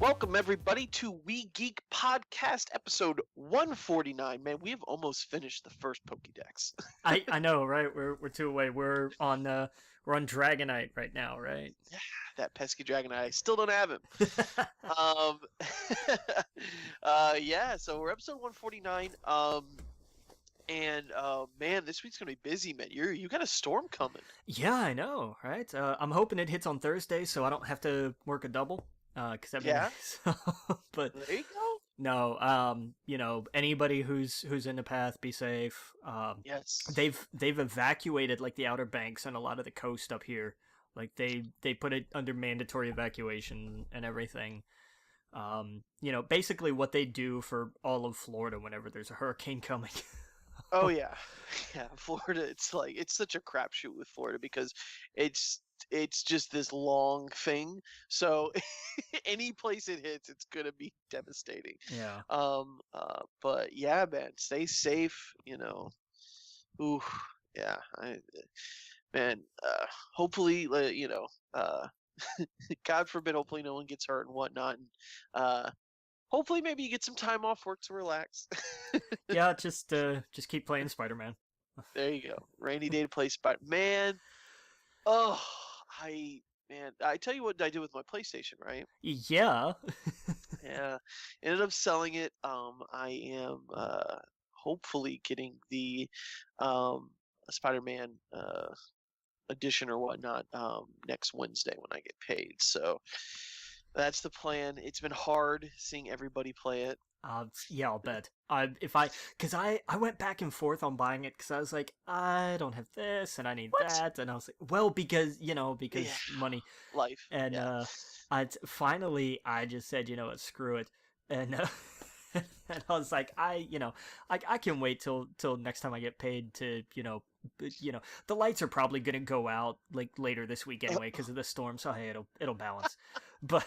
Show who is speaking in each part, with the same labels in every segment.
Speaker 1: Welcome everybody to We Geek Podcast episode 149. Man, we have almost finished the first Pokédex.
Speaker 2: I know, right? We're two away. We're on Dragonite right now, right?
Speaker 1: Yeah, that pesky dragon, I still don't have him. Um, yeah, so we're episode 149. Man, this week's gonna be busy, man. You got a storm coming.
Speaker 2: Yeah, I know, right? I'm hoping it hits on Thursday, so I don't have to work a double. Cause that'd be
Speaker 1: Yeah,
Speaker 2: nice. But
Speaker 1: there you go.
Speaker 2: no, anybody who's in the path, be safe.
Speaker 1: Yes.
Speaker 2: They've evacuated like the Outer Banks and a lot of the coast up here. Like they put it under mandatory evacuation and everything. Basically what they do for all of Florida whenever there's a hurricane coming.
Speaker 1: Oh yeah, yeah. Florida, it's such a crapshoot with Florida because it's it's just this long thing. So any place it hits, it's gonna be devastating.
Speaker 2: Yeah.
Speaker 1: But yeah, man, stay safe. Ooh, yeah. Man, hopefully, God forbid, hopefully no one gets hurt and whatnot. And hopefully, maybe you get some time off work to relax.
Speaker 2: Yeah, just keep playing Spider-Man.
Speaker 1: There you go. Rainy day to play Spider. Man, oh, I tell you what I did with my PlayStation, right?
Speaker 2: Yeah.
Speaker 1: Yeah, ended up selling it. I am hopefully getting the Spider-Man edition or whatnot next Wednesday when I get paid. So that's the plan. It's been hard seeing everybody play it.
Speaker 2: Yeah, I'll bet. Cause I went back and forth on buying it because I was like, I don't have this and I need
Speaker 1: What?
Speaker 2: that, and I was like, well, because
Speaker 1: Yeah,
Speaker 2: money,
Speaker 1: life.
Speaker 2: and
Speaker 1: Yeah.
Speaker 2: finally I just said, what, screw it, and and I was like, I can wait till next time I get paid to the lights are probably gonna go out like later this week anyway because of the storm, so hey, it'll balance, but.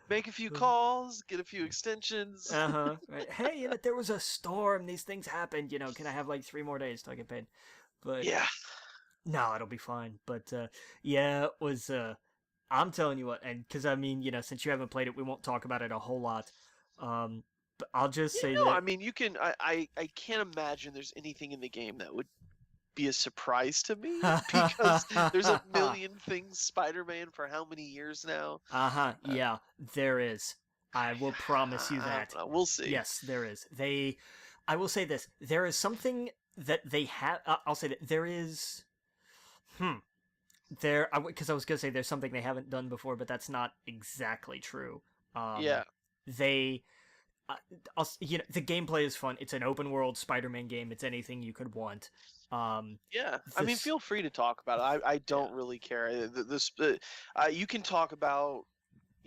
Speaker 1: Make a few calls, get a few extensions.
Speaker 2: Uh-huh. Right. Hey, there was a storm. These things happened. Can I have like 3 more days till I get paid? But
Speaker 1: Yeah.
Speaker 2: no, it'll be fine. But yeah, it was. I'm telling you what, and because I mean, since you haven't played it, we won't talk about it a whole lot. But I'll just
Speaker 1: Yeah,
Speaker 2: say
Speaker 1: no,
Speaker 2: that.
Speaker 1: I mean you can I can't imagine there's anything in the game that would be a surprise to me because there's a million things Spider-Man for how many years now?
Speaker 2: Uh-huh.
Speaker 1: Uh,
Speaker 2: Yeah, there is. I will promise you
Speaker 1: I don't
Speaker 2: that.
Speaker 1: know. We'll see.
Speaker 2: Yes, there is. I will say this. There is something that they have. I'll say that there is. Hmm. Because I was gonna say there's something they haven't done before, but that's not exactly true. Um,
Speaker 1: Yeah.
Speaker 2: they, uh, the gameplay is fun. It's an open world Spider-Man game. It's anything you could want. Um,
Speaker 1: Yeah. I mean,
Speaker 2: this,
Speaker 1: feel free to talk about it. I
Speaker 2: yeah,
Speaker 1: don't really care. You can talk about.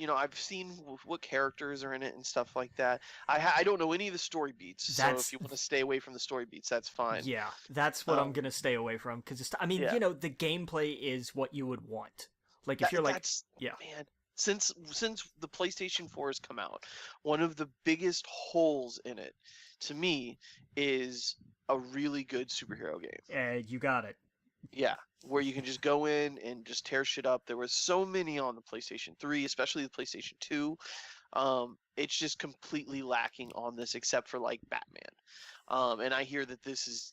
Speaker 1: I've seen what characters are in it and stuff like that. I don't know any of the story beats, so if
Speaker 2: that's
Speaker 1: you want to stay away from the story beats, that's fine.
Speaker 2: yeah, that's what I'm
Speaker 1: Um,
Speaker 2: gonna stay away from because I mean,
Speaker 1: yeah.
Speaker 2: the gameplay is what you would want. Like if
Speaker 1: That
Speaker 2: you're like,
Speaker 1: that's
Speaker 2: yeah,
Speaker 1: man. Since the PlayStation 4 has come out, one of the biggest holes in it, to me, is a really good superhero game.
Speaker 2: you got it.
Speaker 1: Yeah, where you can just go in and just tear shit up. There was so many on the PlayStation 3, especially the PlayStation 2. It's just completely lacking on this, except for like Batman. And I hear that this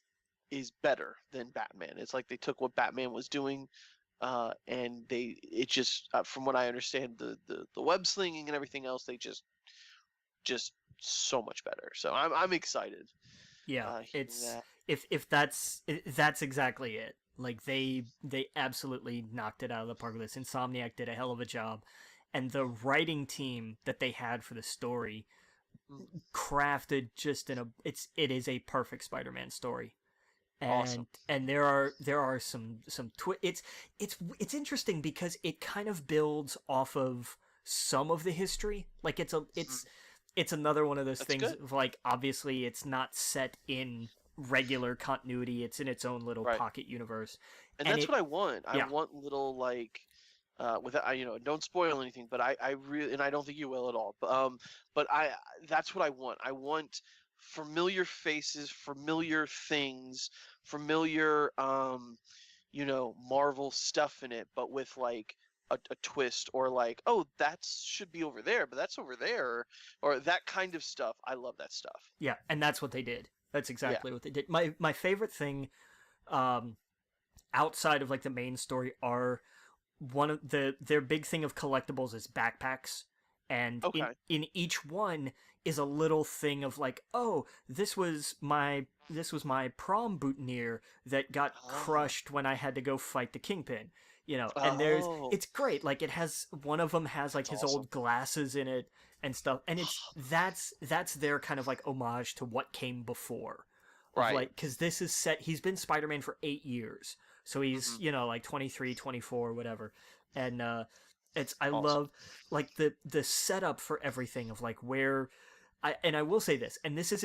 Speaker 1: is better than Batman. It's like they took what Batman was doing, and it just from what I understand, the web slinging and everything else, they just so much better. So I'm excited.
Speaker 2: Yeah,
Speaker 1: Hearing that.
Speaker 2: if that's exactly it. Like they absolutely knocked it out of the park with this. Insomniac did a hell of a job, and the writing team that they had for the story
Speaker 1: Mm,
Speaker 2: crafted just it is a perfect Spider-Man story.
Speaker 1: awesome.
Speaker 2: And there are it's interesting because it kind of builds off of some of the history. Like
Speaker 1: Mhm.
Speaker 2: it's another one of those
Speaker 1: That's
Speaker 2: things
Speaker 1: good.
Speaker 2: of like obviously it's not set in regular continuity. It's in its own little
Speaker 1: Right.
Speaker 2: pocket universe.
Speaker 1: And
Speaker 2: And
Speaker 1: that's
Speaker 2: it
Speaker 1: what I want. I
Speaker 2: yeah.
Speaker 1: want little like without don't spoil anything, but I really, and I don't think you will at all. But that's what I want. I want familiar faces, familiar things, familiar Marvel stuff in it, but with like a twist, or like, oh, that should be over there, but that's over there, or that kind of stuff. I love that stuff.
Speaker 2: Yeah, and that's what they did. That's
Speaker 1: Yeah.
Speaker 2: exactly what they did. My favorite thing, um, outside of like the main story, are one of their big thing of collectibles is backpacks, and
Speaker 1: Okay.
Speaker 2: in each one is a little thing of like, oh, this was my prom boutonniere that got
Speaker 1: Oh.
Speaker 2: crushed when I had to go fight the Kingpin. And
Speaker 1: Oh.
Speaker 2: it's great. Like, it has, one of them has like
Speaker 1: That's
Speaker 2: his
Speaker 1: awesome.
Speaker 2: old glasses in it and stuff, and that's their kind of like homage to what came before, of
Speaker 1: Right.
Speaker 2: like, because this is set, he's been Spider-Man for 8 years, so he's,
Speaker 1: Hmm.
Speaker 2: like 23, 24, whatever. And I
Speaker 1: Awesome.
Speaker 2: love like the setup for everything of like where I will say this, and this is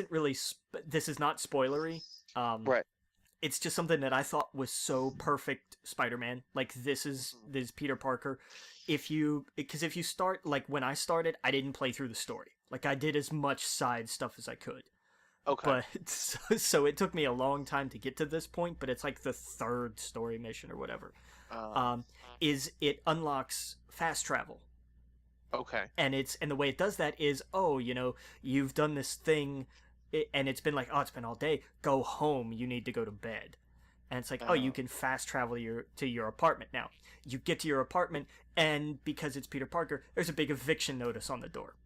Speaker 2: not spoilery. Um,
Speaker 1: Right.
Speaker 2: it's just something that I thought was so perfect Spider-Man. Like,
Speaker 1: Hmm.
Speaker 2: this Peter Parker. If you start, like, when I started, I didn't play through the story. Like, I did as much side stuff as I could.
Speaker 1: Okay.
Speaker 2: But so it took me a long time to get to this point, but it's like the third story mission or whatever.
Speaker 1: Uh,
Speaker 2: Um, is it unlocks fast travel.
Speaker 1: okay.
Speaker 2: And the way it does that is, oh, you've done this thing, and it's been like, oh, it's been all day, go home, you need to go to bed. And it's like, oh, you
Speaker 1: Uh,
Speaker 2: can fast travel to your apartment now. You get to your apartment, and because it's Peter Parker, there's a big eviction notice on the door,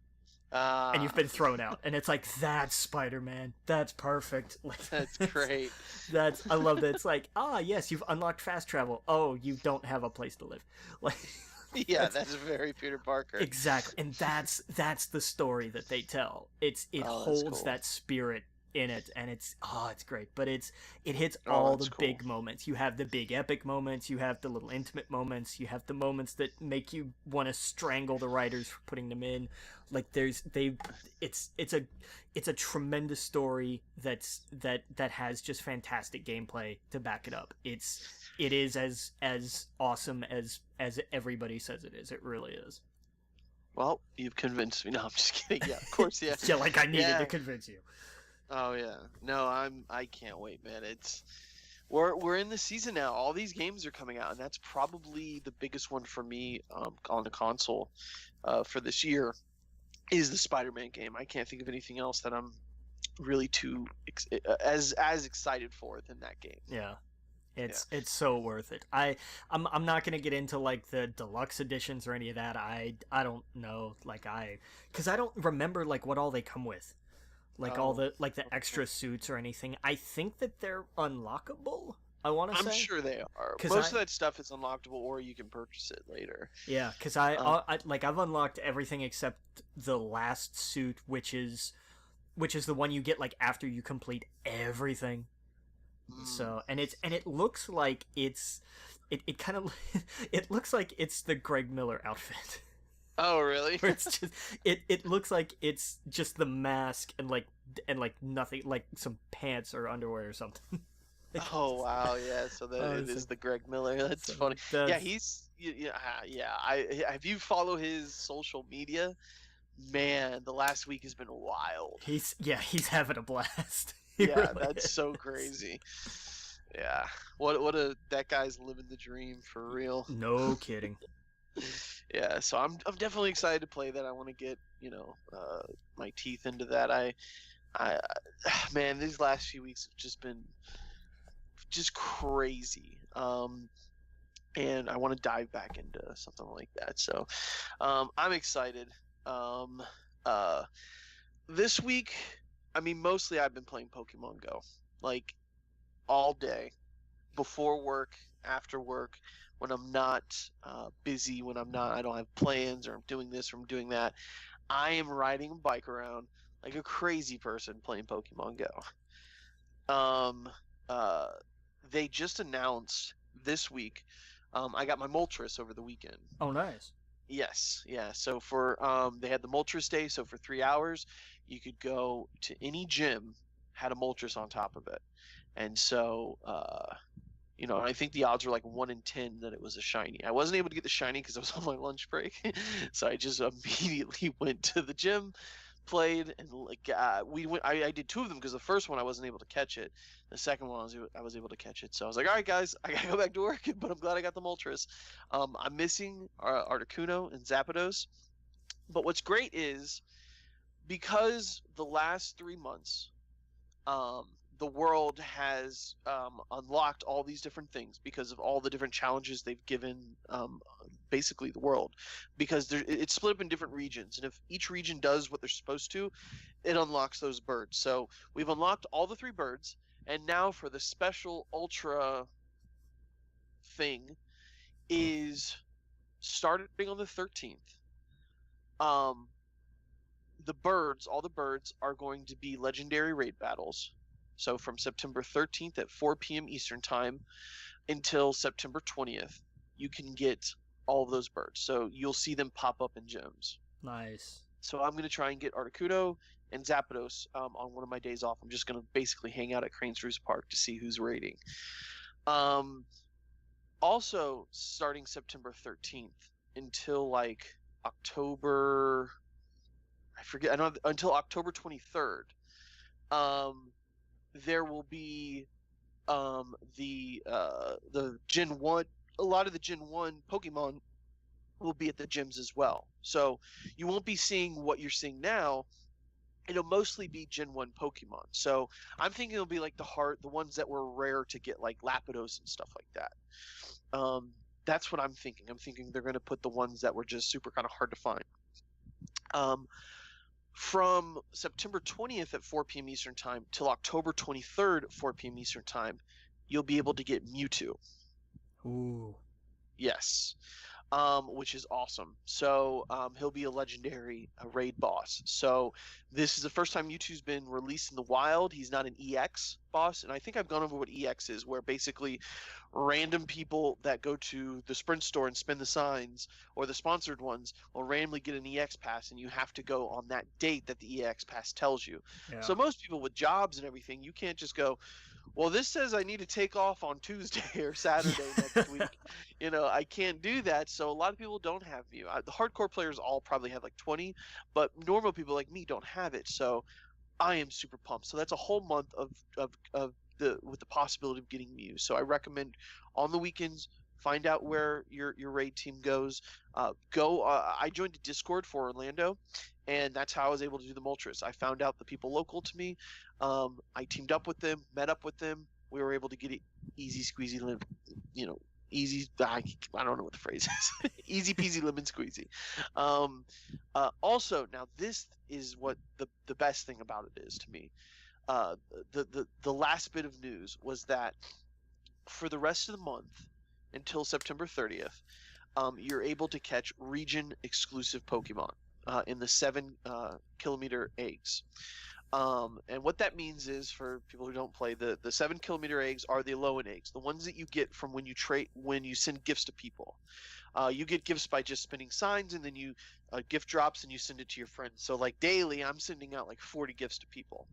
Speaker 2: and you've
Speaker 1: ah,
Speaker 2: been thrown out. And it's like, that's Spider-Man, that's perfect. Like,
Speaker 1: that's great.
Speaker 2: that's I love that. It's like, ah, yes, you've unlocked fast travel, oh, you don't have a place to live. Like,
Speaker 1: Yeah,
Speaker 2: that's
Speaker 1: that's very Peter Parker.
Speaker 2: exactly, and that's the story that they tell. It
Speaker 1: Oh, that's
Speaker 2: holds
Speaker 1: cool.
Speaker 2: that spirit in it, and it's great. But it hits
Speaker 1: Oh,
Speaker 2: all the
Speaker 1: that's cool.
Speaker 2: big moments. You have the big epic moments, you have the little intimate moments, you have the moments that make you want to strangle the writers for putting them in. Like, it's a tremendous story that has just fantastic gameplay to back it up. It is as awesome as everybody says it is. It really is.
Speaker 1: Well, you've convinced me. No, I'm just kidding. Yeah, of course. Yeah.
Speaker 2: Yeah, like I needed to
Speaker 1: Yeah.
Speaker 2: convince you.
Speaker 1: Oh yeah. No, I can't wait, man. We're in the season now. All these games are coming out, and that's probably the biggest one for me on the console for this year is the Spider-Man game. I can't think of anything else that I'm really as excited for than that game.
Speaker 2: Yeah.
Speaker 1: Yeah.
Speaker 2: It's so worth it. I'm not gonna get into like the deluxe editions or any of that. I don't know, like, because I don't remember like what all they come with, like all
Speaker 1: Oh,
Speaker 2: the like the
Speaker 1: okay.
Speaker 2: extra suits or anything. I think that they're unlockable, I want to
Speaker 1: I'm
Speaker 2: say.
Speaker 1: sure they are.
Speaker 2: Because
Speaker 1: Most of that stuff is unlockable, or you can purchase it later.
Speaker 2: yeah, because
Speaker 1: Um,
Speaker 2: I've unlocked everything except the last suit, which is the one you get like after you complete everything.
Speaker 1: mm,
Speaker 2: So, and it looks like it kind of it looks like it's the Greg Miller outfit.
Speaker 1: oh, really?
Speaker 2: Where it's just, it looks like it's just the mask and like nothing, like some pants or underwear or something.
Speaker 1: Oh wow, yeah. So that
Speaker 2: Oh,
Speaker 1: it
Speaker 2: so
Speaker 1: is the Greg Miller. That's
Speaker 2: so
Speaker 1: funny. Yeah,
Speaker 2: that's
Speaker 1: he's yeah, yeah. I have you follow his social media? Man, the last week has been wild.
Speaker 2: he's having a blast. He
Speaker 1: Yeah,
Speaker 2: really
Speaker 1: that's so
Speaker 2: is.
Speaker 1: crazy. Yeah, what a that guy's living the dream for real.
Speaker 2: No kidding.
Speaker 1: Yeah, so I'm definitely excited to play that. I want to get my teeth into that. I man, these last few weeks have just been just crazy. And I want to dive back into something like that. So, I'm excited. Um, uh, this week, I mean, mostly I've been playing Pokemon Go, like all day, before work, after work, when I'm not busy, when I don't have plans, or I'm doing this or I'm doing that. I am riding a bike around like a crazy person playing Pokemon Go. Uh, they just announced this week. I got my Moltres over the weekend.
Speaker 2: Oh, nice.
Speaker 1: Yes, yeah. So for they had the Moltres Day. So for 3 hours, you could go to any gym, had a Moltres on top of it, and so I think the odds were like 1 in 10 that it was a shiny. I wasn't able to get the shiny because I was on my lunch break, so I just immediately went to the gym, played, and like we went. I did 2 of them because the first one I wasn't able to catch it. The second one I was able to catch it. So I was like, all right, guys, I gotta go back to work, but I'm glad I got the Moltres. I'm missing Articuno and Zapdos, but what's great is because the last 3 months, um, the world has unlocked all these different things because of all the different challenges they've given basically the world, because it's split up in different regions, and if each region does what they're supposed to, it unlocks those birds. So we've unlocked all the 3 birds, and now for the special ultra thing is starting on the 13th. Um, all the birds are going to be legendary raid battles. So from September 13th at 4 p.m. Eastern Time until September 20th, you can get all of those birds. So you'll see them pop up in gyms.
Speaker 2: Nice.
Speaker 1: So I'm going to try and get Articuno and Zapdos on one of my days off. I'm just going to basically hang out at Crane's Roost Park to see who's raiding. Also, starting September 13th until like October, I forget, I don't, until October 23rd, there will be the Gen 1, a lot of the Gen 1 Pokemon will be at the gyms as well. So you won't be seeing what you're seeing now. It'll mostly be Gen 1 Pokemon. So I'm thinking it'll be like the ones that were rare to get, like Lapdos and stuff like that. That's what I'm thinking. I'm thinking they're going to put the ones that were just super kind of hard to find. From September 20th at 4 p.m. Eastern Time till October 23rd at 4 p.m. Eastern Time, you'll be able to get Mewtwo.
Speaker 2: Ooh.
Speaker 1: Yes. Which is awesome. So he'll be a legendary raid boss. So this is the first time Mewtwo's been released in the wild. He's not an EX boss, and I think I've gone over what EX is, where basically random people that go to the Sprint store and spin the signs, or the sponsored ones, will randomly get an EX pass, and you have to go on that date that the EX pass tells you.
Speaker 2: Yeah.
Speaker 1: So most people with jobs and everything, you can't just go, well, this says I need to take off on Tuesday or Saturday next week. I can't do that. So a lot of people don't have Mew. The hardcore players all probably have like 20, but normal people like me don't have it. So I am super pumped. So that's a whole month with the possibility of getting Mew. So I recommend on the weekends, find out where your raid team goes. I joined a Discord for Orlando, and that's how I was able to do the Moltres. I found out the people local to me. I teamed up with them, met up with them. We were able to get it easy squeezy, easy. I don't know what the phrase is. Easy peasy lemon squeezy. Also, now this is what the best thing about it is to me. The last bit of news was that for the rest of the month until September 30th, you're able to catch region exclusive Pokemon in the 7-kilometer eggs. And what that means is, for people who don't play, the 7-kilometer eggs are the Alolan eggs, the ones that you get from when you send gifts to people. You get gifts by just spinning signs, and then you gift drops and you send it to your friends. So like daily, I'm sending out like 40 gifts to people.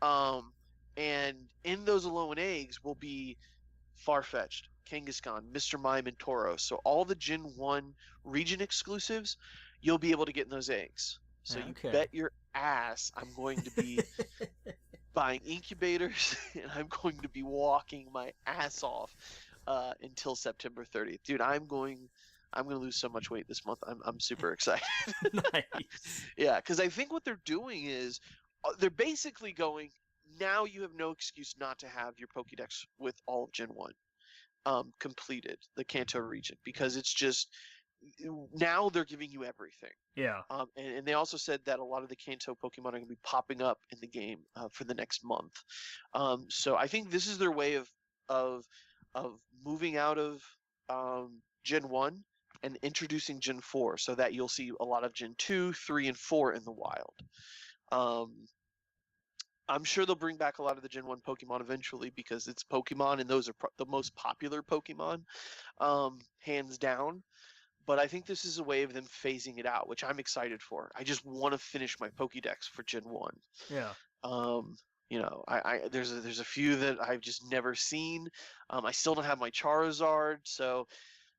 Speaker 1: And in those Alolan eggs will be Farfetch'd, Kangaskhan, Mr. Mime, and Tauros. So all the Gen 1 region exclusives, you'll be able to get in those eggs. So you bet your ass I'm going to be buying incubators, and I'm going to be walking my ass off until September 30th. Dude, I'm going to lose so much weight this month. I'm super excited.
Speaker 2: Nice.
Speaker 1: Yeah, because I think what they're doing is they're basically going, now you have no excuse not to have your Pokédex with all of Gen 1 completed, the Kanto region, because it's just, now they're giving you everything.
Speaker 2: Yeah.
Speaker 1: And they also said that a lot of the Kanto Pokemon are going to be popping up in the game for the next month. So I think this is their way of moving out of Gen 1 and introducing Gen 4, so that you'll see a lot of Gen 2, 3, and 4 in the wild. I'm sure they'll bring back a lot of the Gen 1 Pokemon eventually, because it's Pokemon, and those are the most popular Pokemon, hands down. But I think this is a way of them phasing it out, which I'm excited for. I just want to finish my Pokédex for Gen 1.
Speaker 2: Yeah.
Speaker 1: There's a few that I've just never seen. I still don't have my Charizard, so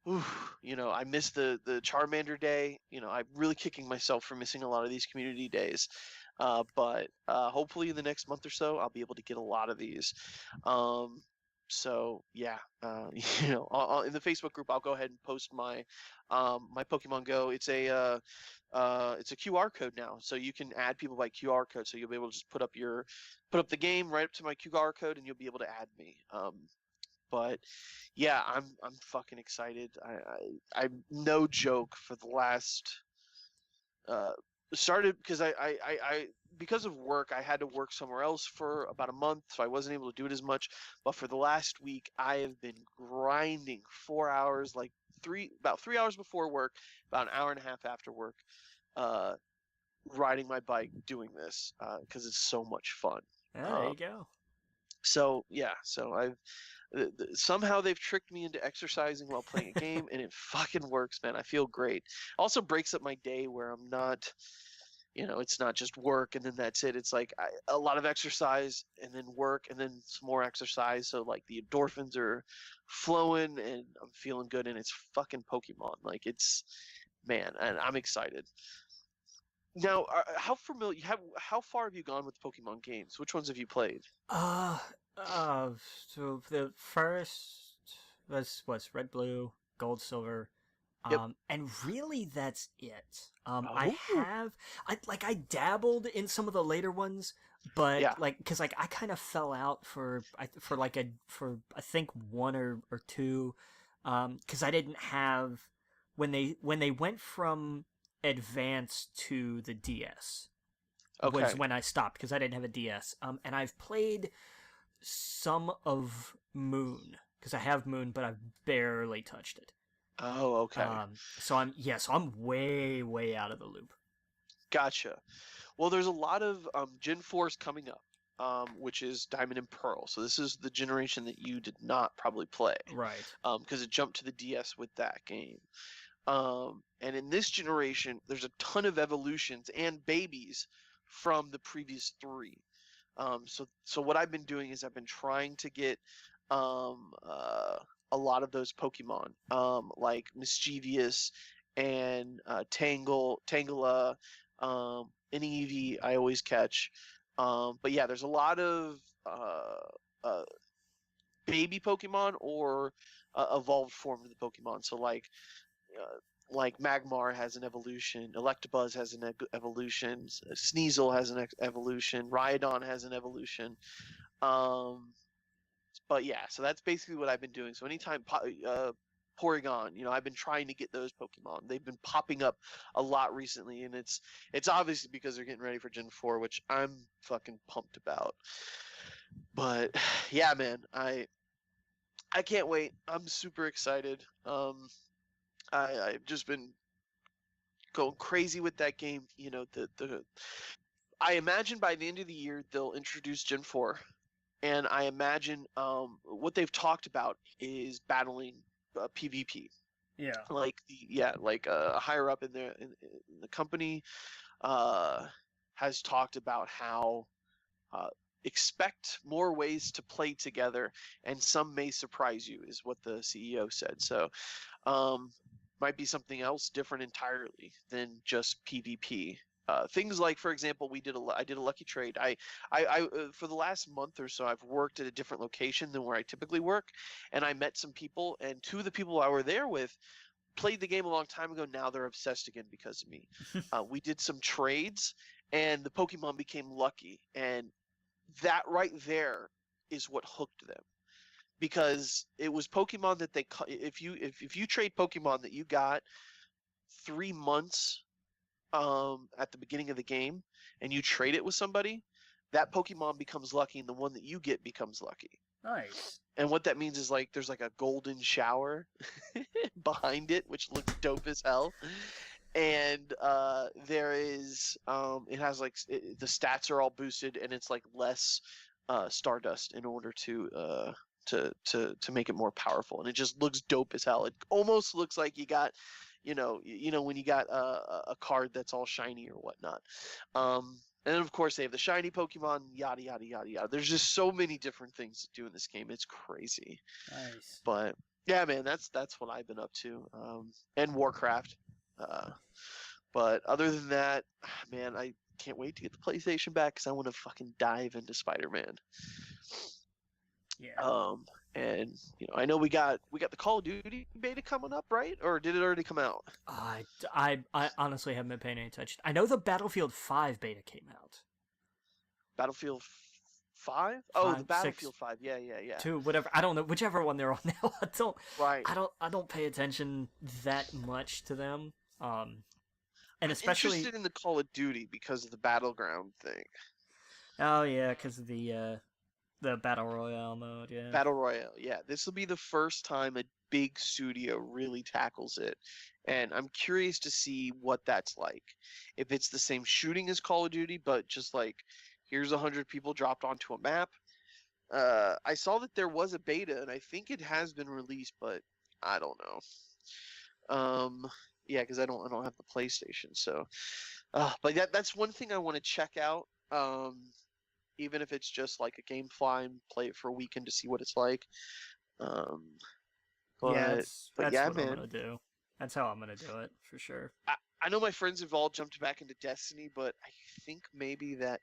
Speaker 1: I missed the Charmander day. I'm really kicking myself for missing a lot of these community days. But hopefully in the next month or so, I'll be able to get a lot of these. Um, so yeah, in the Facebook group, I'll go ahead and post my Pokemon Go. It's a QR code now, so you can add people by QR code. So you'll be able to just put up the game right up to my QR code, and you'll be able to add me. But yeah, I'm fucking excited. I'm no joke for the last uh started because I because of work I had to work somewhere else for about a month, so I wasn't able to do it as much. But for the last week, I have been grinding 4 hours, like about 3 hours before work, about an hour and a half after work, uh, riding my bike doing this because it's so much fun.
Speaker 2: Yeah, there
Speaker 1: Um,
Speaker 2: you go.
Speaker 1: so yeah, so somehow they've tricked me into exercising while playing a game, and it fucking works, man. I feel great. Also breaks up my day where I'm not, it's not just work and then that's it. It's like a lot of exercise and then work and then some more exercise. So like the endorphins are flowing and I'm feeling good, and it's fucking Pokemon. Like man, and I'm excited. Now, how far have you gone with Pokemon games? Which ones have you played?
Speaker 2: Uh, uh, so the first was red, blue, gold, silver,
Speaker 1: Yep.
Speaker 2: and really that's it.
Speaker 1: Oh,
Speaker 2: I dabbled in some of the later ones, but
Speaker 1: yeah.
Speaker 2: because I kind of fell out for I think one or two, because I didn't have when they went from advance to the DS was
Speaker 1: Okay.
Speaker 2: when I stopped because I didn't have a DS. And I've played some of Moon because I have Moon, but I've barely touched it.
Speaker 1: Oh, okay.
Speaker 2: So I'm way out of the loop.
Speaker 1: Gotcha. Well, there's a lot of Gen 4s coming up, which is Diamond and Pearl. So this is the generation that you did not probably play,
Speaker 2: Right.
Speaker 1: because it jumped to the DS with that game. And in this generation, there's a ton of evolutions and babies from the previous three. So what I've been doing is I've been trying to get um, uh, a lot of those Pokemon, like Mischievous and Tangela, and Eevee. I always catch. But yeah, there's a lot of uh, baby Pokemon or evolved form of the Pokemon. So like Magmar has an evolution, Electabuzz has an evolution, Sneasel has an evolution, Rhydon has an evolution. Um, but yeah, so that's basically what I've been doing. So anytime Porygon, I've been trying to get those Pokemon. They've been popping up a lot recently, and it's obviously because they're getting ready for Gen 4, which I'm fucking pumped about. But yeah, man, I can't wait. I'm super excited. I've just been going crazy with that game. The I imagine by the end of the year they'll introduce Gen 4, and I imagine what they've talked about is battling PvP.
Speaker 2: Yeah.
Speaker 1: Like higher up in the company uh, has talked about how uh, expect more ways to play together, and some may surprise you, is what the CEO said. So um, might be something else different entirely than just PvP. Things like, for example, I did a lucky trade. For the last month or so, I've worked at a different location than where I typically work, and I met some people, and two of the people I were there with played the game a long time ago. Now they're obsessed again because of me. We did some trades, and the Pokemon became lucky, and that right there is what hooked them, because it was Pokemon that if you trade Pokemon that you got 3 months at the beginning of the game, and you trade it with somebody, that Pokemon becomes lucky, and the one that you get becomes lucky.
Speaker 2: Nice.
Speaker 1: And what that means is like there's like a golden shower behind it, which looks dope as hell. And there is it has the stats are all boosted, and it's like less Stardust in order to make it more powerful, and it just looks dope as hell. It almost looks like you got, when you got a card that's all shiny or whatnot. And then of course they have the shiny Pokemon, yada yada yada yada. There's just so many different things to do in this game. It's crazy.
Speaker 2: Nice.
Speaker 1: But Yeah, man, that's what I've been up to. And Warcraft. Uh, but other than that, man, I can't wait to get the PlayStation back because I want to fucking dive into Spider-Man.
Speaker 2: Yeah.
Speaker 1: Um, and I know we got the Call of Duty beta coming up, right? Or did it already come out?
Speaker 2: I honestly haven't been paying any attention. I know the Battlefield 5 beta came out.
Speaker 1: Battlefield 5? Oh, the
Speaker 2: 5, 6,
Speaker 1: Battlefield 5. Yeah, yeah, yeah.
Speaker 2: 2, whatever. I don't know, whichever one they're on now.
Speaker 1: Right.
Speaker 2: I don't pay attention that much to them. And
Speaker 1: I'm
Speaker 2: especially,
Speaker 1: interested in the Call of Duty because of the Battleground thing.
Speaker 2: oh yeah, because of the battle royale mode. Yeah.
Speaker 1: Battle Royale. Yeah, this will be the first time a big studio really tackles it. And I'm curious to see what that's like. If it's the same shooting as Call of Duty, but just like here's 100 people dropped onto a map. I saw that there was a beta, and I think it has been released, but I don't know. Yeah, because I don't have the PlayStation, so. But that's one thing I want to check out. Even if it's just like a GameFly and play it for a weekend to see what it's like. Um,
Speaker 2: Yeah,
Speaker 1: but but
Speaker 2: that's
Speaker 1: yeah,
Speaker 2: what I'm
Speaker 1: man.
Speaker 2: gonna do. That's how I'm gonna do it for sure.
Speaker 1: I know my friends have all jumped back into Destiny, but I think maybe that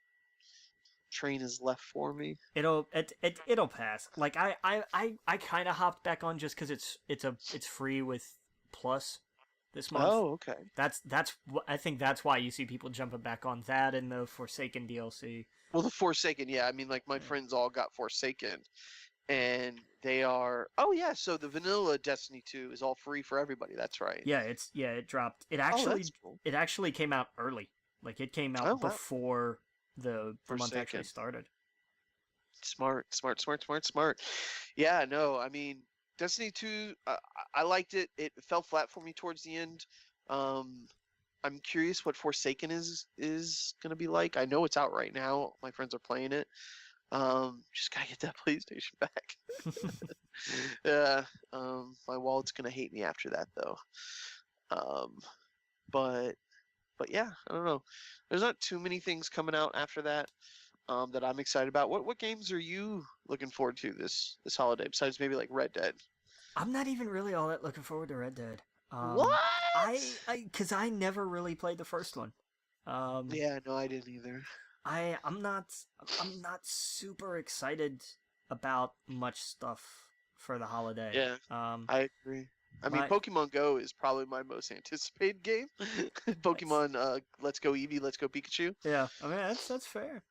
Speaker 1: train is left for me.
Speaker 2: It'll pass. Like I kind of hopped back on just because it's free with Plus this month.
Speaker 1: Oh, okay.
Speaker 2: I think that's why you see people jumping back on that and the Forsaken DLC.
Speaker 1: Well, the Forsaken, yeah. I mean, like my
Speaker 2: Yeah.
Speaker 1: friends all got Forsaken, and they are. Oh yeah, so the vanilla Destiny 2 is all free for everybody. That's right.
Speaker 2: It dropped.
Speaker 1: Oh, that's cool.
Speaker 2: It actually came out early. Like it came
Speaker 1: Oh
Speaker 2: out
Speaker 1: wow,
Speaker 2: before the month actually
Speaker 1: Forsaken.
Speaker 2: started.
Speaker 1: Smart, smart, smart, smart, smart. Yeah, no, I mean, Destiny 2, I liked it. It fell flat for me towards the end. Um, I'm curious what Forsaken is gonna be like. I know it's out right now. My friends are playing it. Just gotta get that PlayStation back. Yeah. My wallet's gonna hate me after that though. Um, but but yeah, I don't know. There's not too many things coming out after that. That I'm excited about. What games are you looking forward to this holiday besides maybe like Red Dead?
Speaker 2: I'm not even really all that looking forward to Red Dead.
Speaker 1: What?
Speaker 2: Because I never really played the first one. Um,
Speaker 1: Yeah, no, I didn't either.
Speaker 2: I'm not super excited about much stuff for the holiday.
Speaker 1: Yeah, I agree. I mean,
Speaker 2: My
Speaker 1: Pokemon Go is probably my most anticipated game.
Speaker 2: that's
Speaker 1: Pokemon, Let's Go Eevee, Let's Go Pikachu.
Speaker 2: yeah. I mean that's fair.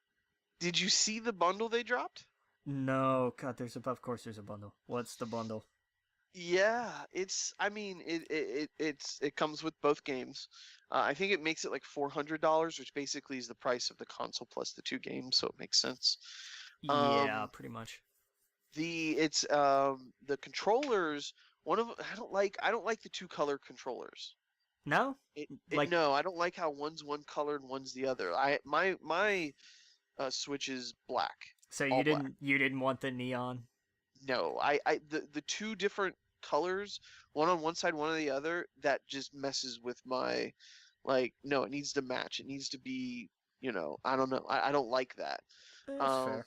Speaker 1: Did you see the bundle they dropped?
Speaker 2: No, God, of course there's a bundle. What's the bundle?
Speaker 1: Yeah, it's. I mean, it comes with both games. I think it makes it like $400, which basically is the price of the console plus the two games, so it makes sense.
Speaker 2: Yeah,
Speaker 1: Um,
Speaker 2: pretty much.
Speaker 1: the controllers. One of I don't like the two color controllers.
Speaker 2: No, like
Speaker 1: No, I don't like how one's one color and one's the other. My Switch is black,
Speaker 2: so
Speaker 1: all black.
Speaker 2: you didn't want the neon.
Speaker 1: No, the two different colors, one on one side, one on the other, that just messes with my, like, no, it needs to match. It needs to be, I don't know. I don't like that.
Speaker 2: That's
Speaker 1: Um,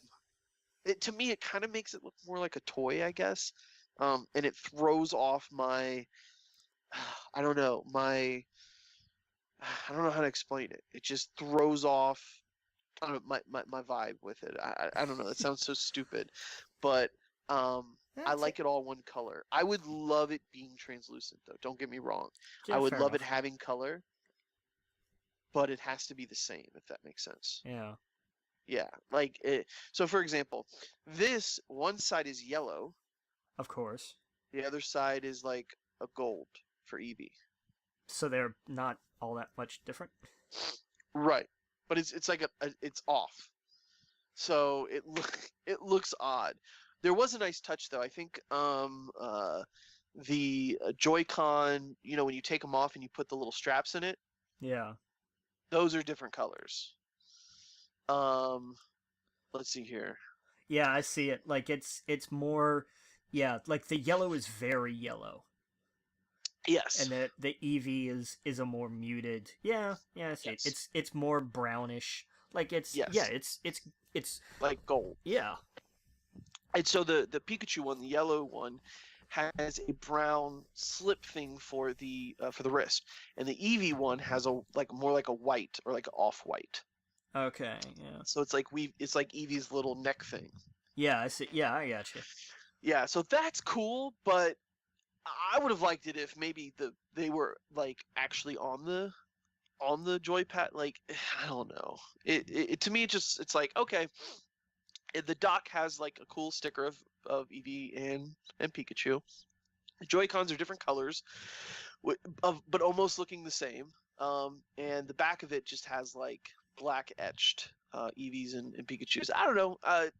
Speaker 2: fair.
Speaker 1: to me, it kind of makes it look more like a toy, I guess. And it throws off my, I don't know, I don't know how to explain it. It just throws off, I don't know, my vibe with it. I don't know. It sounds so stupid, but I
Speaker 2: That's
Speaker 1: like it all one color. I would love it being translucent though. Don't get me wrong. I
Speaker 2: yeah,
Speaker 1: would
Speaker 2: fair
Speaker 1: love it
Speaker 2: enough.
Speaker 1: having color, but it has to be the same if that makes sense.
Speaker 2: Yeah,
Speaker 1: Yeah, like so for example, this one side is yellow,
Speaker 2: of course.
Speaker 1: the other side is like a gold for Eevee.
Speaker 2: So they're not all that much different.
Speaker 1: Right. But it's like it's off. So it looks odd. There was a nice touch though. I think the Joy-Con, when you take them off and you put the little straps in it,
Speaker 2: Yeah.
Speaker 1: those are different colors. Um, let's see here.
Speaker 2: Yeah, I see it. Like it's more yeah, like the yellow is very yellow.
Speaker 1: Yes.
Speaker 2: And the EV is a more muted. Yeah, yeah, I see it.
Speaker 1: Yes.
Speaker 2: It's more brownish. Like
Speaker 1: Yes.
Speaker 2: it's
Speaker 1: Like gold.
Speaker 2: yeah.
Speaker 1: And so the Pikachu one, the yellow one, has a brown slip thing for the wrist, and the Eevee one has a more like a white or like off white.
Speaker 2: Okay, yeah.
Speaker 1: So it's like Eevee's little neck thing.
Speaker 2: Yeah, I see. Yeah, I got you.
Speaker 1: Yeah, so that's cool, but I would have liked it if maybe they were like actually on the joypad. Like I don't know. It to me it's like okay, the dock has like a cool sticker of Eevee and Pikachu. The Joy-Cons are different colors, but almost looking the same. And the back of it just has like black etched Eevees and Pikachu's. I don't know. I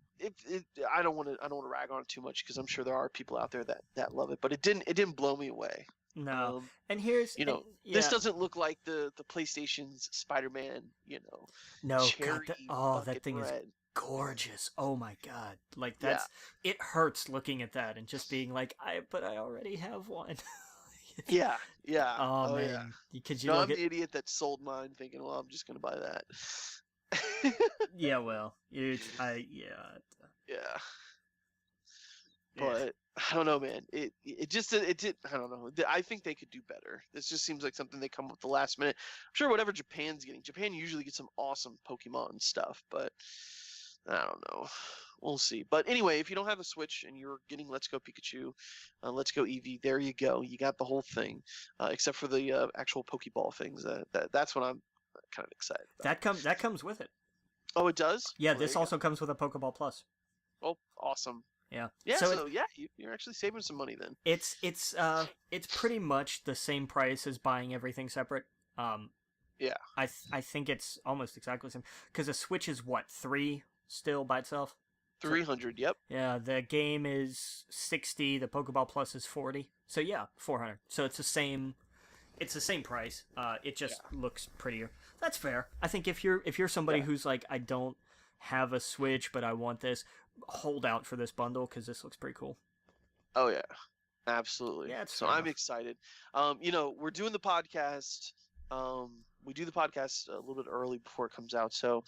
Speaker 1: don't want to rag on it too much because I'm sure there are people out there that love it, but it didn't blow me away.
Speaker 2: No, and here's
Speaker 1: this doesn't look like the PlayStation's Spider-Man.
Speaker 2: No,
Speaker 1: cherry
Speaker 2: God, that thing
Speaker 1: red.
Speaker 2: is gorgeous. Oh my God, like that's it hurts looking at that and just being like, I already have one.
Speaker 1: Yeah.
Speaker 2: Oh man,
Speaker 1: yeah.
Speaker 2: because
Speaker 1: I'm the idiot that sold mine, thinking, well, I'm just gonna buy that.
Speaker 2: Yeah, well, yeah.
Speaker 1: But I don't know, man. It did. I don't know. I think they could do better. This just seems like something they come up with the last minute. I'm sure whatever Japan's getting. Japan usually gets some awesome Pokemon stuff, but I don't know. We'll see. But anyway, if you don't have a Switch and you're getting Let's Go Pikachu, Let's Go Eevee, there you go. You got the whole thing, except for the actual Pokeball things. That's what I'm kind of excited about.
Speaker 2: That comes with it.
Speaker 1: Oh, it does?
Speaker 2: Yeah, this also comes with a Pokeball Plus.
Speaker 1: Oh, awesome.
Speaker 2: Yeah.
Speaker 1: Yeah. So yeah, you're actually saving some money then.
Speaker 2: It's pretty much the same price as buying everything separate.
Speaker 1: Yeah.
Speaker 2: I think it's almost exactly the same because a Switch is what, $3 still by itself.
Speaker 1: 300. Yep.
Speaker 2: Yeah, the game is 60. The Pokeball Plus is 40. So yeah, 400. So it's the same. It's the same price. It just looks prettier. That's fair. I think if you're somebody who's like, I don't have a Switch, but I want this, hold out for this bundle because this looks pretty cool.
Speaker 1: Oh yeah, absolutely.
Speaker 2: Yeah,
Speaker 1: so I'm excited. We're doing the podcast. We do the podcast a little bit early before it comes out. So,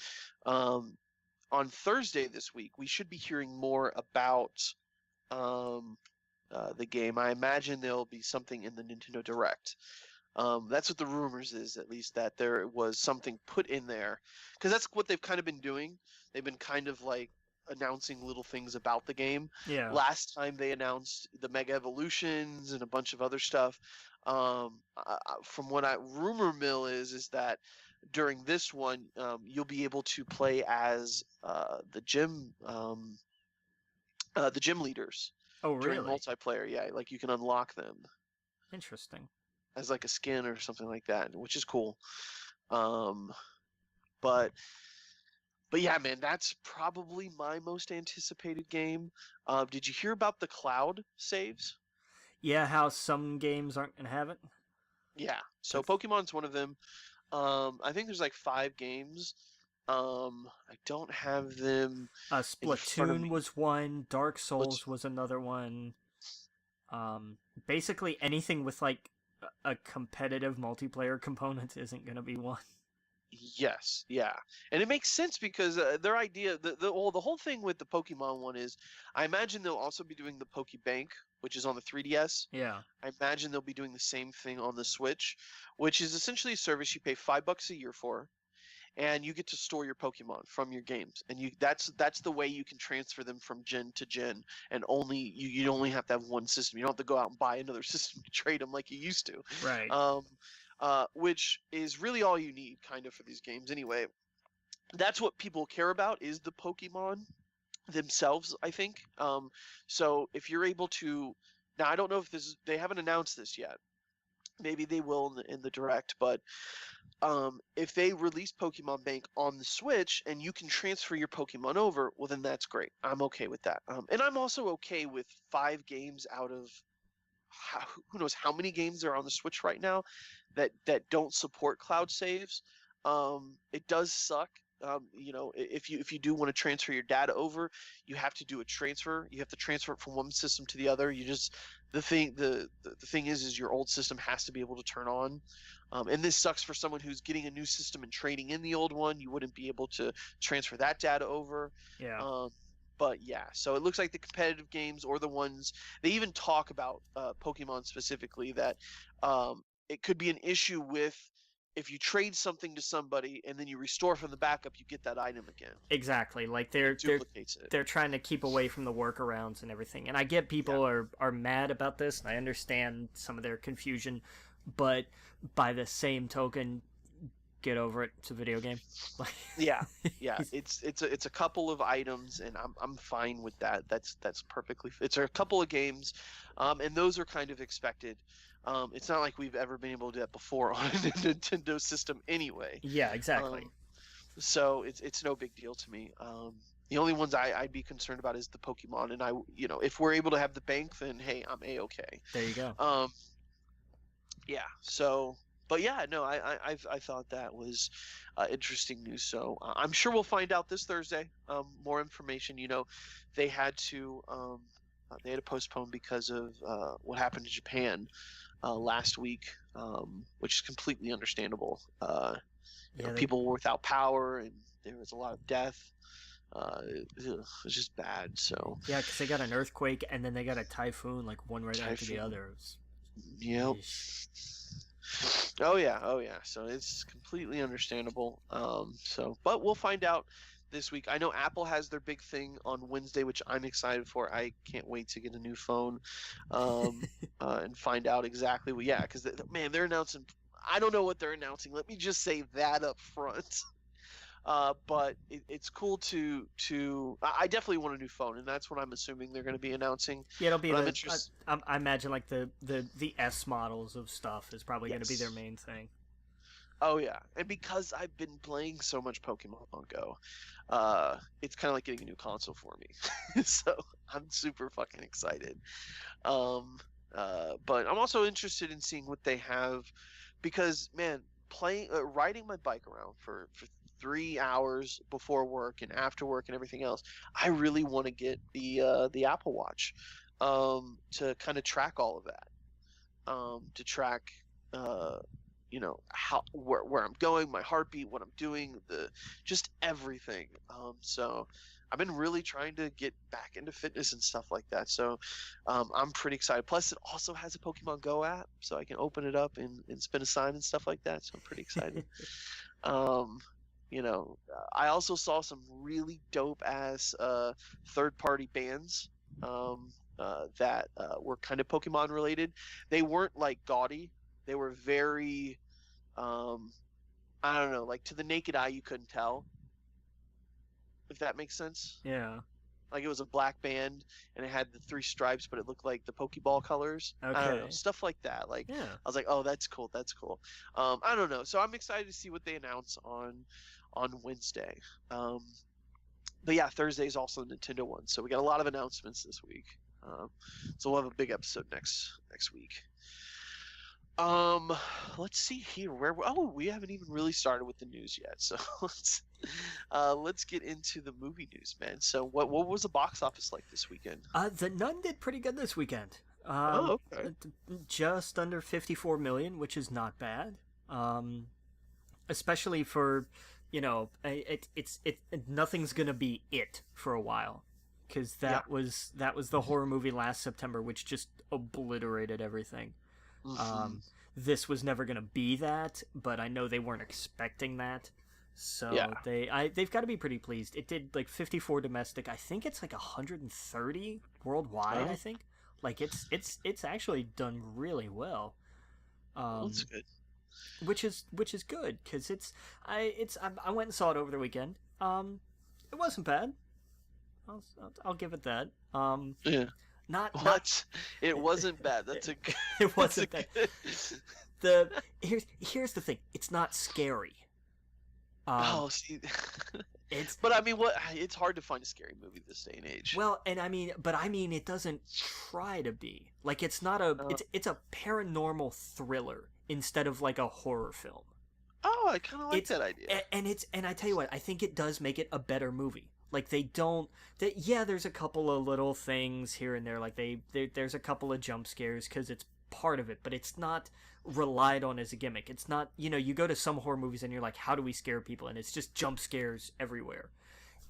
Speaker 1: on Thursday this week, we should be hearing more about the game. I imagine there'll be something in the Nintendo Direct. That's what the rumors is, at least, that there was something put in there, because that's what they've kind of been doing. They've been kind of like announcing little things about the game.
Speaker 2: Yeah.
Speaker 1: Last time they announced the Mega Evolutions and a bunch of other stuff. From what rumor mill is that during this one, you'll be able to play as the gym leaders.
Speaker 2: Oh, really?
Speaker 1: During multiplayer, yeah, like you can unlock them.
Speaker 2: Interesting.
Speaker 1: As like a skin or something like that, which is cool. But yeah, man, that's probably my most anticipated game. Did you hear about the cloud saves?
Speaker 2: Yeah, how some games aren't gonna have it.
Speaker 1: Yeah, so Pokemon's one of them. I think there's like 5 games. I don't have them.
Speaker 2: Splatoon was one. Dark Souls was another one. Basically anything with like a competitive multiplayer component isn't going to be one.
Speaker 1: Yes, yeah, and it makes sense because their idea, the whole thing with the Pokemon one is, I imagine they'll also be doing the Pokebank, which is on the 3DS.
Speaker 2: Yeah. I
Speaker 1: imagine they'll be doing the same thing on the Switch, which is essentially a service you pay $5 a year for, and you get to store your Pokemon from your games, and that's the way you can transfer them from gen to gen, and you only have to have one system. You don't have to go out and buy another system to trade them like you used to.
Speaker 2: Right.
Speaker 1: Which is really all you need, kind of, for these games anyway. That's what people care about, is the Pokemon themselves, I think. So if you're able to, now I don't know if they haven't announced this yet. Maybe they will in the Direct, but if they release Pokemon Bank on the Switch and you can transfer your Pokemon over, well, then that's great. I'm okay with that. And I'm also okay with 5 games out of who knows how many games are on the Switch right now that don't support cloud saves. It does suck. If you do want to transfer your data over, you have to do a transfer. You have to transfer it from one system to the other. The thing is your old system has to be able to turn on. And this sucks for someone who's getting a new system and trading in the old one. You wouldn't be able to transfer that data over.
Speaker 2: Yeah.
Speaker 1: But yeah, so it looks like the competitive games or the ones they even talk about Pokemon specifically that it could be an issue with if you trade something to somebody and then you restore from the backup, you get that item again.
Speaker 2: Exactly. Like
Speaker 1: It duplicates it.
Speaker 2: they're trying to keep away from the workarounds and everything. And I get people are mad about this, and I understand some of their confusion, but by the same token, get over it. It's a video game.
Speaker 1: Yeah, it's a couple of items, and I'm fine with that. That's perfectly. It's a couple of games, and those are kind of expected. It's not like we've ever been able to do that before on a Nintendo system anyway.
Speaker 2: Yeah, exactly.
Speaker 1: So it's no big deal to me. The only ones I'd be concerned about is the Pokemon, and if we're able to have the bank, then hey, I'm a-okay.
Speaker 2: There you go.
Speaker 1: Yeah. So, but yeah, no, I thought that was interesting news. So I'm sure we'll find out this Thursday. More information. They had to postpone because of what happened in Japan last week, which is completely understandable. People were without power, and there was a lot of death. It was just bad. So
Speaker 2: yeah, because they got an earthquake and then they got a typhoon, like one right after the other.
Speaker 1: Yep. Oh yeah. So it's completely understandable. But we'll find out this week. I know Apple has their big thing on Wednesday, which I'm excited for. I can't wait to get a new phone, and find out exactly what. Yeah, because they're announcing. I don't know what they're announcing. Let me just say that up front. But it's cool to. I definitely want a new phone, and that's what I'm assuming they're going to be announcing.
Speaker 2: Yeah, it'll be. I imagine like the S models of stuff is probably going to be their main thing.
Speaker 1: Oh yeah, and because I've been playing so much Pokemon Go, it's kind of like getting a new console for me. So I'm super fucking excited. But I'm also interested in seeing what they have, because man, riding my bike around for 3 hours before work and after work and everything else, I really want to get the Apple Watch to kind of track all of that, to track where I'm going, my heartbeat, what I'm doing, just everything. So I've been really trying to get back into fitness and stuff like that. So I'm pretty excited. Plus, it also has a Pokemon Go app, so I can open it up and spin a sign and stuff like that. So I'm pretty excited. I also saw some really dope ass third-party bands that were kind of Pokemon related. They weren't like gaudy. They were very, I don't know, like to the naked eye you couldn't tell, if that makes sense.
Speaker 2: Yeah.
Speaker 1: Like it was a black band and it had the 3 stripes, but it looked like the Pokeball colors.
Speaker 2: Okay.
Speaker 1: I don't know, stuff like that. Like, yeah. I was like, oh, that's cool. I don't know. So I'm excited to see what they announce on Wednesday. But yeah, Thursday is also the Nintendo one. So we got a lot of announcements this week. So we'll have a big episode next week. Let's see here. We haven't even really started with the news yet. So let's get into the movie news, man. So what was the box office like this weekend?
Speaker 2: The Nun did pretty good this weekend.
Speaker 1: Okay.
Speaker 2: Just under 54 million, which is not bad. Especially for, it's nothing's gonna be it for a while, because that was the horror movie last September, which just obliterated everything. Mm-hmm. This was never gonna be that, but I know they weren't expecting that, so yeah. They've got to be pretty pleased. It did like 54 domestic. I think it's like 130 worldwide. I think like it's actually done really well.
Speaker 1: That's good.
Speaker 2: Which is good, because I went and saw it over the weekend. It wasn't bad. I'll give it that.
Speaker 1: Yeah. It wasn't bad. That's a good.
Speaker 2: It wasn't bad. Here's the thing. It's not scary.
Speaker 1: See. But I mean, it's hard to find a scary movie this day and age.
Speaker 2: Well, and it doesn't try to be. Like, it's not it's a paranormal thriller instead of like a horror film.
Speaker 1: Oh, I kind of like that idea.
Speaker 2: And I tell you what, I think it does make it a better movie. Like, there's a couple of little things here and there. Like, there's a couple of jump scares because it's part of it, but it's not relied on as a gimmick. It's not, you go to some horror movies and you're like, how do we scare people? And it's just jump scares everywhere.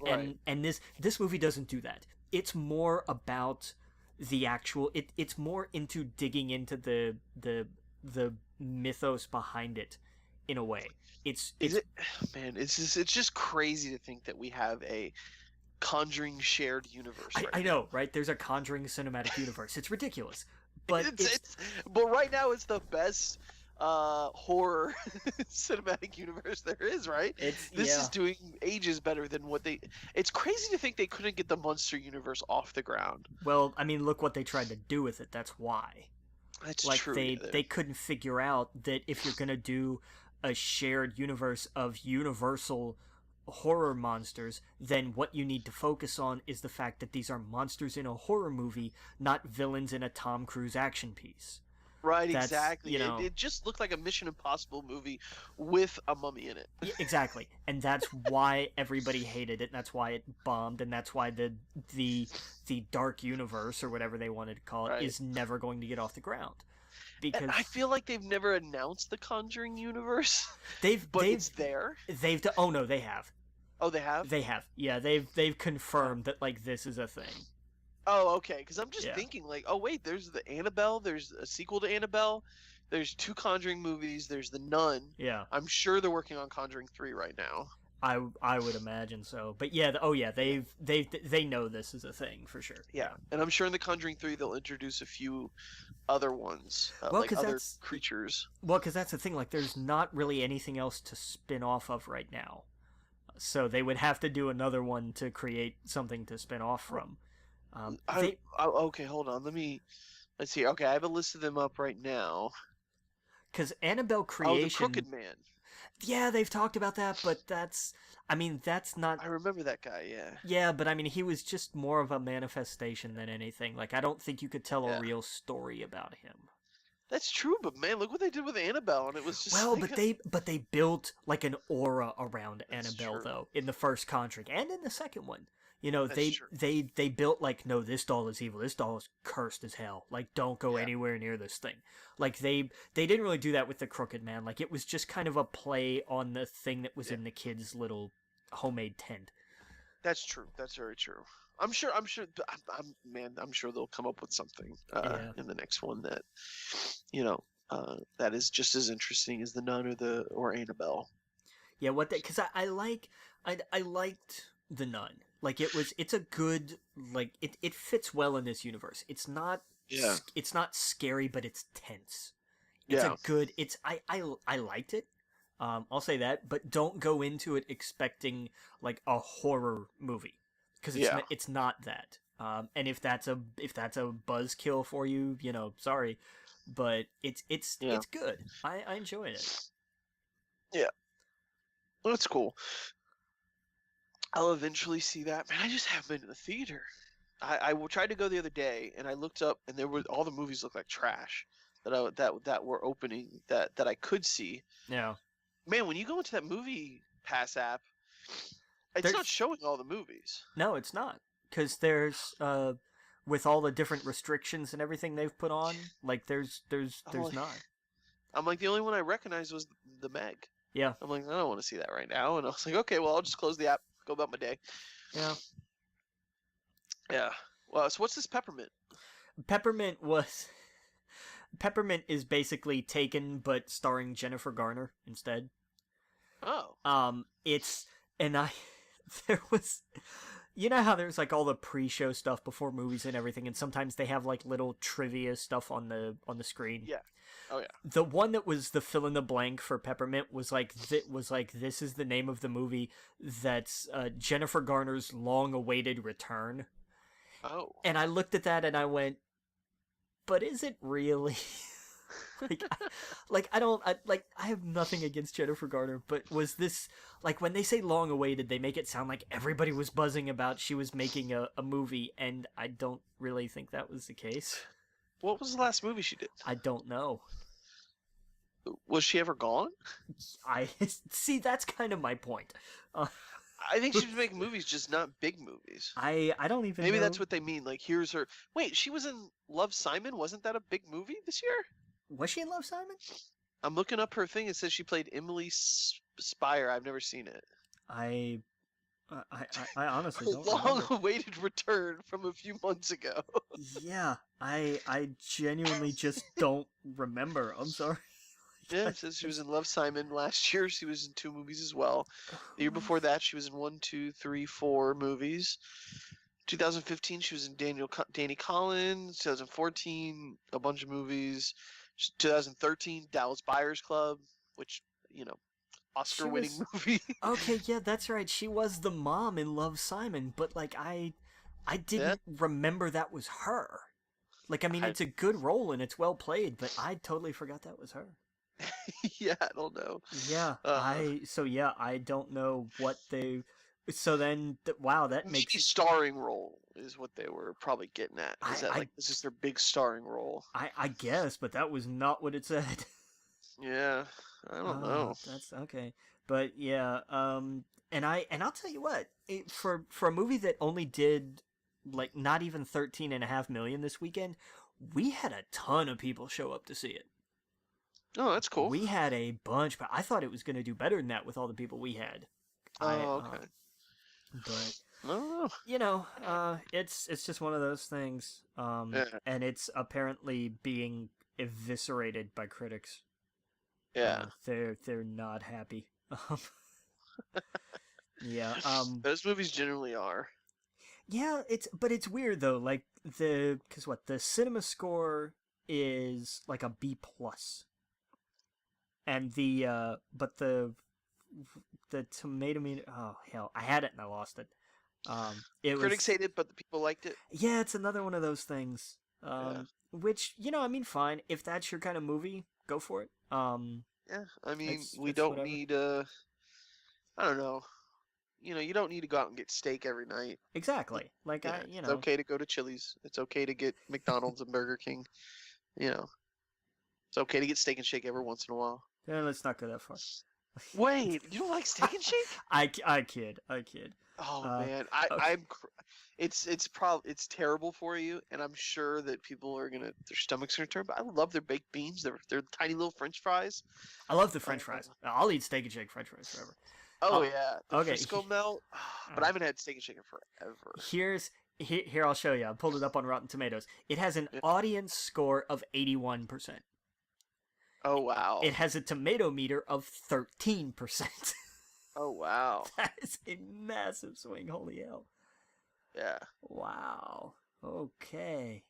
Speaker 1: Right.
Speaker 2: and this movie doesn't do that. It's more about the actual. It's more into digging into the mythos behind it, in a way.
Speaker 1: Is
Speaker 2: It's
Speaker 1: it, man? It's just crazy to think that we have a Conjuring shared universe
Speaker 2: I
Speaker 1: right now.
Speaker 2: know, right? There's a Conjuring cinematic universe. It's ridiculous, but
Speaker 1: It's but right now it's the best horror cinematic universe there is, right?
Speaker 2: it's
Speaker 1: This
Speaker 2: yeah.
Speaker 1: is doing ages better than what they. It's crazy to think they couldn't get the monster universe off the ground.
Speaker 2: Well, I mean, look what they tried to do with it. That's why.
Speaker 1: That's
Speaker 2: Like
Speaker 1: true.
Speaker 2: they couldn't figure out that if you're gonna do a shared universe of universal horror monsters, then what you need to focus on is the fact that these are monsters in a horror movie, not villains in a Tom Cruise action piece.
Speaker 1: Right,
Speaker 2: That's
Speaker 1: exactly. It just looked like a Mission Impossible movie with a mummy in it.
Speaker 2: exactly, and that's why everybody hated it. And that's why it bombed, and that's why the dark universe or whatever they wanted to call it
Speaker 1: Right.
Speaker 2: is never going to get off the ground
Speaker 1: And
Speaker 2: because
Speaker 1: I feel like they've never announced the Conjuring universe,
Speaker 2: they've
Speaker 1: but
Speaker 2: they've
Speaker 1: it's there.
Speaker 2: oh no, they have.
Speaker 1: Oh, they have?
Speaker 2: They have. Yeah, they've confirmed that like this is a thing.
Speaker 1: Oh, okay. Because I'm just
Speaker 2: Yeah.
Speaker 1: thinking, like, oh, wait, there's the Annabelle. There's a sequel to Annabelle. There's 2 Conjuring movies. There's The Nun.
Speaker 2: Yeah.
Speaker 1: I'm sure they're working on Conjuring 3 right now.
Speaker 2: I would imagine so. But yeah, they know this is a thing for sure.
Speaker 1: Yeah. And I'm sure in the Conjuring 3 they'll introduce a few other ones,
Speaker 2: Well,
Speaker 1: like
Speaker 2: cuz
Speaker 1: other
Speaker 2: that's
Speaker 1: creatures.
Speaker 2: that's the thing, like there's not really anything else to spin off of right now. So they would have to do another one to create something to spin off from.
Speaker 1: Okay, hold on. Let's see. Okay, I have a list of them up right now.
Speaker 2: Because Annabelle
Speaker 1: Oh, the
Speaker 2: creation,
Speaker 1: Crooked Man.
Speaker 2: yeah, they've talked about that, but that's not.
Speaker 1: I remember that guy. Yeah.
Speaker 2: Yeah, but I mean, he was just more of a manifestation than anything. Like, I don't think you could tell a
Speaker 1: Yeah.
Speaker 2: real story about him.
Speaker 1: That's true, but man, look what they did with Annabelle, and it was just
Speaker 2: Well,
Speaker 1: like
Speaker 2: but they built like an aura around
Speaker 1: That's
Speaker 2: Annabelle
Speaker 1: true.
Speaker 2: though in the first Conjuring and in the second one. You know,
Speaker 1: That's true.
Speaker 2: they built like, no, this doll is evil. This doll is cursed as hell. Like, don't go
Speaker 1: Yeah.
Speaker 2: anywhere near this thing. Like they didn't really do that with the Crooked Man. Like, it was just kind of a play on the thing that was
Speaker 1: Yeah.
Speaker 2: in the kid's little homemade tent.
Speaker 1: That's true. That's very true. I'm sure. Man, I'm sure they'll come up with something
Speaker 2: Yeah.
Speaker 1: in the next one that, you know, that is just as interesting as the Nun or Annabelle.
Speaker 2: Yeah, what they because I liked the Nun. Like it's a good like it fits well in this universe. It's not
Speaker 1: Yeah.
Speaker 2: it's not scary, but it's tense. It's
Speaker 1: Yeah.
Speaker 2: a good it's I liked it. I'll say that, but don't go into it expecting like a horror movie because
Speaker 1: Yeah.
Speaker 2: it's not that. And if that's a buzzkill for you, you know, sorry, but it's
Speaker 1: Yeah.
Speaker 2: good. I enjoyed it.
Speaker 1: Yeah. Well, that's cool. I'll eventually see that. Man, I just haven't been to the theater. I tried to go the other day, and I looked up, and there were all the movies looked like trash that were opening that I could see.
Speaker 2: Yeah.
Speaker 1: Man, when you go into that movie pass app, it's not showing all the movies.
Speaker 2: No, it's not. Because there's with all the different restrictions and everything they've put on, like there's
Speaker 1: Oh,
Speaker 2: not.
Speaker 1: I'm like, the only one I recognized was the Meg.
Speaker 2: Yeah.
Speaker 1: I'm like, I don't want to see that right now. And I was like, okay, well, I'll just close the app, go about my day.
Speaker 2: Yeah.
Speaker 1: Yeah. Well, so what's this Peppermint?
Speaker 2: Peppermint is basically Taken but starring Jennifer Garner instead.
Speaker 1: Oh.
Speaker 2: It's and I there was you know how there's like all the pre-show stuff before movies and everything, and sometimes they have like little trivia stuff on the screen.
Speaker 1: Yeah. Oh yeah.
Speaker 2: The one that was the fill in the blank for Peppermint was like this is the name of the movie that's Jennifer Garner's long-awaited return.
Speaker 1: Oh.
Speaker 2: And I looked at that and I went, but is it really? I have nothing against Jennifer Garner, but was this like when they say long awaited, they make it sound like everybody was buzzing about she was making a movie, and I don't really think that was the case.
Speaker 1: What was the last movie she did?
Speaker 2: I don't know.
Speaker 1: Was she ever gone?
Speaker 2: I see. That's kind of my point.
Speaker 1: I think she was making movies, just not big movies.
Speaker 2: I don't even.
Speaker 1: Maybe
Speaker 2: know.
Speaker 1: that's what they mean. Like, here's her. Wait, she was in Love, Simon. Wasn't that a big movie this year?
Speaker 2: Was she in Love, Simon?
Speaker 1: I'm looking up her thing. It says she played Emily Spire. I've never seen it.
Speaker 2: I I honestly don't remember.
Speaker 1: Long-awaited return from a few months ago.
Speaker 2: Yeah, I genuinely just don't remember. I'm sorry.
Speaker 1: Yeah, it says she was in Love, Simon. Last year, she was in 2 movies as well. The year before that, she was in 1, 2, 3, 4 movies. 2015, she was in Danny Collins. 2014, a bunch of movies. 2013, Dallas Buyers Club, which,
Speaker 2: She
Speaker 1: Oscar-winning
Speaker 2: was
Speaker 1: movie.
Speaker 2: okay. Yeah, that's right. She was the mom in Love, Simon, but like I
Speaker 1: Yeah,
Speaker 2: didn't remember that was her. Like, I mean,
Speaker 1: I,
Speaker 2: it's a good role and it's well played, but I totally forgot that was her.
Speaker 1: yeah, I don't know.
Speaker 2: Yeah,
Speaker 1: Uh,
Speaker 2: I don't know what they. So then, wow, that makes
Speaker 1: Maybe starring role is what they were probably getting at. Is
Speaker 2: I
Speaker 1: that
Speaker 2: I
Speaker 1: like this is their big starring role?
Speaker 2: I guess, but that was not what it said.
Speaker 1: Yeah, I don't know.
Speaker 2: That's okay. But yeah, and I'll tell you what, for a movie that only did like not even 13.5 million this weekend, we had a ton of people show up to see it.
Speaker 1: Oh, that's cool.
Speaker 2: We had a bunch, but I thought it was going to do better than that with all the people we had. I
Speaker 1: Oh, okay.
Speaker 2: But
Speaker 1: I don't know.
Speaker 2: it's just one of those things.
Speaker 1: Yeah,
Speaker 2: And it's apparently being eviscerated by critics.
Speaker 1: yeah.
Speaker 2: They're not happy. Yeah.
Speaker 1: Those movies generally are.
Speaker 2: Yeah. It's weird though. Like because what the cinema score is like a B plus, and but the tomato meter. Oh hell, I had it and I lost it. It
Speaker 1: Critics
Speaker 2: was
Speaker 1: hate it, but the people liked it.
Speaker 2: yeah. It's another one of those things.
Speaker 1: Yeah,
Speaker 2: Which I mean, fine if that's your kind of movie, go for it.
Speaker 1: yeah. I mean, we
Speaker 2: It's
Speaker 1: don't
Speaker 2: whatever.
Speaker 1: need I don't know. You don't need to go out and get steak every night.
Speaker 2: Exactly. Like
Speaker 1: Yeah, it's okay to go to Chili's. It's okay to get McDonald's and Burger King. You know, it's okay to get Steak and Shake every once in a while.
Speaker 2: let's not go that far.
Speaker 1: Wait, you don't like Steak and Shake?
Speaker 2: I kid. I kid.
Speaker 1: Oh
Speaker 2: Uh,
Speaker 1: man,
Speaker 2: okay.
Speaker 1: it's terrible for you, and I'm sure that people are gonna their stomachs are gonna turn. But I love their baked beans. They're tiny little French fries.
Speaker 2: I love the
Speaker 1: Uh,
Speaker 2: French fries. I'll eat steak and shake French fries forever.
Speaker 1: oh
Speaker 2: Uh,
Speaker 1: yeah, the
Speaker 2: okay.
Speaker 1: Frisco melt. But I haven't had Steak and Shake in forever.
Speaker 2: Here I'll show you. I pulled it up on Rotten Tomatoes. It has an
Speaker 1: Yeah.
Speaker 2: audience score of 81%.
Speaker 1: Oh wow.
Speaker 2: It has a tomato meter of 13%.
Speaker 1: Oh wow.
Speaker 2: That is a massive swing. Holy hell.
Speaker 1: Yeah.
Speaker 2: Wow. Okay.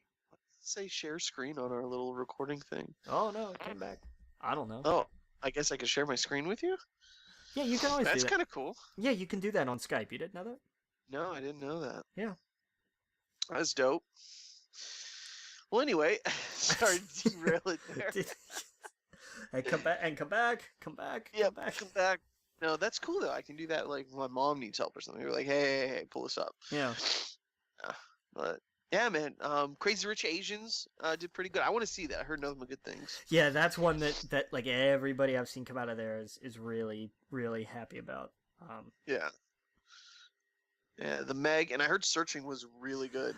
Speaker 1: Say share screen on our little recording thing.
Speaker 2: Oh no, it came back. I don't know.
Speaker 1: Oh, I guess I could share my screen with you.
Speaker 2: Yeah, you can always do
Speaker 1: That's
Speaker 2: that.
Speaker 1: kind of cool.
Speaker 2: Yeah, you can do that on Skype. You didn't know that?
Speaker 1: No, I didn't know that.
Speaker 2: Yeah.
Speaker 1: That's dope. Well, anyway, sorry to derail it there.
Speaker 2: Hey, come back and come back.
Speaker 1: Yep,
Speaker 2: Come back.
Speaker 1: come back. No, that's cool though. I can do that like when my mom needs help or something. You're like, hey, pull this up.
Speaker 2: Yeah.
Speaker 1: But yeah, man. Crazy Rich Asians did pretty good. I want to see that. I heard nothing but good things.
Speaker 2: Yeah, that's one that like everybody I've seen come out of there is really really happy about.
Speaker 1: Yeah. Yeah, the Meg, and I heard Searching was really good.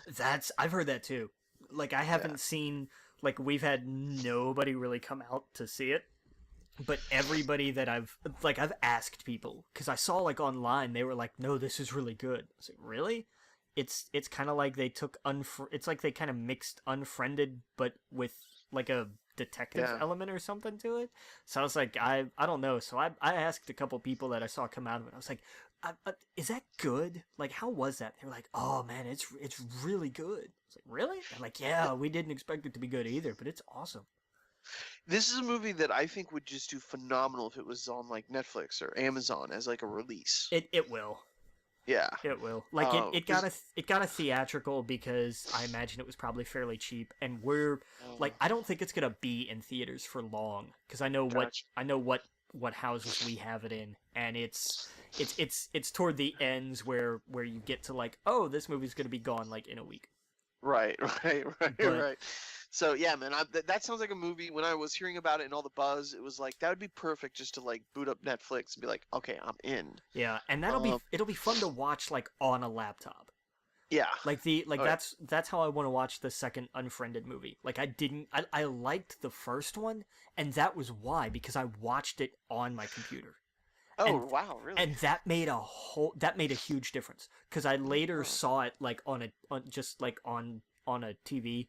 Speaker 2: I've heard that too. Like I haven't seen like we've had nobody really come out to see it, but everybody that I've asked people because I saw like online they were like, no, this is really good. I was like, really? It's kind of like they took it's like they kind of mixed Unfriended but with like a detective element or something to it. So I was like, I don't know. So I asked a couple people that I saw come out of it. I was like, is that good? Like, how was that? They were like, oh man, it's really good. I was like, really? I'm like, yeah, we didn't expect it to be good either, but it's awesome.
Speaker 1: This is a movie that I think would just do phenomenal if it was on like Netflix or Amazon as like a release.
Speaker 2: It will.
Speaker 1: Yeah.
Speaker 2: It will. Like it got a theatrical because I imagine it was probably fairly cheap, and we're like I don't think it's gonna be in theaters for long because I know what houses we have it in, and it's toward the ends where you get to like, oh, this movie's gonna be gone like in a week.
Speaker 1: Right.
Speaker 2: But,
Speaker 1: Right. So yeah, man, that sounds like a movie. When I was hearing about it and all the buzz, it was like that would be perfect just to like boot up Netflix and be like, okay, I'm in.
Speaker 2: Yeah, and it'll be fun to watch like on a laptop.
Speaker 1: Yeah.
Speaker 2: Like that's how I want to watch the second Unfriended movie. Like I liked the first one, and that was why because I watched it on my computer.
Speaker 1: Oh wow, really?
Speaker 2: and that made a huge difference because I later
Speaker 1: Oh,
Speaker 2: saw it like just like on a TV.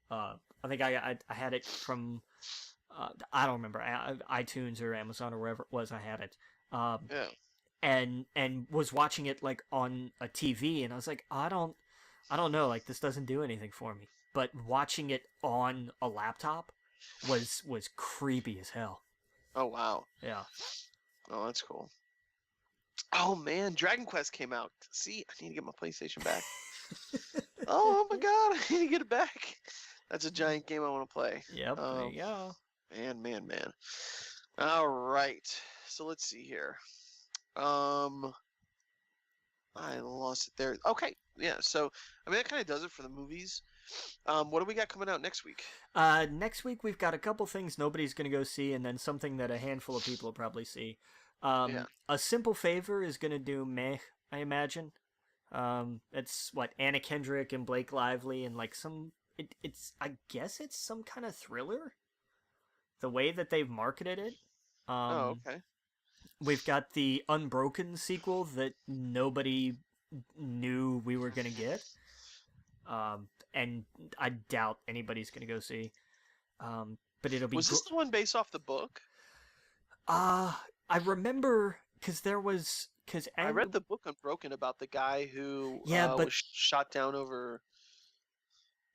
Speaker 2: I think I had it from I don't remember iTunes or Amazon or wherever it was. I had it.
Speaker 1: yeah.
Speaker 2: And was watching it like on a TV, and I was like, I don't know, like this doesn't do anything for me. But watching it on a laptop was creepy as hell.
Speaker 1: Oh wow.
Speaker 2: Yeah.
Speaker 1: Oh, that's cool. Oh man, Dragon Quest came out. See, I need to get my PlayStation back. Oh my god, I need to get it back. That's a giant game I want to play.
Speaker 2: Yep. There you go.
Speaker 1: Man. All right. So let's see here. I lost it there. Okay. Yeah. So I mean that kind of does it for the movies. What do we got coming out next week?
Speaker 2: Next week we've got a couple things nobody's gonna go see, and then something that a handful of people will probably see.
Speaker 1: Yeah.
Speaker 2: A Simple Favor is gonna do meh, I imagine. It's what Anna Kendrick and Blake Lively and like it's I guess it's some kind of thriller. The way that they've marketed it.
Speaker 1: Oh, okay.
Speaker 2: We've got the Unbroken sequel that nobody knew we were gonna get. And I doubt anybody's gonna go see. But it'll be.
Speaker 1: Was this the one based off the book?
Speaker 2: I remember because
Speaker 1: I read the book Unbroken about the guy who was shot down over.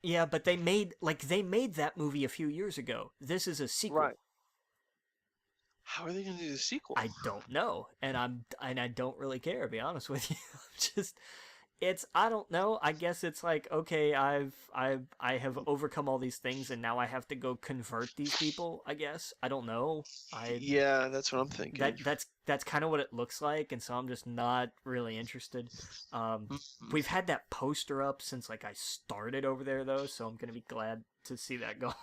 Speaker 2: Yeah, but they made that movie a few years ago. This is a sequel.
Speaker 1: Right. How are they going to do the sequel?
Speaker 2: I don't know, and I don't really care, to be honest with you. I don't know. I guess it's like, okay, I have overcome all these things, and now I have to go convert these people. I guess I don't know.
Speaker 1: Yeah, that's what I'm thinking.
Speaker 2: That's kind of what it looks like, and so I'm just not really interested. We've had that poster up since like I started over there though, so I'm gonna be glad to see that go.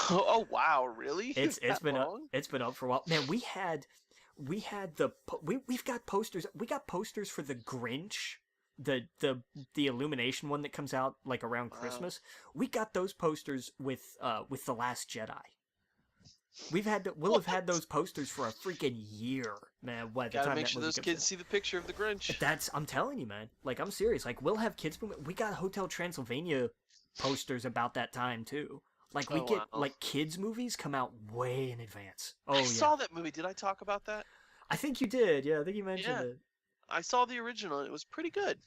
Speaker 1: Oh wow, really?
Speaker 2: It's been up for a while. Man, we've got posters. We got posters for the Grinch, the Illumination one that comes out like around Christmas. We got those posters with The Last Jedi. We'll have had those posters for a freaking year, man.
Speaker 1: Gotta make sure those kids see the picture of the Grinch.
Speaker 2: I'm telling you, man. Like, I'm serious. Like, we'll have kids. We got Hotel Transylvania posters about that time too. Like like kids movies come out way in advance. Oh, I
Speaker 1: saw that movie. Did I talk about that?
Speaker 2: I think you did. Yeah, I think you mentioned it.
Speaker 1: I saw the original. And it was pretty good.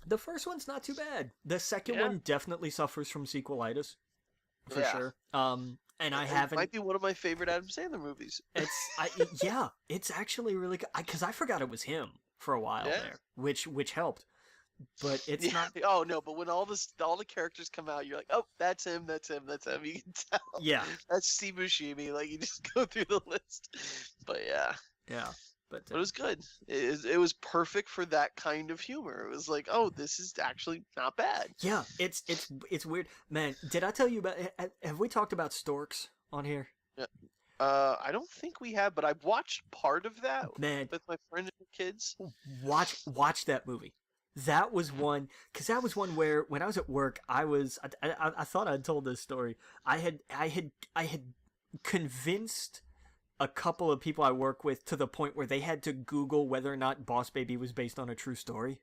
Speaker 2: The first one's not too bad. The second one definitely suffers from sequelitis, for sure. And I haven't. It
Speaker 1: might be one of my favorite Adam Sandler movies.
Speaker 2: It's actually really good. Because I forgot it was him for a while there, which helped. But it's not.
Speaker 1: Oh no! But when all the characters come out, you're like, oh, that's him. You can tell.
Speaker 2: Yeah.
Speaker 1: That's Steve Buscemi. Like you just go through the list. But yeah.
Speaker 2: Yeah.
Speaker 1: But it was good. It was perfect for that kind of humor. It was like, oh, this is actually not bad.
Speaker 2: Yeah. It's weird, man. Did I tell you about? Have we talked about storks on here?
Speaker 1: Yeah. I don't think we have, but I've watched part of that with my friend and the kids.
Speaker 2: Watch that movie. That was one, because that was one where when I was at work, I thought I'd told this story. I had convinced a couple of people I work with to the point where they had to Google whether or not Boss Baby was based on a true story.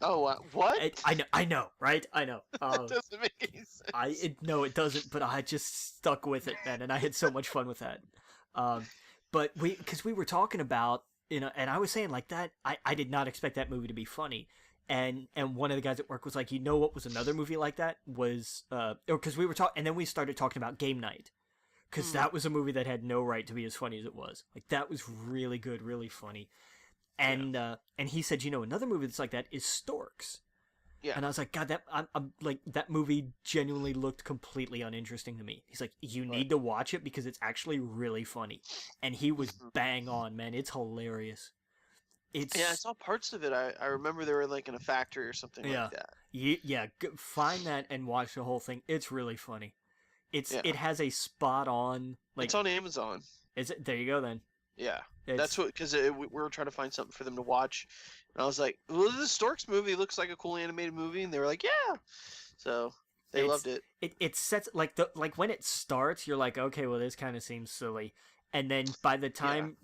Speaker 1: Oh, what?
Speaker 2: I know, right? I know.
Speaker 1: That doesn't make any sense.
Speaker 2: No, it doesn't. But I just stuck with it, man, and I had so much fun with that. But because we were talking about. And I was saying like that, I did not expect that movie to be funny. And one of the guys at work was like, what was another movie like that was, because we were talking, and then we started talking about Game Night. Because that was a movie that had no right to be as funny as it was. Like, that was really good, really funny. And he said, another movie that's like that is Storks. Yeah. And I was like, God, I'm like, that movie genuinely looked completely uninteresting to me. He's like, you need to watch it because it's actually really funny. And he was bang on, man. It's hilarious.
Speaker 1: I saw parts of it. I remember they were like in a factory or something like that.
Speaker 2: Yeah, find that and watch the whole thing. It's really funny. It has a spot on. Like,
Speaker 1: it's on Amazon.
Speaker 2: Is it? There you go then.
Speaker 1: Yeah. That's what, because we were trying to find something for them to watch. And I was like, well, the Storks movie looks like a cool animated movie. And they were like, yeah. So they loved it.
Speaker 2: It sets, like when it starts, you're like, okay, well, this kind of seems silly. and then by the time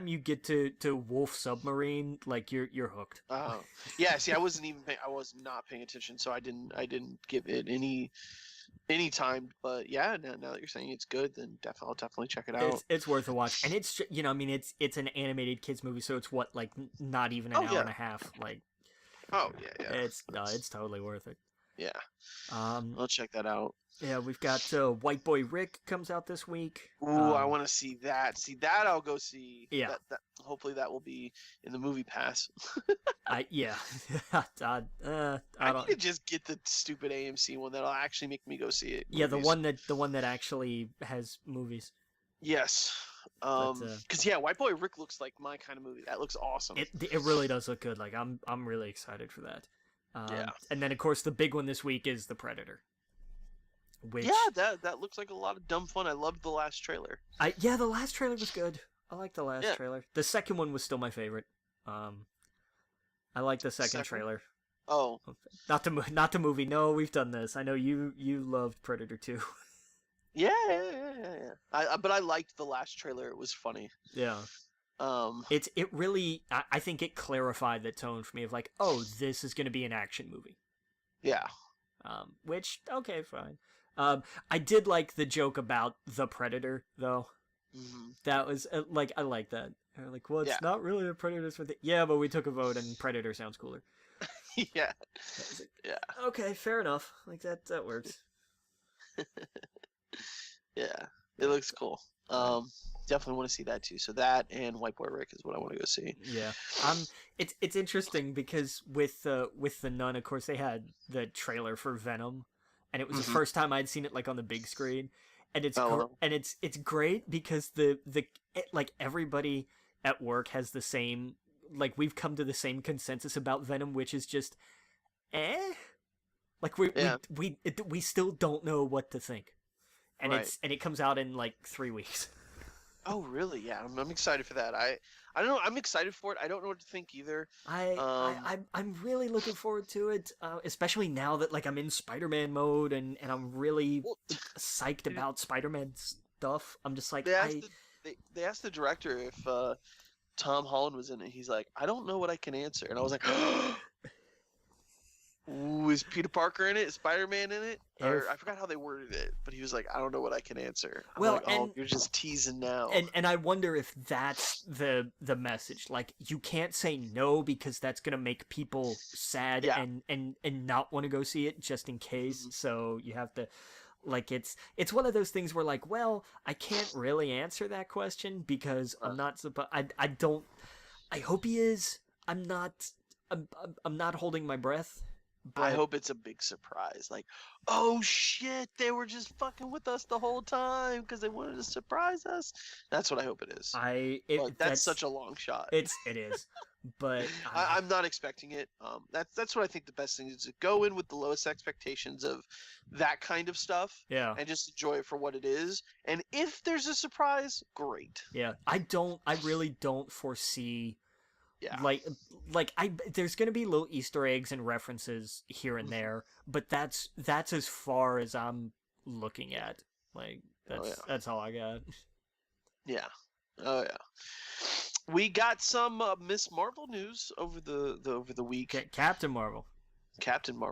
Speaker 2: you get to Wolf Submarine, like you're hooked.
Speaker 1: Oh, yeah. See, I was not paying attention, so I didn't give it any time. But yeah, now that you're saying it's good, then I'll definitely check it out.
Speaker 2: It's worth a watch, and it's I mean it's an animated kids movie, so it's what like not even an hour and a half. Like,
Speaker 1: oh yeah.
Speaker 2: It's totally worth it.
Speaker 1: Yeah. I'll check that out.
Speaker 2: Yeah, we've got White Boy Rick comes out this week.
Speaker 1: Ooh, I want to see that. See that, I'll go see.
Speaker 2: Yeah.
Speaker 1: That hopefully that will be in the movie pass.
Speaker 2: I need
Speaker 1: to just get the stupid AMC one that'll actually make me go see it.
Speaker 2: Yeah, the one that actually has movies.
Speaker 1: Yes. Because White Boy Rick looks like my kind of movie. That looks awesome.
Speaker 2: It really does look good. Like I'm really excited for that.
Speaker 1: Yeah.
Speaker 2: And then of course the big one this week is The Predator. Which...
Speaker 1: Yeah, that looks like a lot of dumb fun. I loved the last trailer.
Speaker 2: The last trailer was good. I like the last trailer. The second one was still my favorite. I like the second trailer.
Speaker 1: Oh,
Speaker 2: not the movie. No, we've done this. I know you loved Predator 2.
Speaker 1: Yeah. But I liked the last trailer. It was funny.
Speaker 2: Yeah. It really I think it clarified the tone for me of like, oh, this is going to be an action movie.
Speaker 1: Yeah.
Speaker 2: Which okay, fine. I did like the joke about the Predator though.
Speaker 1: Mm-hmm.
Speaker 2: That was like I like that. They're like, well, it's not really a Predator's for the... Yeah, but we took a vote and Predator sounds cooler.
Speaker 1: Yeah.
Speaker 2: Like,
Speaker 1: yeah.
Speaker 2: Okay, fair enough. Like that works.
Speaker 1: Yeah, it looks cool. Definitely want to see that too. So that and White Boy Rick is what I want to go see.
Speaker 2: Yeah. It's interesting because with the Nun, of course, they had the trailer for Venom, and it was the first time I'd seen it like on the big screen, and it's great because like everybody at work has the same, like we've come to the same consensus about Venom, which is just like we still don't know what to think. And it comes out in like 3 weeks.
Speaker 1: Oh really? Yeah, I'm excited for that. I don't know. I'm excited for it. I don't know what to think either.
Speaker 2: I'm really looking forward to it, especially now that like I'm in Spider-Man mode and I'm really psyched about Spider-Man stuff. I'm just like
Speaker 1: they asked the director if Tom Holland was in it. He's like, I don't know what I can answer, and I was like, ooh, is Peter Parker in it? Is Spider-Man in it? Or I forgot how they worded it, but he was like, I don't know what I can answer. I'm like, you're just teasing now.
Speaker 2: And I wonder if that's the message. Like, you can't say no because that's gonna make people sad and not want to go see it just in case. Mm-hmm. So you have to, like, it's one of those things where like, well, I can't really answer that question because I'm not supposed. I don't. I hope he is. I'm not holding my breath.
Speaker 1: But I hope it's a big surprise. Like, oh shit, they were just fucking with us the whole time because they wanted to surprise us. That's what I hope it is. That's such a long shot.
Speaker 2: It is, but
Speaker 1: I'm not expecting it. That's what I think the best thing is, to go in with the lowest expectations of that kind of stuff.
Speaker 2: Yeah.
Speaker 1: And just enjoy it for what it is. And if there's a surprise, great.
Speaker 2: Yeah. I really don't foresee.
Speaker 1: Yeah.
Speaker 2: Like there's gonna be little Easter eggs and references here and there, but that's as far as I'm looking at. Like that's all I got.
Speaker 1: Yeah. Oh yeah. We got some Miss Marvel news over the week.
Speaker 2: Captain Marvel.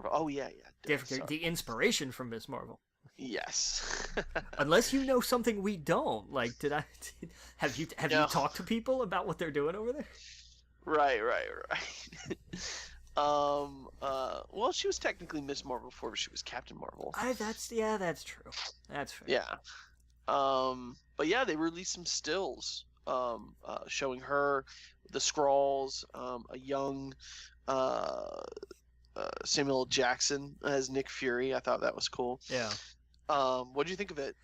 Speaker 1: Oh yeah.
Speaker 2: The inspiration from Miss Marvel.
Speaker 1: Yes.
Speaker 2: Unless you know something we don't. Like, have you talked to people about what they're doing over there?
Speaker 1: Right. Well, she was technically Miss Marvel before she was Captain Marvel.
Speaker 2: That's true. That's fair.
Speaker 1: Yeah. But yeah, they released some stills, showing her, the Skrulls, a young, Samuel L. Jackson as Nick Fury. I thought that was cool.
Speaker 2: Yeah.
Speaker 1: What do you think of it?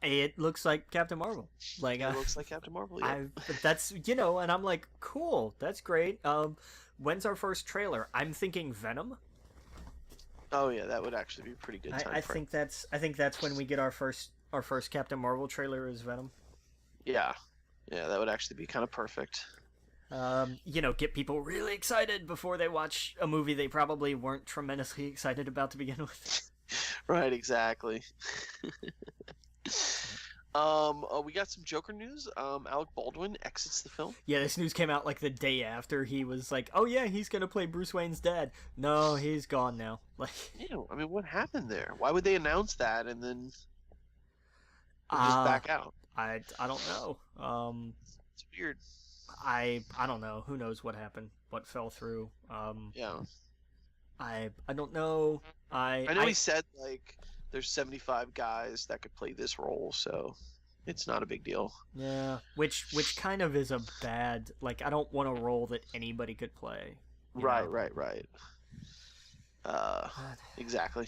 Speaker 2: It looks like Captain Marvel. Like
Speaker 1: it looks like Captain Marvel. Yeah.
Speaker 2: That's and I'm like, cool. That's great. When's our first trailer? I'm thinking Venom.
Speaker 1: Oh yeah, that would actually be a pretty good time.
Speaker 2: I think that's when we get our first Captain Marvel trailer is Venom.
Speaker 1: Yeah, that would actually be kind of perfect.
Speaker 2: Get people really excited before they watch a movie they probably weren't tremendously excited about to begin with.
Speaker 1: Right, exactly. We got some Joker news. Alec Baldwin exits the film.
Speaker 2: Yeah, this news came out like the day after he was like, "Oh yeah, he's gonna play Bruce Wayne's dad." No, he's gone now. Like,
Speaker 1: I mean, what happened there? Why would they announce that and then just
Speaker 2: uh,
Speaker 1: back out?
Speaker 2: I don't know.
Speaker 1: It's weird.
Speaker 2: I don't know. Who knows what happened? What fell through?
Speaker 1: Yeah.
Speaker 2: I don't know.
Speaker 1: I know he said like there's 75 guys that could play this role, so it's not a big deal.
Speaker 2: Yeah, which kind of is a bad, like, I don't want a role that anybody could play.
Speaker 1: Right. Exactly.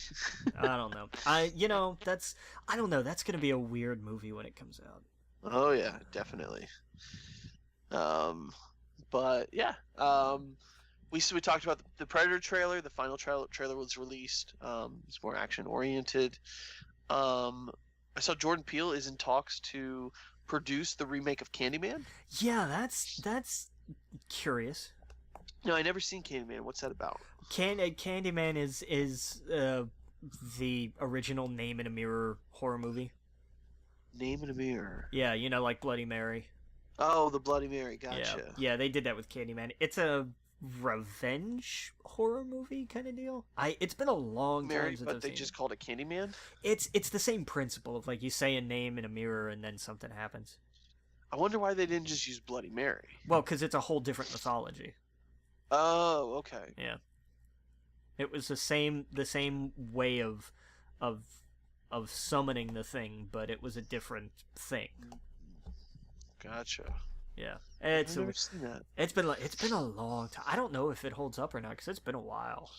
Speaker 2: I don't know. I don't know. That's gonna be a weird movie when it comes out.
Speaker 1: Oh yeah, definitely. But yeah. We talked about the Predator trailer. The final trailer was released. It's more action oriented. I saw Jordan Peele is in talks to produce the remake of Candyman.
Speaker 2: Yeah, that's curious.
Speaker 1: No, I never seen Candyman. What's that about?
Speaker 2: Candyman is the original Name in a Mirror horror movie.
Speaker 1: Name in a Mirror.
Speaker 2: Yeah, like Bloody Mary.
Speaker 1: Oh, the Bloody Mary. Gotcha.
Speaker 2: Yeah, they did that with Candyman. It's a revenge horror movie kind of deal. It's been a long time since
Speaker 1: but
Speaker 2: I've
Speaker 1: they
Speaker 2: seen
Speaker 1: just
Speaker 2: it.
Speaker 1: called it Candyman.
Speaker 2: It's the same principle of like you say a name in a mirror and then something happens.
Speaker 1: I wonder why they didn't just use Bloody Mary.
Speaker 2: Well, because it's a whole different mythology.
Speaker 1: Oh, okay.
Speaker 2: Yeah. It was the same way of summoning the thing, but it was a different thing.
Speaker 1: Gotcha.
Speaker 2: Yeah,
Speaker 1: I've never seen that.
Speaker 2: It's been a long time. I don't know if it holds up or not because it's been a while.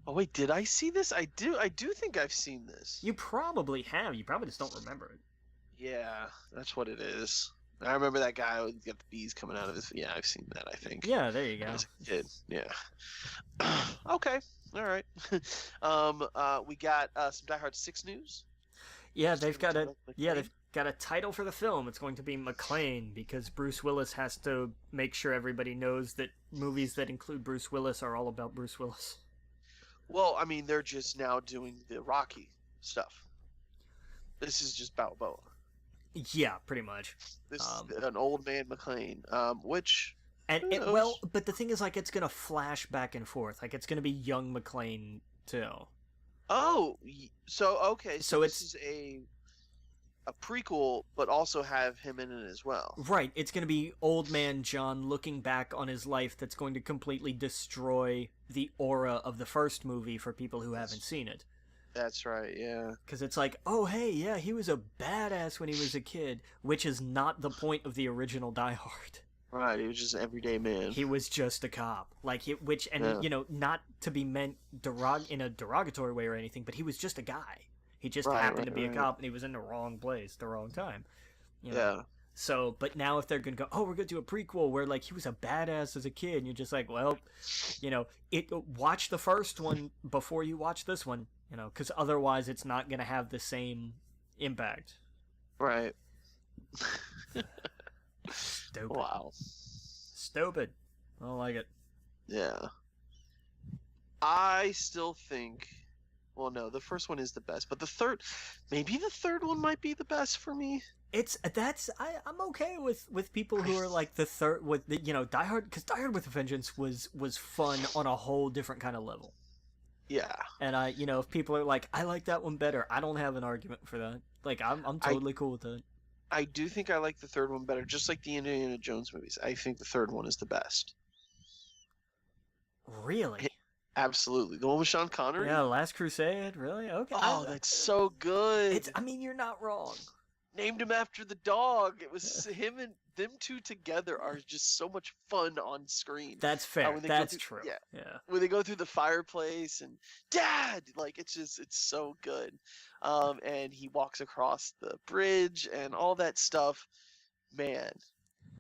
Speaker 1: Oh wait, did I see this? I do think I've seen this.
Speaker 2: You probably have. You probably just don't remember it.
Speaker 1: Yeah, that's what it is. I remember that guy who got the bees coming out of his. Yeah, I've seen that. I think.
Speaker 2: Yeah, there you go.
Speaker 1: As a kid. Yeah. Okay. All right. We got some Die Hard 6 news.
Speaker 2: Yeah, they've got a title for the film. It's going to be McClane because Bruce Willis has to make sure everybody knows that movies that include Bruce Willis are all about Bruce Willis.
Speaker 1: Well, I mean, they're just now doing the Rocky stuff. This is just Balboa.
Speaker 2: Yeah, pretty much.
Speaker 1: This is an old man McClane, which.
Speaker 2: But the thing is, like, it's gonna flash back and forth. Like, it's gonna be young McClane too.
Speaker 1: Oh, so okay.
Speaker 2: So
Speaker 1: this is a prequel, but also have him in it as well.
Speaker 2: Right. It's going to be old man John looking back on his life that's going to completely destroy the aura of the first movie for people who haven't seen it.
Speaker 1: That's right, yeah.
Speaker 2: Because it's like, oh, hey, yeah, he was a badass when he was a kid, which is not the point of the original Die Hard.
Speaker 1: Right, he was just an everyday man.
Speaker 2: He was just a cop. Not to be meant in a derogatory way or anything, but he was just a guy. He just happened to be a cop, and he was in the wrong place, the wrong time.
Speaker 1: Yeah.
Speaker 2: So, but now if they're gonna go, oh, we're gonna do a prequel where like he was a badass as a kid, and you're just like, well, watch the first one before you watch this one, because otherwise it's not gonna have the same impact.
Speaker 1: Right.
Speaker 2: Stupid.
Speaker 1: Wow.
Speaker 2: Stupid. I don't like it.
Speaker 1: Yeah. I still think. Well, no, the first one is the best, but maybe the third one might be the best for me.
Speaker 2: I'm okay with people who are like the third with the, Die Hard, because Die Hard with a Vengeance was fun on a whole different kind of level.
Speaker 1: Yeah.
Speaker 2: And if people are like, I like that one better, I don't have an argument for that. Like, I'm totally cool with that.
Speaker 1: I do think I like the third one better, just like the Indiana Jones movies. I think the third one is the best.
Speaker 2: Really?
Speaker 1: Absolutely. The one with Sean Connery?
Speaker 2: Yeah, Last Crusade? Really? Okay.
Speaker 1: Oh, that's so good.
Speaker 2: You're not wrong.
Speaker 1: Named him after the dog. It was him and them two together are just so much fun on screen.
Speaker 2: That's fair. That's true. Yeah.
Speaker 1: When they go through the fireplace and Dad, like it's so good. And he walks across the bridge and all that stuff. Man,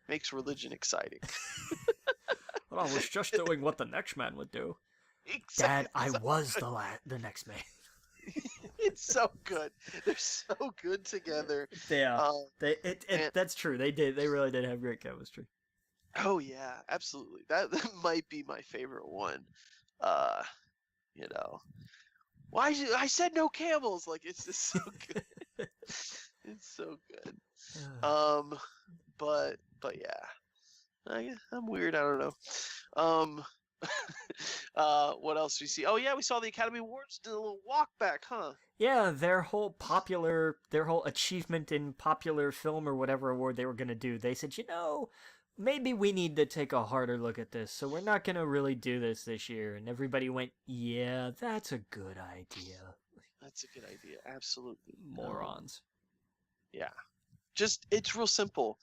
Speaker 1: makes religion exciting.
Speaker 2: Well, I was just doing what the next man would do.
Speaker 1: Exactly.
Speaker 2: Dad, I was the next man.
Speaker 1: It's so good. They're so good together.
Speaker 2: Yeah, that's true. They really did have great chemistry.
Speaker 1: Oh yeah, absolutely. That might be my favorite one. Why I said no camels? Like it's just so good. It's so good. Um, but yeah, I'm weird. I don't know. Um, what else do we see? Oh yeah, we saw the Academy Awards did a little walk back, huh?
Speaker 2: Yeah, their whole achievement in popular film or whatever award they were going to do, they said, maybe we need to take a harder look at this, so we're not going to really do this year. And everybody went, yeah, that's a good idea.
Speaker 1: That's a good idea. Absolutely.
Speaker 2: Morons.
Speaker 1: Yeah. It's real simple.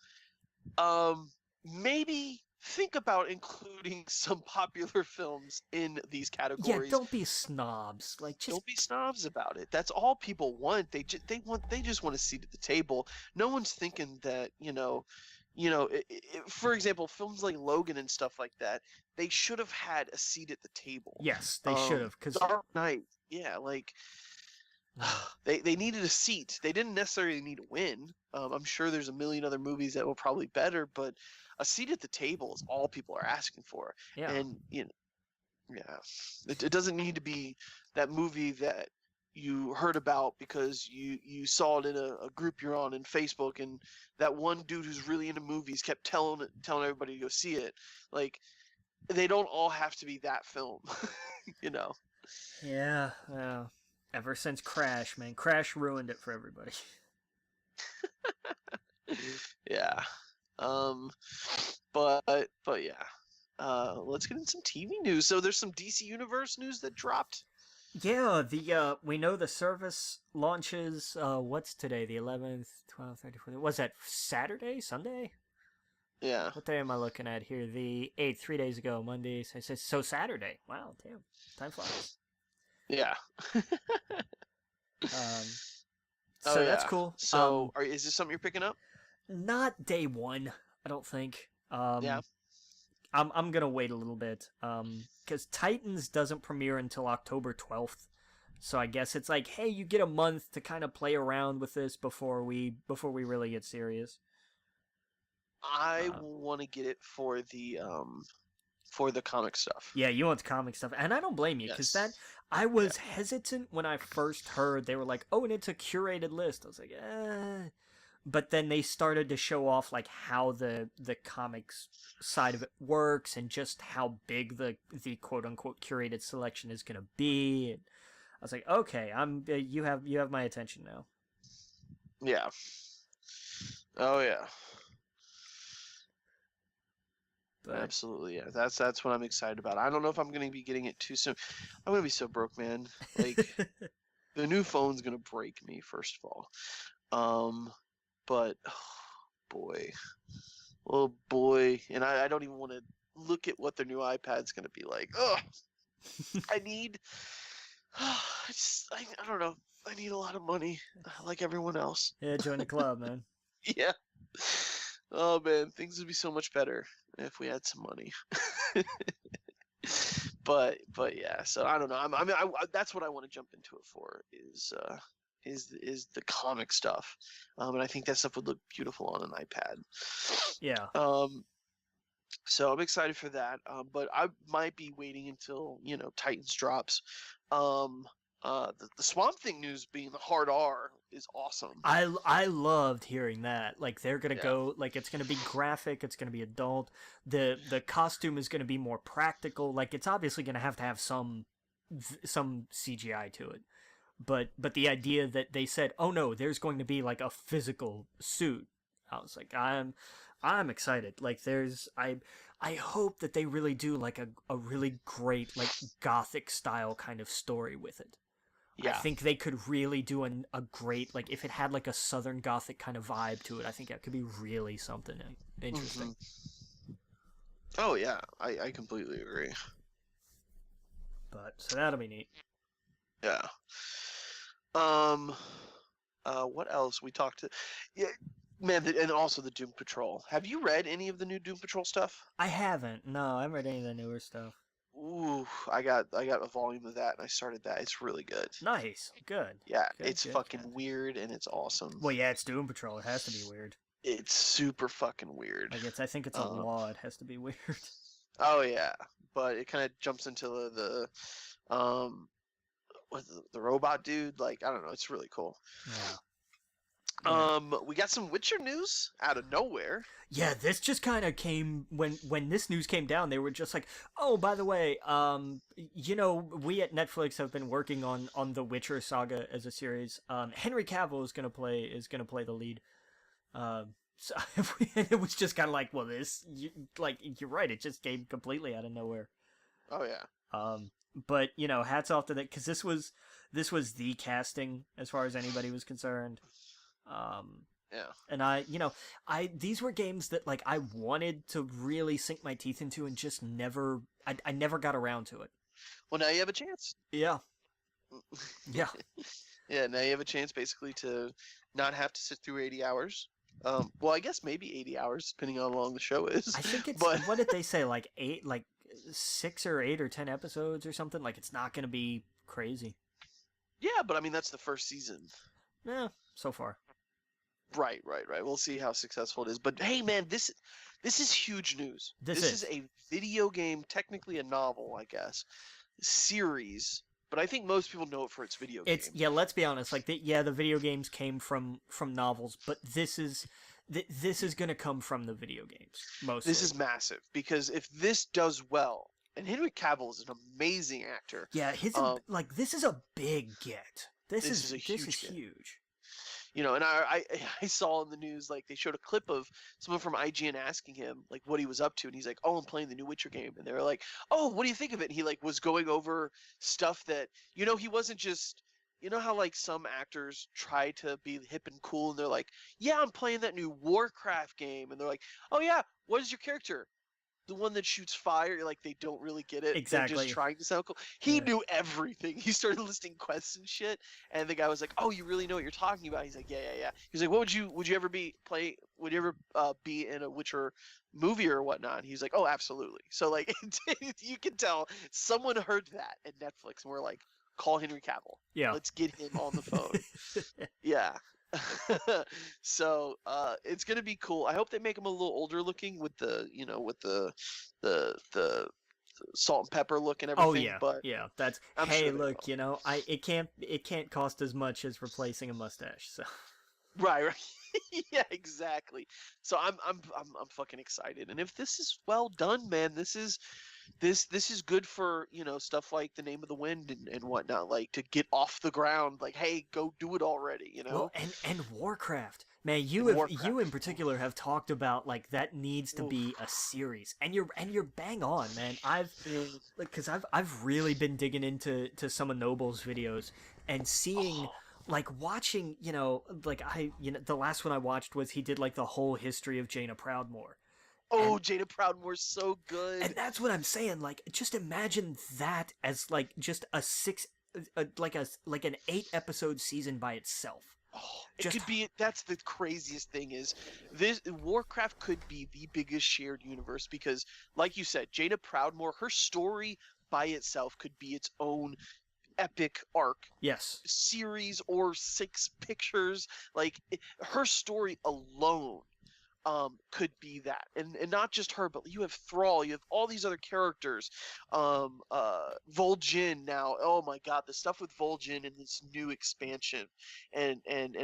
Speaker 1: Maybe think about including some popular films in these categories.
Speaker 2: Yeah, don't be snobs.
Speaker 1: Don't be snobs about it. That's all people want. They just want a seat at the table. No one's thinking that for example, films like Logan and stuff like that, they should have had a seat at the table.
Speaker 2: Yes, they should have. Because
Speaker 1: Dark Knight, yeah, like they needed a seat. They didn't necessarily need to win. I'm sure there's a million other movies that were probably better, but a seat at the table is all people are asking for.
Speaker 2: Yeah.
Speaker 1: And yeah, it doesn't need to be that movie that you heard about because you saw it in a group you're on in Facebook, and that one dude who's really into movies kept telling everybody to go see it. Like, they don't all have to be that film,
Speaker 2: Yeah, well, ever since Crash, man, Crash ruined it for everybody.
Speaker 1: Yeah. But yeah. Let's get into some TV news. So there's some DC Universe news that dropped.
Speaker 2: Yeah, we know the service launches, what's today, the 11th, 12th, 13th, what's that, Saturday, Sunday?
Speaker 1: Yeah.
Speaker 2: What day am I looking at here? The 8th, 3 days ago, Monday, so Saturday. Wow, damn, time flies.
Speaker 1: Yeah.
Speaker 2: So that's cool.
Speaker 1: So is this something you're picking up?
Speaker 2: Not day one, I don't think.
Speaker 1: Yeah.
Speaker 2: I'm gonna wait a little bit, because Titans doesn't premiere until October 12th, so I guess it's like, hey, you get a month to kind of play around with this before we really get serious.
Speaker 1: I want to get it for the comic stuff.
Speaker 2: Yeah, you want the comic stuff, and I don't blame you, because I was hesitant when I first heard they were like, oh, and it's a curated list. I was like, But then they started to show off like how the comics side of it works and just how big the quote unquote curated selection is gonna be. And I was like, okay, you have my attention now.
Speaker 1: Yeah. Oh yeah. But absolutely, yeah. That's what I'm excited about. I don't know if I'm gonna be getting it too soon. I'm gonna be so broke, man. Like the new phone's gonna break me, first of all. But oh boy, and I don't even want to look at what their new iPad's gonna be like. Ugh. I don't know. I need a lot of money, like everyone else.
Speaker 2: Yeah, join the club, man.
Speaker 1: Yeah. Oh man, things would be so much better if we had some money. But yeah, so I don't know. I mean, that's what I want to jump into it for is the comic stuff, and I think that stuff would look beautiful on an iPad.
Speaker 2: Yeah.
Speaker 1: So I'm excited for that. But I might be waiting until Titans drops. The Swamp Thing news being the hard R is awesome.
Speaker 2: I loved hearing that. Like they're gonna go, like it's gonna be graphic, it's gonna be adult. The costume is gonna be more practical. Like it's obviously gonna have to have some CGI to it. But the idea that they said, oh no, there's going to be like a physical suit. I was like, I'm excited. Like I hope that they really do like a really great like gothic style kind of story with it. Yeah. I think they could really do a great, like if it had like a southern gothic kind of vibe to it, I think that could be really something interesting.
Speaker 1: Mm-hmm. Oh yeah, I completely agree.
Speaker 2: But so that'll be neat.
Speaker 1: Yeah. What else we talked to? Yeah, man, and also the Doom Patrol. Have you read any of the new Doom Patrol stuff?
Speaker 2: I haven't. No, I haven't read any of the newer stuff.
Speaker 1: Ooh, I got a volume of that, and I started that. It's really good.
Speaker 2: Nice, good.
Speaker 1: Yeah, it's fucking weird, and it's awesome.
Speaker 2: Well, yeah, it's Doom Patrol. It has to be weird.
Speaker 1: It's super fucking weird.
Speaker 2: I think it's a law. It has to be weird.
Speaker 1: Oh yeah, but it kind of jumps into the robot dude. Like I don't know, it's really cool.
Speaker 2: Yeah.
Speaker 1: We got some Witcher news out of nowhere.
Speaker 2: Yeah, this just kind of came when this news came down. They were just like, "Oh, by the way, we at Netflix have been working on the Witcher saga as a series. Henry Cavill is gonna play the lead. So it was just kind of like, well, you're right. It just came completely out of nowhere.
Speaker 1: Oh yeah.
Speaker 2: But hats off to that because this was the casting as far as anybody was concerned.
Speaker 1: Yeah.
Speaker 2: And these were games that like I wanted to really sink my teeth into and just I never got around to it.
Speaker 1: Well, now you have a chance.
Speaker 2: Yeah. Yeah.
Speaker 1: Yeah, now you have a chance basically to not have to sit through 80 hours. Well, I guess maybe 80 hours, depending on how long the show is.
Speaker 2: I think it's,
Speaker 1: but...
Speaker 2: what did they say, like 6 or 8 or 10 episodes or something? Like, it's not going to be crazy.
Speaker 1: Yeah, but I mean, that's the first season.
Speaker 2: Yeah, so far.
Speaker 1: Right. We'll see how successful it is. But hey, man, this is huge news. This is a video game, technically a novel, I guess, series. But I think most people know it for its video game.
Speaker 2: Yeah, let's be honest. Like, the video games came from novels, but this is going to come from the video games mostly.
Speaker 1: This is massive because if this does well, and Henry Cavill is an amazing actor.
Speaker 2: Yeah, this is a big get. This is huge.
Speaker 1: And I saw in the news, like, they showed a clip of someone from IGN asking him, like, what he was up to, and he's like, oh, I'm playing the new Witcher game, and they were like, oh, what do you think of it? And he, like, was going over stuff that, he wasn't just, how, like, some actors try to be hip and cool, and they're like, yeah, I'm playing that new Warcraft game, and they're like, oh, yeah, what is your character? The one that shoots fire, like, they don't really get it.
Speaker 2: Exactly.
Speaker 1: They're just trying to sound cool. He knew everything. He started listing quests and shit, and the guy was like, "Oh, you really know what you're talking about?" He's like, "Yeah." He's like, "Would you ever be in a Witcher movie or whatnot?" And he's like, "Oh, absolutely." So, like, you can tell someone heard that at Netflix and we're like, "Call Henry Cavill.
Speaker 2: Yeah,
Speaker 1: let's get him on the phone." Yeah. So it's gonna be cool. I hope they make him a little older looking with the the salt and pepper look and everything.
Speaker 2: Oh yeah,
Speaker 1: but
Speaker 2: yeah. That's look, it can't cost as much as replacing a mustache. So
Speaker 1: right. Yeah, exactly. So I'm fucking excited. And if this is well done, man, this is good for stuff like The Name of the Wind and whatnot, like to get off the ground. Like, hey, go do it already,
Speaker 2: Well, and Warcraft, man, you in particular have talked about like that needs to be a series, and you're bang on, man. I've really been digging into some of Noble's videos and seeing. Like watching, the last one I watched was he did like the whole history of Jaina Proudmoore.
Speaker 1: Jaina Proudmoore's so good.
Speaker 2: And that's what I'm saying. Like, just imagine that as like just an 8-episode season by itself.
Speaker 1: It could be. That's the craziest thing is this Warcraft could be the biggest shared universe because, like you said, Jaina Proudmoore, her story by itself could be its own epic arc, series or 6 pictures. Like her story alone could be that, and not just her, but you have Thrall, you have all these other characters, Vol'jin now. Oh my god, the stuff with Vol'jin in this new expansion and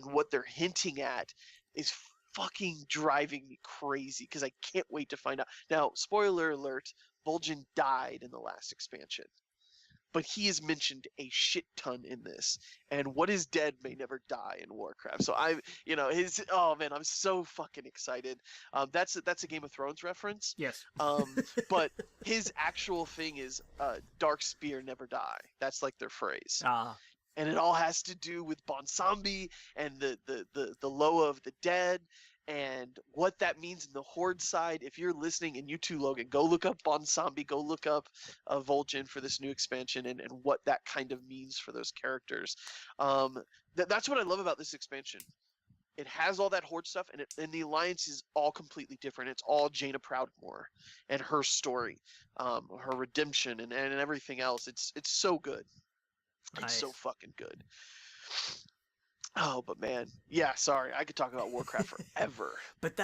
Speaker 1: what they're hinting at is fucking driving me crazy because I can't wait to find out. Now, spoiler alert, Vol'jin died in the last expansion. But he is mentioned a shit ton in this, and what is dead may never die in Warcraft. So I'm so fucking excited. That's a Game of Thrones reference.
Speaker 2: Yes.
Speaker 1: But his actual thing is Dark Spear never die. That's like their phrase. And it all has to do with Bonsambi and the Loa of the dead. And what that means in the Horde side. If you're listening, and you too, Logan, go look up Bonsambi, go look up Vol'jin for this new expansion and what that kind of means for those characters. That's what I love about this expansion. It has all that Horde stuff, and the Alliance is all completely different. It's all Jaina Proudmoore and her story, her redemption, and everything else. It's so good. It's so fucking good. Oh, but man, yeah, sorry, I could talk about Warcraft forever.
Speaker 2: but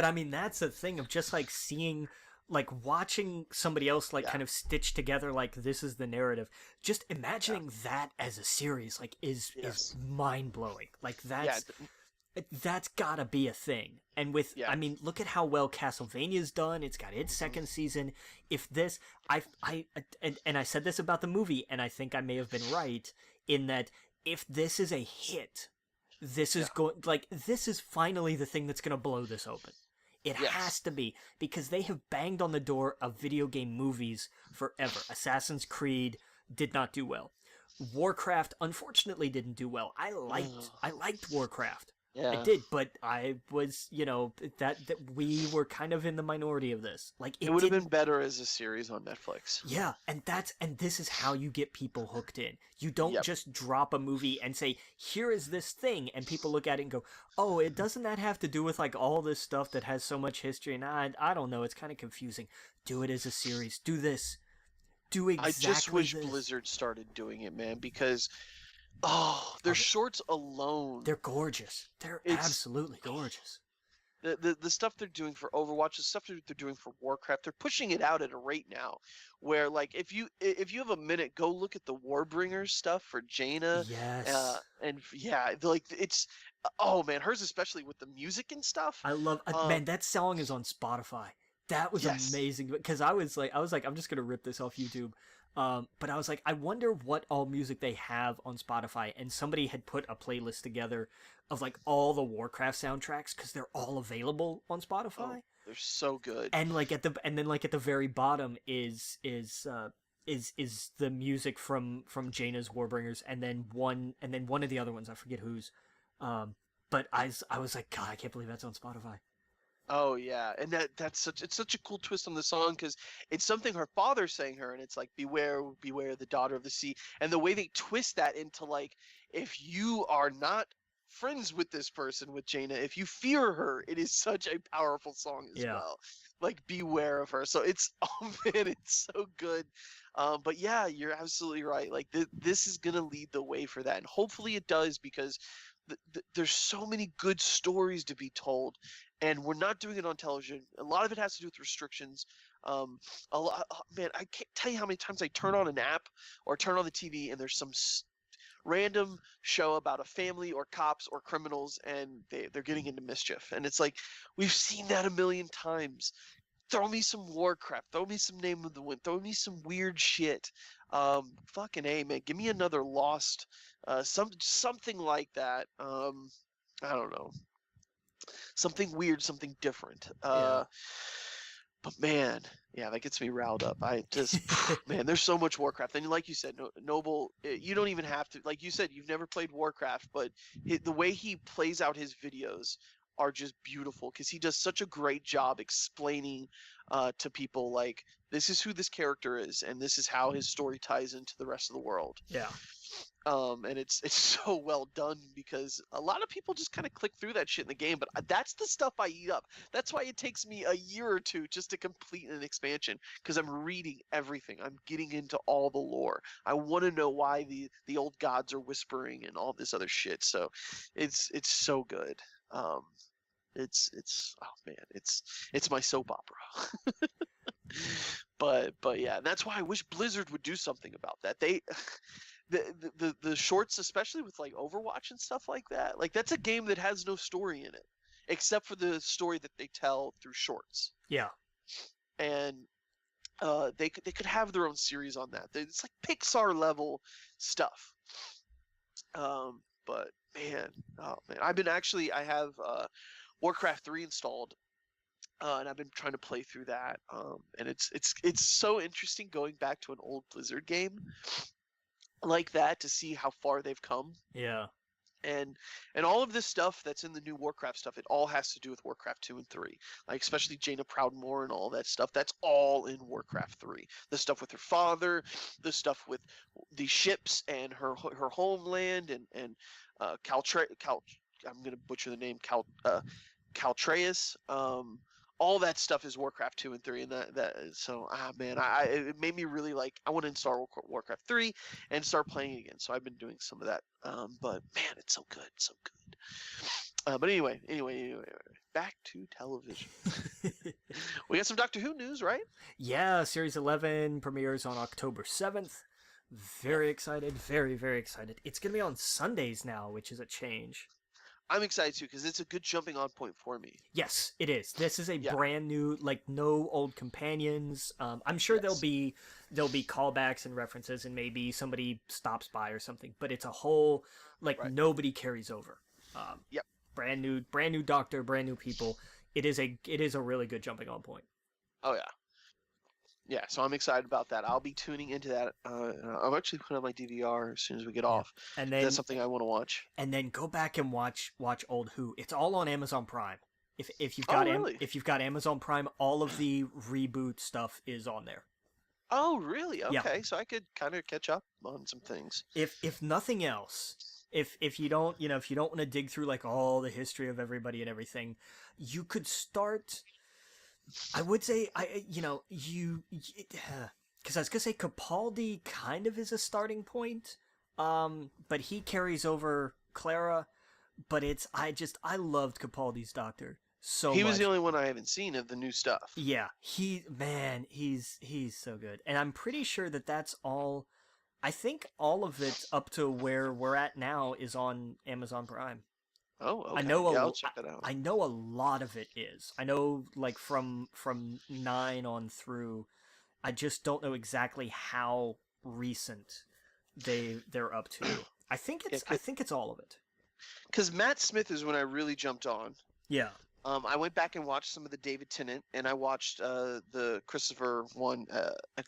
Speaker 2: I mean, that's the thing of just like seeing, like watching somebody else like kind of stitch together like this is the narrative. Just imagining that as a series like is mind blowing. Like that's That's gotta be a thing. And with,
Speaker 1: Yeah.
Speaker 2: I mean, look at how well Castlevania's done. It's got its
Speaker 1: Hmm.
Speaker 2: second season. If this, and I said this about the movie, and I think I may have been right in that if this is a hit, this is
Speaker 1: Yeah.
Speaker 2: going, this is finally the thing that's gonna blow this open. It
Speaker 1: Yes.
Speaker 2: has to be, because they have banged on the door of video game movies forever. Assassin's Creed did not do well. Warcraft unfortunately didn't do well.
Speaker 1: Ugh.
Speaker 2: I liked Warcraft. I
Speaker 1: Yeah.
Speaker 2: did, but I was, that we were kind of in the minority of this. Like
Speaker 1: It
Speaker 2: it
Speaker 1: would have been
Speaker 2: didn't.
Speaker 1: better as a series on Netflix.
Speaker 2: Yeah, and this is how you get people hooked in. You don't
Speaker 1: Yep.
Speaker 2: just drop a movie and say, "Here is this thing," and people look at it and go, "Oh, it doesn't that have to do with like all this stuff that has so much history?" And I don't know, it's kind of confusing. Do it as a series. Do this. Do
Speaker 1: I just
Speaker 2: exactly
Speaker 1: wish
Speaker 2: this.
Speaker 1: Blizzard started doing it, man, because their
Speaker 2: Oh,
Speaker 1: shorts alone,
Speaker 2: they're gorgeous. They're
Speaker 1: it's
Speaker 2: absolutely gorgeous.
Speaker 1: the stuff they're doing for Overwatch, the stuff they're doing for Warcraft, they're pushing it out at a rate now where like if you have a minute, go look at the Warbringers stuff for Jaina,
Speaker 2: Yes.
Speaker 1: yeah, like it's oh man, hers especially with the music and stuff.
Speaker 2: I love
Speaker 1: Um,
Speaker 2: man, that song is on Spotify. That was
Speaker 1: yes,
Speaker 2: amazing because I was like I'm just going to rip this off YouTube. But I was like I wonder what all music they have on Spotify, and somebody had put a playlist together of like all the Warcraft soundtracks cuz they're all available on
Speaker 1: oh,
Speaker 2: Spotify.
Speaker 1: they're so good.
Speaker 2: And like and then like at the very bottom is the music from Jaina's Warbringers, and then one of the other ones, I forget whose. But I was like, God, I can't believe that's on Spotify.
Speaker 1: Oh yeah, and it's such a cool twist on the song because it's something her father sang her, and it's like beware, beware the daughter of the sea, and the way they twist that into like if you are not friends with this person with Jaina, if you fear her, it is such a powerful song as
Speaker 2: Yeah.
Speaker 1: well. Like beware of her. So it's oh man, it's so good. But yeah, you're absolutely right. Like this is gonna lead the way for that, and hopefully it does because there's so many good stories to be told, and we're not doing it on television. A lot of it has to do with restrictions. A lot, man, I can't tell you how many times I turn on an app or turn on the TV and there's some random show about a family or cops or criminals and they're getting into mischief, and it's like we've seen that a million times. Throw me some Warcraft, throw me some Name of the Wind, throw me some weird shit. Fucking A, man, give me another Lost, something like that. I don't know, something weird, something different.
Speaker 2: Yeah.
Speaker 1: But man, yeah, that gets me riled up. I just, man, there's so much Warcraft. And like you said, Noble, you don't even have to, like you said, you've never played Warcraft, but the way he plays out his videos are just beautiful because he does such a great job explaining to people like this is who this character is and this is how his story ties into the rest of the world.
Speaker 2: Yeah.
Speaker 1: And it's so well done because a lot of people just kind of click through that shit in the game, but that's the stuff I eat up. That's why it takes me a year or two just to complete an expansion because I'm reading everything. I'm getting into all the lore. I want to know why the old gods are whispering and all this other shit. So it's so good. It's oh man, it's my soap opera. But yeah, that's why I wish Blizzard would do something about that. They the shorts, especially with like Overwatch and stuff like that, like that's a game that has no story in it except for the story that they tell through shorts.
Speaker 2: Yeah.
Speaker 1: And they could have their own series on that. It's like Pixar level stuff. But man, oh man, I have Warcraft 3 installed, and I've been trying to play through that. And it's so interesting going back to an old Blizzard game like that to see how far they've come.
Speaker 2: Yeah.
Speaker 1: And all of this stuff that's in the new Warcraft stuff, it all has to do with Warcraft 2 and 3. Like especially Jaina Proudmoore and all that stuff. That's all in Warcraft 3. The stuff with her father, the stuff with the ships and her homeland and I'm gonna butcher the name Caltreus. All that stuff is Warcraft 2 and 3, and that so man, it made me really like I want to install Warcraft 3 and start playing it again. So I've been doing some of that. But man, it's so good, so good. But anyway, back to television. We got some Doctor Who news, right?
Speaker 2: Yeah, Series 11 premieres on October 7th. Very excited, very, very excited. It's going to be on Sundays now, which is a change.
Speaker 1: I'm excited too because it's a good jumping on point for me.
Speaker 2: Yes, it is. This is a
Speaker 1: Yeah.
Speaker 2: brand new, like no old companions. I'm sure
Speaker 1: Yes.
Speaker 2: there'll be callbacks and references, and maybe somebody stops by or something. But it's a whole like
Speaker 1: Right.
Speaker 2: nobody carries over. Um,
Speaker 1: Yep.
Speaker 2: brand new doctor, brand new people. It is a really good jumping on point.
Speaker 1: Oh yeah. Yeah. So I'm excited about that. I'll be tuning into that. I'm actually putting on my DVR as soon as we get
Speaker 2: Yeah,
Speaker 1: off.
Speaker 2: and
Speaker 1: That's
Speaker 2: then
Speaker 1: something I want to watch.
Speaker 2: go back and watch old Who. It's all on Amazon Prime.
Speaker 1: Oh really?
Speaker 2: If you've got Amazon Prime, all of the reboot stuff is on there.
Speaker 1: Oh really?
Speaker 2: Yeah.
Speaker 1: Okay. So I could kind of catch up on some things.
Speaker 2: If nothing else, if you don't if you don't want to dig through like all the history of everybody and everything, you could start. I would say because I was gonna say Capaldi kind of is a starting point, but he carries over Clara. But I loved Capaldi's Doctor so
Speaker 1: He was the
Speaker 2: much.
Speaker 1: only one I haven't seen of the new stuff.
Speaker 2: Yeah, he's so good, and I'm pretty sure that that's all. I think all of it up to where we're at now is on Amazon Prime.
Speaker 1: Oh,
Speaker 2: I
Speaker 1: okay.
Speaker 2: know
Speaker 1: Yeah, I'll check that out.
Speaker 2: I know a lot of it is. I know like from 9 on through. I just don't know exactly how recent they're up to. I think it's all of it.
Speaker 1: Because Matt Smith is when I really jumped on.
Speaker 2: Yeah.
Speaker 1: I went back and watched some of the David Tennant, and I watched the Christopher one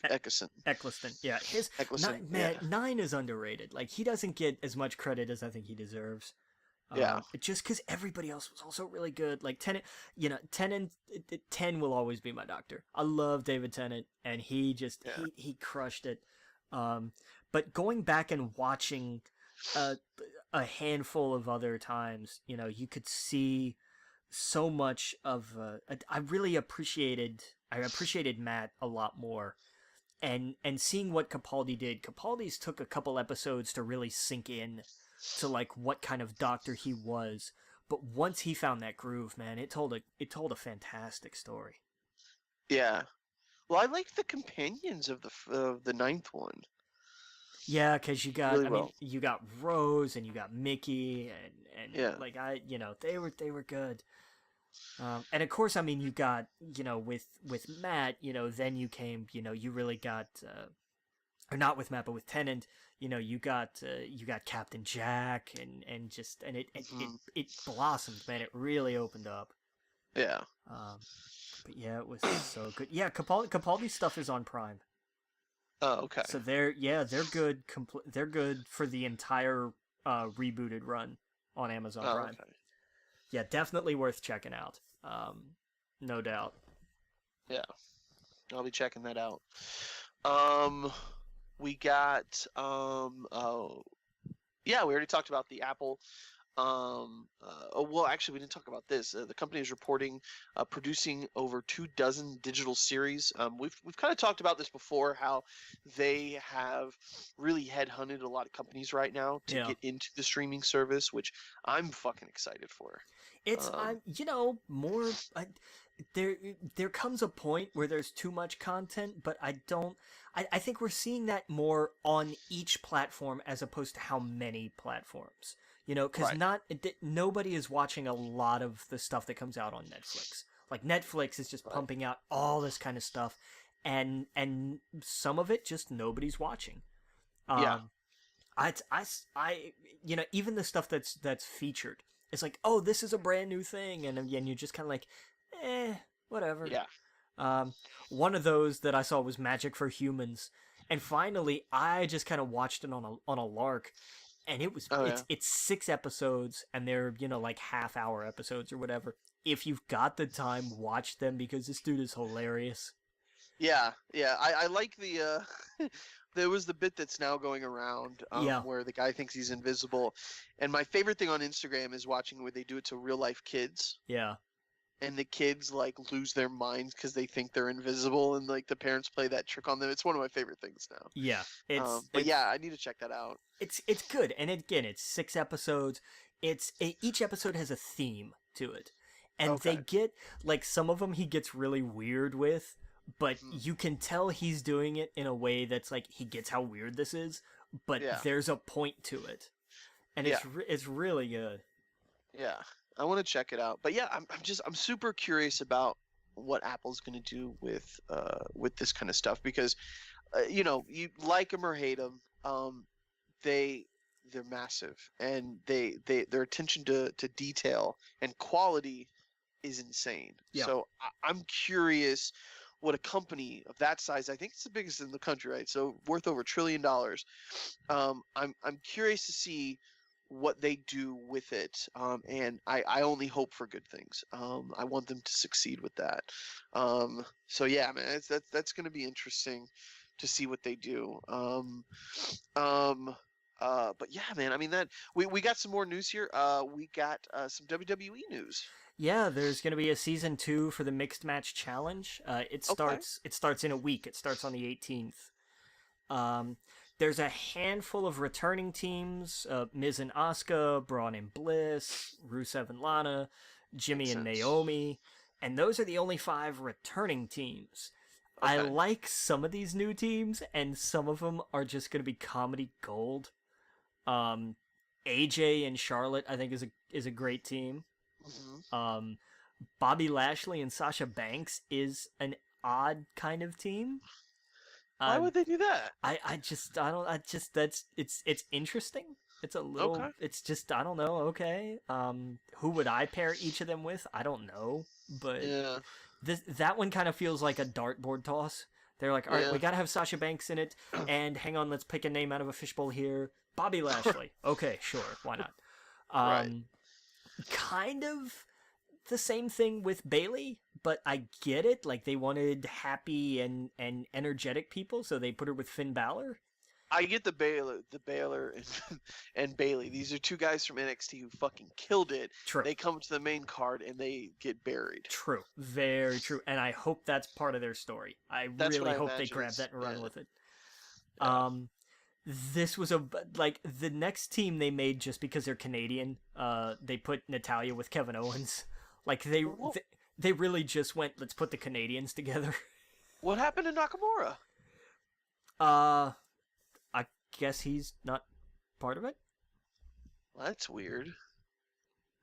Speaker 1: Eccleston.
Speaker 2: Eccleston, yeah,
Speaker 1: Eccleston,
Speaker 2: man,
Speaker 1: yeah.
Speaker 2: 9 is underrated. Like he doesn't get as much credit as I think he deserves.
Speaker 1: Yeah.
Speaker 2: Just because everybody else was also really good. Like Tennant, 10 will always be my doctor. I love David Tennant, and he crushed it. But going back and watching a handful of other times, you could see so much of. I really appreciated. I appreciated Matt a lot more, and seeing what Capaldi did. Capaldi's took a couple episodes to really sink in to like what kind of doctor he was. But once he found that groove, man, it told a fantastic story.
Speaker 1: Yeah. Well, I liked the companions of the ninth one
Speaker 2: Yeah, because
Speaker 1: really well.
Speaker 2: you got Rose and you got Mickey and
Speaker 1: Yeah.
Speaker 2: like they were good. And of course, I mean, you got with Matt, then you came, you really got or not with Matt, but with Tennant, you got Captain Jack and
Speaker 1: Mhm.
Speaker 2: it blossomed, man. It really opened up.
Speaker 1: Yeah.
Speaker 2: But yeah, it was so good. Yeah, Capaldi's stuff is on Prime.
Speaker 1: Oh, okay.
Speaker 2: So they're good. They're good for the entire rebooted run on Amazon
Speaker 1: Oh,
Speaker 2: Prime.
Speaker 1: okay.
Speaker 2: Yeah, definitely worth checking out. No doubt.
Speaker 1: Yeah. I'll be checking that out. Um, we got oh yeah, we already talked about the Apple. Oh, well, actually, we didn't talk about this. The company is reporting producing over 24 digital series. We've kind of talked about this before, how they have really headhunted a lot of companies right now to
Speaker 2: Yeah.
Speaker 1: get into the streaming service, which I'm fucking excited for.
Speaker 2: It's more. There comes a point where there's too much content, but I don't. I think we're seeing that more on each platform as opposed to how many platforms. Because
Speaker 1: Right.
Speaker 2: nobody is watching a lot of the stuff that comes out on Netflix. Like Netflix is just
Speaker 1: Right.
Speaker 2: pumping out all this kind of stuff, and some of it just nobody's watching.
Speaker 1: Yeah.
Speaker 2: Um, even the stuff that's featured, it's like, oh, this is a brand new thing, and again, you're just kind of like, whatever.
Speaker 1: Yeah.
Speaker 2: One of those that I saw was Magic for Humans, and finally, I just kind of watched it on a lark, and
Speaker 1: Oh yeah.
Speaker 2: it's 6 episodes, and they're like half-hour episodes or whatever. If you've got the time, watch them because this dude is hilarious.
Speaker 1: Yeah. Yeah. I like the. There was the bit that's now going around
Speaker 2: Yeah,
Speaker 1: where the guy thinks he's invisible, and my favorite thing on Instagram is watching where they do it to real life kids.
Speaker 2: yeah.
Speaker 1: And the kids like lose their minds because they think they're invisible, and like the parents play that trick on them. It's one of my favorite things now.
Speaker 2: Yeah,
Speaker 1: But yeah, I need to check that out.
Speaker 2: it's good, and again, it's 6 episodes. Each episode has a theme to it, and they
Speaker 1: Okay.
Speaker 2: get like some of them he gets really weird with, but
Speaker 1: Mhm.
Speaker 2: you can tell he's doing it in a way that's like he gets how weird this is, but
Speaker 1: Yeah.
Speaker 2: there's a point to it, and
Speaker 1: Yeah.
Speaker 2: it's really good.
Speaker 1: Yeah, I want to check it out. But yeah, I'm super curious about what Apple's going to do with this kind of stuff because you like them or hate them, they they're massive, and their attention to detail and quality is insane.
Speaker 2: Yeah.
Speaker 1: So I'm curious what a company of that size, I think it's the biggest in the country, right? So worth over $1 trillion. I'm curious to see what they do with it, and I only hope for good things. I want them to succeed with that. So yeah, man, that's going to be interesting to see what they do. Um, but yeah, man, I mean that we got some more news here. We got some WWE news.
Speaker 2: Yeah, there's going to be a season 2 for the Mixed Match Challenge. It
Speaker 1: Okay.
Speaker 2: starts in a week. It starts on the 18th. Um, there's a handful of returning teams: Miz and Asuka, Braun and Bliss, Rusev and Lana, Jimmy
Speaker 1: Makes
Speaker 2: and
Speaker 1: sense.
Speaker 2: Naomi, and those are the only 5 returning teams. I
Speaker 1: Okay.
Speaker 2: like some of these new teams, and some of them are just going to be comedy gold. Um, AJ and Charlotte, I think, is a great team.
Speaker 1: Hmm.
Speaker 2: Um, Bobby Lashley and Sasha Banks is an odd kind of team.
Speaker 1: Why
Speaker 2: Um,
Speaker 1: would they do that?
Speaker 2: I just it's interesting. It's a little
Speaker 1: Okay.
Speaker 2: it's just I don't know. Okay. Who would I pair each of them with? I don't know, but
Speaker 1: Yeah.
Speaker 2: that one kind of feels like a dartboard toss. They're like, all right,
Speaker 1: Yeah.
Speaker 2: we gotta have Sasha Banks in it, and hang on, let's pick a name out of a fishbowl here. Bobby Lashley. Okay, sure, why not?
Speaker 1: Right.
Speaker 2: Um, kind of the same thing with Bailey, but I get it. Like they wanted happy and energetic people, so they put her with Finn Balor.
Speaker 1: I get the Baylor and, and Bailey. These are two guys from NXT who fucking killed it.
Speaker 2: True.
Speaker 1: They come to the main card and they get buried.
Speaker 2: True. Very true. And I hope that's part of their story. I
Speaker 1: That's what
Speaker 2: really
Speaker 1: I
Speaker 2: hope they
Speaker 1: imagine.
Speaker 2: grab that and run with it.
Speaker 1: Yeah.
Speaker 2: Um this was like the next team they made just because they're Canadian. They put Natalia with Kevin Owens. Like
Speaker 1: What,
Speaker 2: they really just went, let's put the Canadians together.
Speaker 1: what happened to Nakamura?
Speaker 2: Uh I guess he's not part of it.
Speaker 1: Well, that's weird.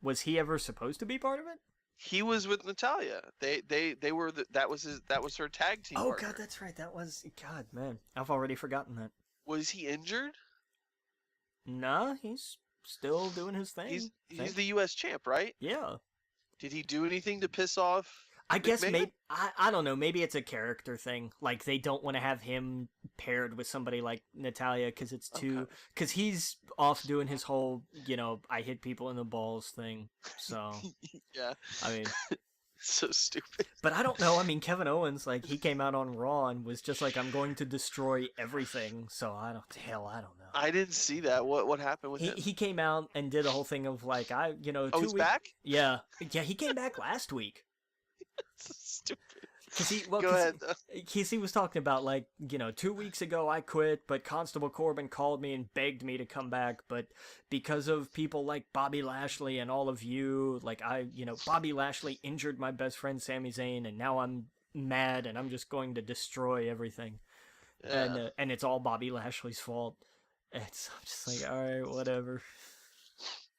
Speaker 2: Was he ever supposed to be part of it?
Speaker 1: He was with Natalia. They were that was her tag team
Speaker 2: Oh
Speaker 1: partner.
Speaker 2: god, that's right. That was God, man. I've already forgotten that.
Speaker 1: Was he injured?
Speaker 2: Nah, he's still doing his thing.
Speaker 1: He's the U.S. champ, right?
Speaker 2: Yeah.
Speaker 1: Did he do anything to piss off
Speaker 2: I guess
Speaker 1: McMahon?
Speaker 2: maybe I don't know. Maybe it's a character thing. Like they don't want to have him paired with somebody like Natalia because it's too
Speaker 1: Okay.
Speaker 2: because he's off doing his whole I hit people in the balls thing. So
Speaker 1: Yeah.
Speaker 2: I mean,
Speaker 1: So stupid.
Speaker 2: but I don't know. I mean, Kevin Owens, like he came out on Raw and was just like, "I'm going to destroy everything." So I don't know.
Speaker 1: I didn't see that. What happened with
Speaker 2: He
Speaker 1: him?
Speaker 2: he came out and did a whole thing of like
Speaker 1: Oh,
Speaker 2: 2
Speaker 1: he's
Speaker 2: weeks.
Speaker 1: back?
Speaker 2: Yeah, he came back last week.
Speaker 1: So stupid.
Speaker 2: Cause
Speaker 1: Go ahead.
Speaker 2: he was talking about like 2 weeks ago I quit, but Constable Corbin called me and begged me to come back, but because of people like Bobby Lashley and all of you, like Bobby Lashley injured my best friend Sami Zayn, and now I'm mad and I'm just going to destroy everything,
Speaker 1: Yeah.
Speaker 2: and it's all Bobby Lashley's fault. I'm just like, all right, whatever.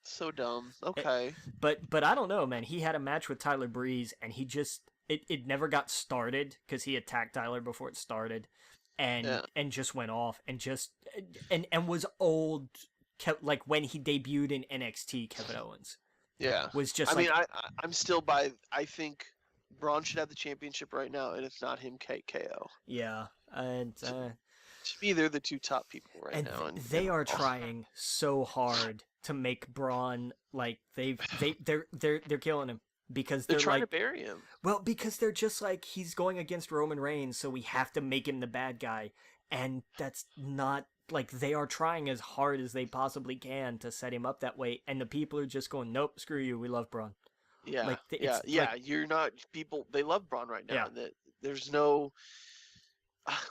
Speaker 1: So dumb.
Speaker 2: It-
Speaker 1: Okay.
Speaker 2: but I don't know, man. He had a match with Tyler Breeze, and he just it never got started because he attacked Tyler before it started,
Speaker 1: Yeah.
Speaker 2: and just went off and just and was old. Like when he debuted in NXT, Kevin Owens
Speaker 1: Yeah.
Speaker 2: was just
Speaker 1: I mean,
Speaker 2: like,
Speaker 1: I'm still by. I think Braun should have the championship right now, and if not him, KO.
Speaker 2: yeah, and
Speaker 1: To me, they're the two top people right
Speaker 2: and
Speaker 1: now.
Speaker 2: they are trying so hard to make Braun like they're killing him because
Speaker 1: They're
Speaker 2: they're
Speaker 1: trying
Speaker 2: like,
Speaker 1: to bury him.
Speaker 2: well, because they're just like, he's going against Roman Reigns, so we have to make him the bad guy. And that's not, like, they are trying as hard as they possibly can to set him up that way. And the people are just going, nope, screw you, we love Braun.
Speaker 1: Yeah.
Speaker 2: Like,
Speaker 1: Yeah.
Speaker 2: it's
Speaker 1: Yeah.
Speaker 2: like,
Speaker 1: You're not people. They love Braun right now.
Speaker 2: Yeah.
Speaker 1: And that there's no.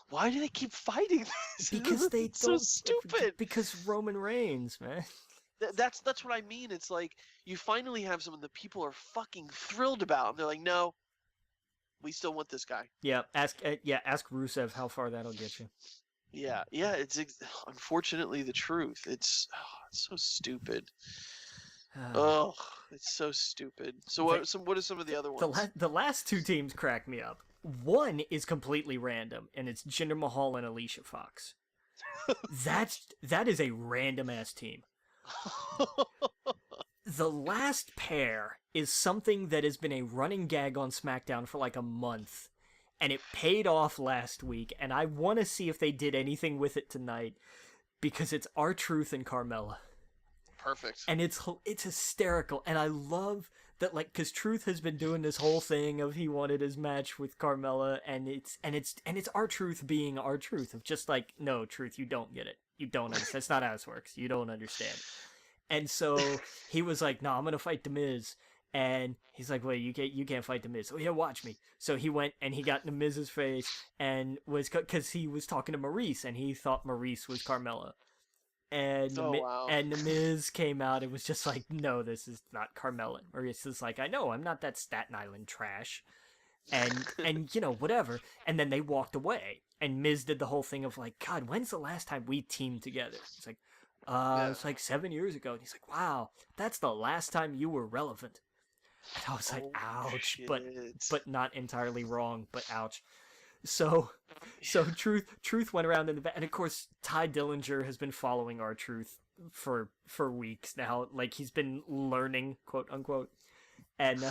Speaker 1: Why do they keep fighting this?
Speaker 2: because they
Speaker 1: It's
Speaker 2: don't.
Speaker 1: so stupid.
Speaker 2: Because Roman Reigns, man.
Speaker 1: That's what I mean. It's like you finally have someone that people are fucking thrilled about, and they're like, no, we still want this guy.
Speaker 2: Yeah, ask Rusev how far that'll get you.
Speaker 1: Yeah, yeah. Unfortunately the truth. It's so stupid. Oh, It's so stupid. So what are some of the other ones?
Speaker 2: The last two teams crack me up. One is completely random, and it's Jinder Mahal and Alicia Fox. That is a random ass team. The last pair is something that has been a running gag on SmackDown for like a month, and it paid off last week, and I want to see if they did anything with it tonight, because it's R-Truth and Carmella.
Speaker 1: Perfect.
Speaker 2: And it's hysterical, and I love that, like, because Truth has been doing this whole thing of he wanted his match with Carmella, and it's R-Truth being R-Truth of just like, no, Truth, you don't get it, you don't understand. That's not how this works. You don't understand. And so he was like, no, I'm gonna fight The Miz. And he's like, wait, you can't fight The Miz. Oh yeah, watch me. So he went and he got in The Miz's face and because he was talking to Maurice and he thought Maurice was Carmella. And and The Miz came out and was just like, no, this is not Carmella. Maurice is like, I know, I'm not that Staten Island trash. And you know, whatever. And then they walked away. And Miz did the whole thing of like, God, when's the last time we teamed together? It's like, it's like 7 years ago. And he's like, wow, that's the last time you were relevant. And I was like, ouch,
Speaker 1: shit.
Speaker 2: but not entirely wrong, but ouch. So Truth went around in the back, and of course Ty Dillinger has been following R-Truth for weeks now. Like, he's been learning, quote unquote, and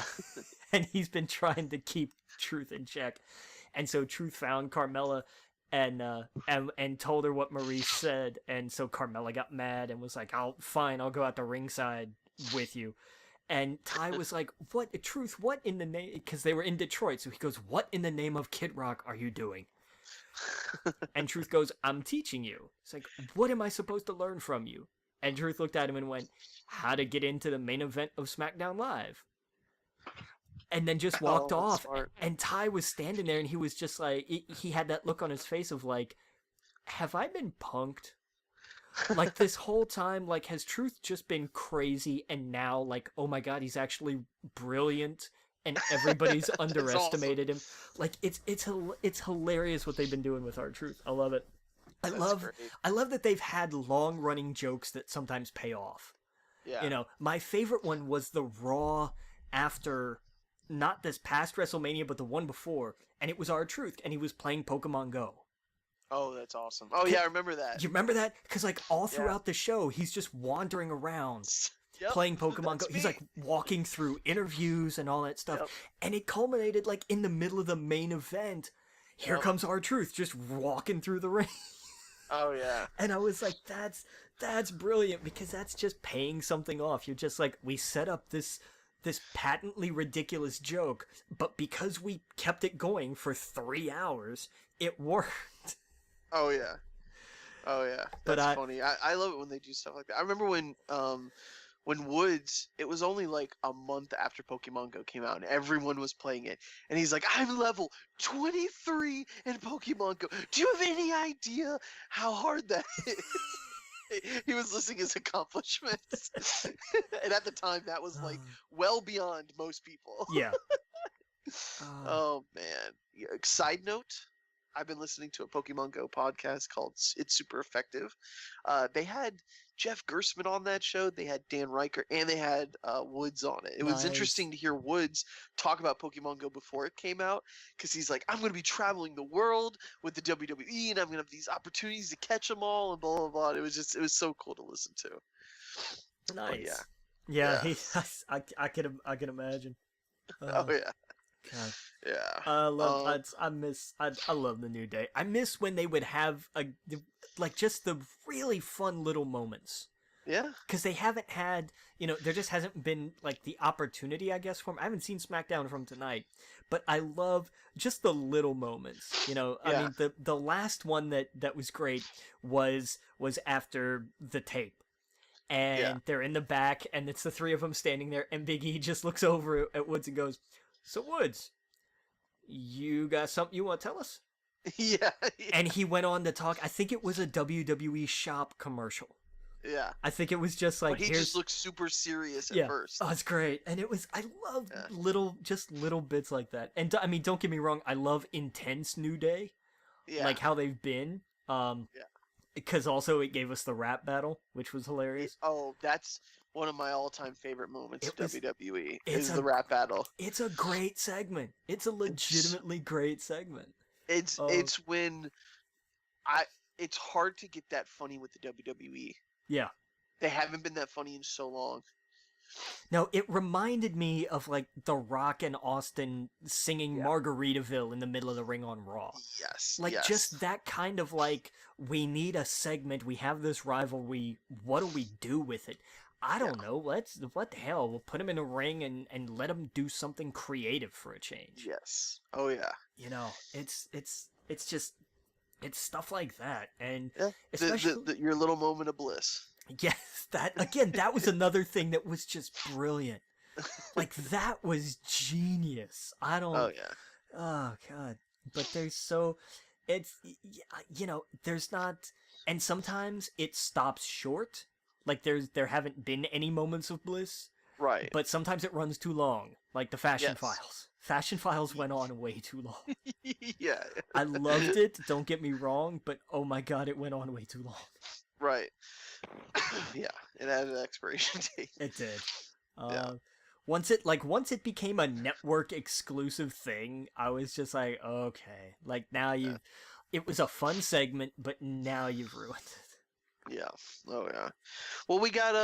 Speaker 2: and he's been trying to keep Truth in check. And so Truth found Carmella and told her what Maurice said, and so Carmella got mad and was like, I'll go out to ringside with you. And Ty was like, what, Truth, what in the name, because they were in Detroit, so he goes, what in the name of Kid Rock are you doing? And Truth goes, I'm teaching you. It's like, what am I supposed to learn from you? And Truth looked at him and went, how to get into the main event of SmackDown Live. And then just walked off.
Speaker 1: Smart.
Speaker 2: And Ty was standing there, and he was just like, he had that look on his face of like, have I been punked? Like, this whole time, like, has Truth just been crazy, and now, like, oh my god, he's actually brilliant, and everybody's underestimated him. Like, it's hilarious what they've been doing with R-Truth. I love it. I love that they've had long running jokes that sometimes pay off.
Speaker 1: Yeah.
Speaker 2: You know, my favorite one was the Raw after, not this past WrestleMania, but the one before, and it was R-Truth, and he was playing Pokemon Go.
Speaker 1: Oh, that's awesome. Oh, yeah, I remember that.
Speaker 2: You remember that? Because, like, all throughout the show, he's just wandering around playing Pokemon Go. He's, like, walking through interviews and all that stuff. Yep. And it culminated, like, in the middle of the main event. Here comes R-Truth just walking through the ring.
Speaker 1: Oh, yeah.
Speaker 2: And I was like, that's brilliant, because that's just paying something off. You're just like, we set up this patently ridiculous joke, but because we kept it going for 3 hours, it worked.
Speaker 1: Oh yeah, that's funny. I love it when they do stuff like that. I remember when Woods, it was only like a month after Pokemon Go came out, and everyone was playing it, and he's like, "I'm level 23 in Pokemon Go. Do you have any idea how hard that is?" He was listing his accomplishments, and at the time, that was like well beyond most people.
Speaker 2: Yeah.
Speaker 1: Oh man. Side note. I've been listening to a Pokemon Go podcast called It's Super Effective. They had Jeff Gersman on that show. They had Dan Riker, and they had Woods on it. It was interesting to hear Woods talk about Pokemon Go before it came out, because he's like, I'm going to be traveling the world with the WWE, and I'm going to have these opportunities to catch them all, and blah, blah, blah. It was so cool to listen to.
Speaker 2: Nice. Yeah. I can imagine.
Speaker 1: Oh, yeah.
Speaker 2: God.
Speaker 1: Yeah.
Speaker 2: I love the New Day. I miss when they would have just the really fun little moments.
Speaker 1: Yeah.
Speaker 2: Because they haven't had, there just hasn't been like the opportunity, I guess, for them. I haven't seen SmackDown from tonight, but I love just the little moments. I mean, the last one that was great was after the tape. And they're in the back, and it's the three of them standing there, and Big E just looks over at Woods and goes, "So Woods, you got something you want to tell us?"
Speaker 1: Yeah.
Speaker 2: And he went on to talk. I think it was a WWE shop commercial.
Speaker 1: Yeah.
Speaker 2: I think it was just like,
Speaker 1: but he just looked super serious at first.
Speaker 2: Oh, it's great. And I love little bits like that. And I mean, don't get me wrong, I love intense New Day.
Speaker 1: Yeah.
Speaker 2: Like how they've been. because also it gave us the rap battle, which was hilarious.
Speaker 1: That's one of my all-time favorite moments of
Speaker 2: It was
Speaker 1: WWE
Speaker 2: it's
Speaker 1: is the
Speaker 2: a
Speaker 1: rap battle.
Speaker 2: it's a great segment. It's a
Speaker 1: It's
Speaker 2: legitimately great segment.
Speaker 1: it's
Speaker 2: Uh,
Speaker 1: it's when I it's hard to get that funny with the WWE.
Speaker 2: yeah.
Speaker 1: They haven't been that funny in so long.
Speaker 2: No, it reminded me of like The Rock and Austin singing
Speaker 1: Yeah.
Speaker 2: Margaritaville in the middle of the ring on Raw.
Speaker 1: Yes.
Speaker 2: Like
Speaker 1: Yes.
Speaker 2: just that kind of like, we need a segment, we have this rivalry, what do we do with it? I
Speaker 1: Yeah.
Speaker 2: don't know. What the hell? We'll put him in a ring and let him do something creative for a change.
Speaker 1: Yes. Oh yeah.
Speaker 2: You know, it's just it's stuff like that, and
Speaker 1: Yeah.
Speaker 2: especially
Speaker 1: Your little moment of bliss.
Speaker 2: yes, that again, that was another thing that was just brilliant. Like that was genius. I don't.
Speaker 1: Oh yeah.
Speaker 2: Oh god, but there's so it's you know there's not, and sometimes it stops short. Like there haven't been any moments of bliss,
Speaker 1: Right.
Speaker 2: but sometimes it runs too long. Like the Fashion
Speaker 1: Yes.
Speaker 2: Files. Fashion Files went on way too long.
Speaker 1: Yeah.
Speaker 2: I loved it. Don't get me wrong, but oh my god, it went on way too long.
Speaker 1: Right. Yeah. It had an expiration date.
Speaker 2: It did.
Speaker 1: Yeah.
Speaker 2: Once it became a network exclusive thing, I was just like, okay, like now
Speaker 1: Yeah.
Speaker 2: it was a fun segment, but now you've ruined it.
Speaker 1: Yeah. Oh yeah. Well, we got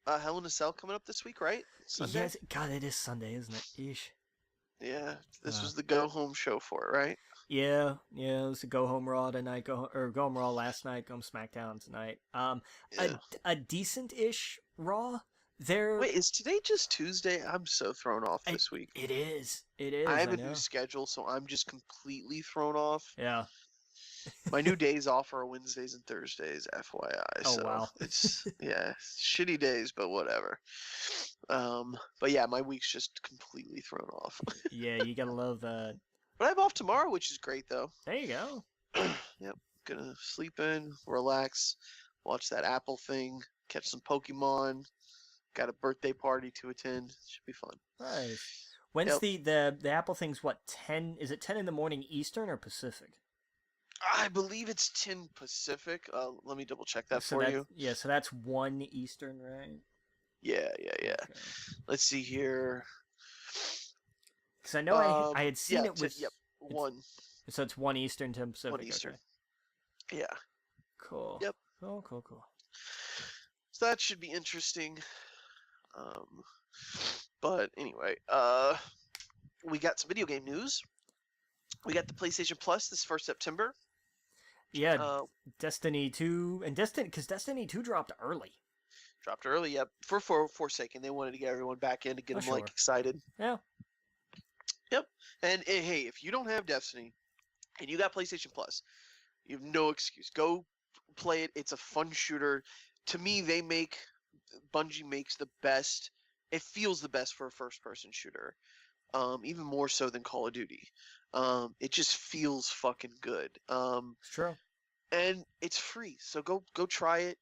Speaker 1: Hell in a Cell coming up this week, right? Sunday.
Speaker 2: Yes, God, it is Sunday, isn't it? Eesh.
Speaker 1: Yeah. This
Speaker 2: Uh,
Speaker 1: was the go home show for it, right?
Speaker 2: yeah, it was a go home Raw tonight, go home Raw last night, go home SmackDown tonight.
Speaker 1: Yeah.
Speaker 2: A decent ish Raw. There,
Speaker 1: Wait, is today just Tuesday? I'm so thrown off this week.
Speaker 2: it is. It is.
Speaker 1: I have
Speaker 2: I
Speaker 1: a
Speaker 2: know.
Speaker 1: new schedule, so I'm just completely thrown off.
Speaker 2: Yeah.
Speaker 1: My new days off are Wednesdays and Thursdays, FYI.
Speaker 2: Oh
Speaker 1: So
Speaker 2: wow.
Speaker 1: it's shitty days, but whatever. But yeah, my week's just completely thrown off.
Speaker 2: Yeah, you gotta love that.
Speaker 1: But I'm off tomorrow, which is great though.
Speaker 2: There you go.
Speaker 1: Yep, gonna sleep in, relax, watch that Apple thing, catch some Pokemon. Got a birthday party to attend. Should be fun.
Speaker 2: Nice. When's
Speaker 1: Yep.
Speaker 2: the Apple thing's what, 10? Is it 10 in the morning Eastern or Pacific?
Speaker 1: I believe it's 10 Pacific. Let me double check that
Speaker 2: So
Speaker 1: for
Speaker 2: that,
Speaker 1: you.
Speaker 2: yeah, so that's 1 Eastern, right?
Speaker 1: Yeah.
Speaker 2: Okay.
Speaker 1: Let's see here.
Speaker 2: Because I know I had seen it with.
Speaker 1: Yep, 1
Speaker 2: So it's 1 Eastern, 10 Pacific.
Speaker 1: 1 Eastern.
Speaker 2: Okay.
Speaker 1: Yeah.
Speaker 2: Cool.
Speaker 1: Yep.
Speaker 2: Cool.
Speaker 1: So that should be interesting. But anyway, we got some video game news. We got the PlayStation Plus this first September.
Speaker 2: Yeah, Destiny 2 and because Destiny 2 dropped early.
Speaker 1: Dropped early, yep. For Forsaken, they wanted to get everyone back in to get them
Speaker 2: sure.
Speaker 1: excited.
Speaker 2: Yeah.
Speaker 1: Yep. And hey, if you don't have Destiny and you got PlayStation Plus, you have no excuse. Go play it. It's a fun shooter. To me, Bungie makes the best. It feels the best for a first-person shooter, even more so than Call of Duty. It just feels fucking good.
Speaker 2: It's true.
Speaker 1: And it's free, so go try it.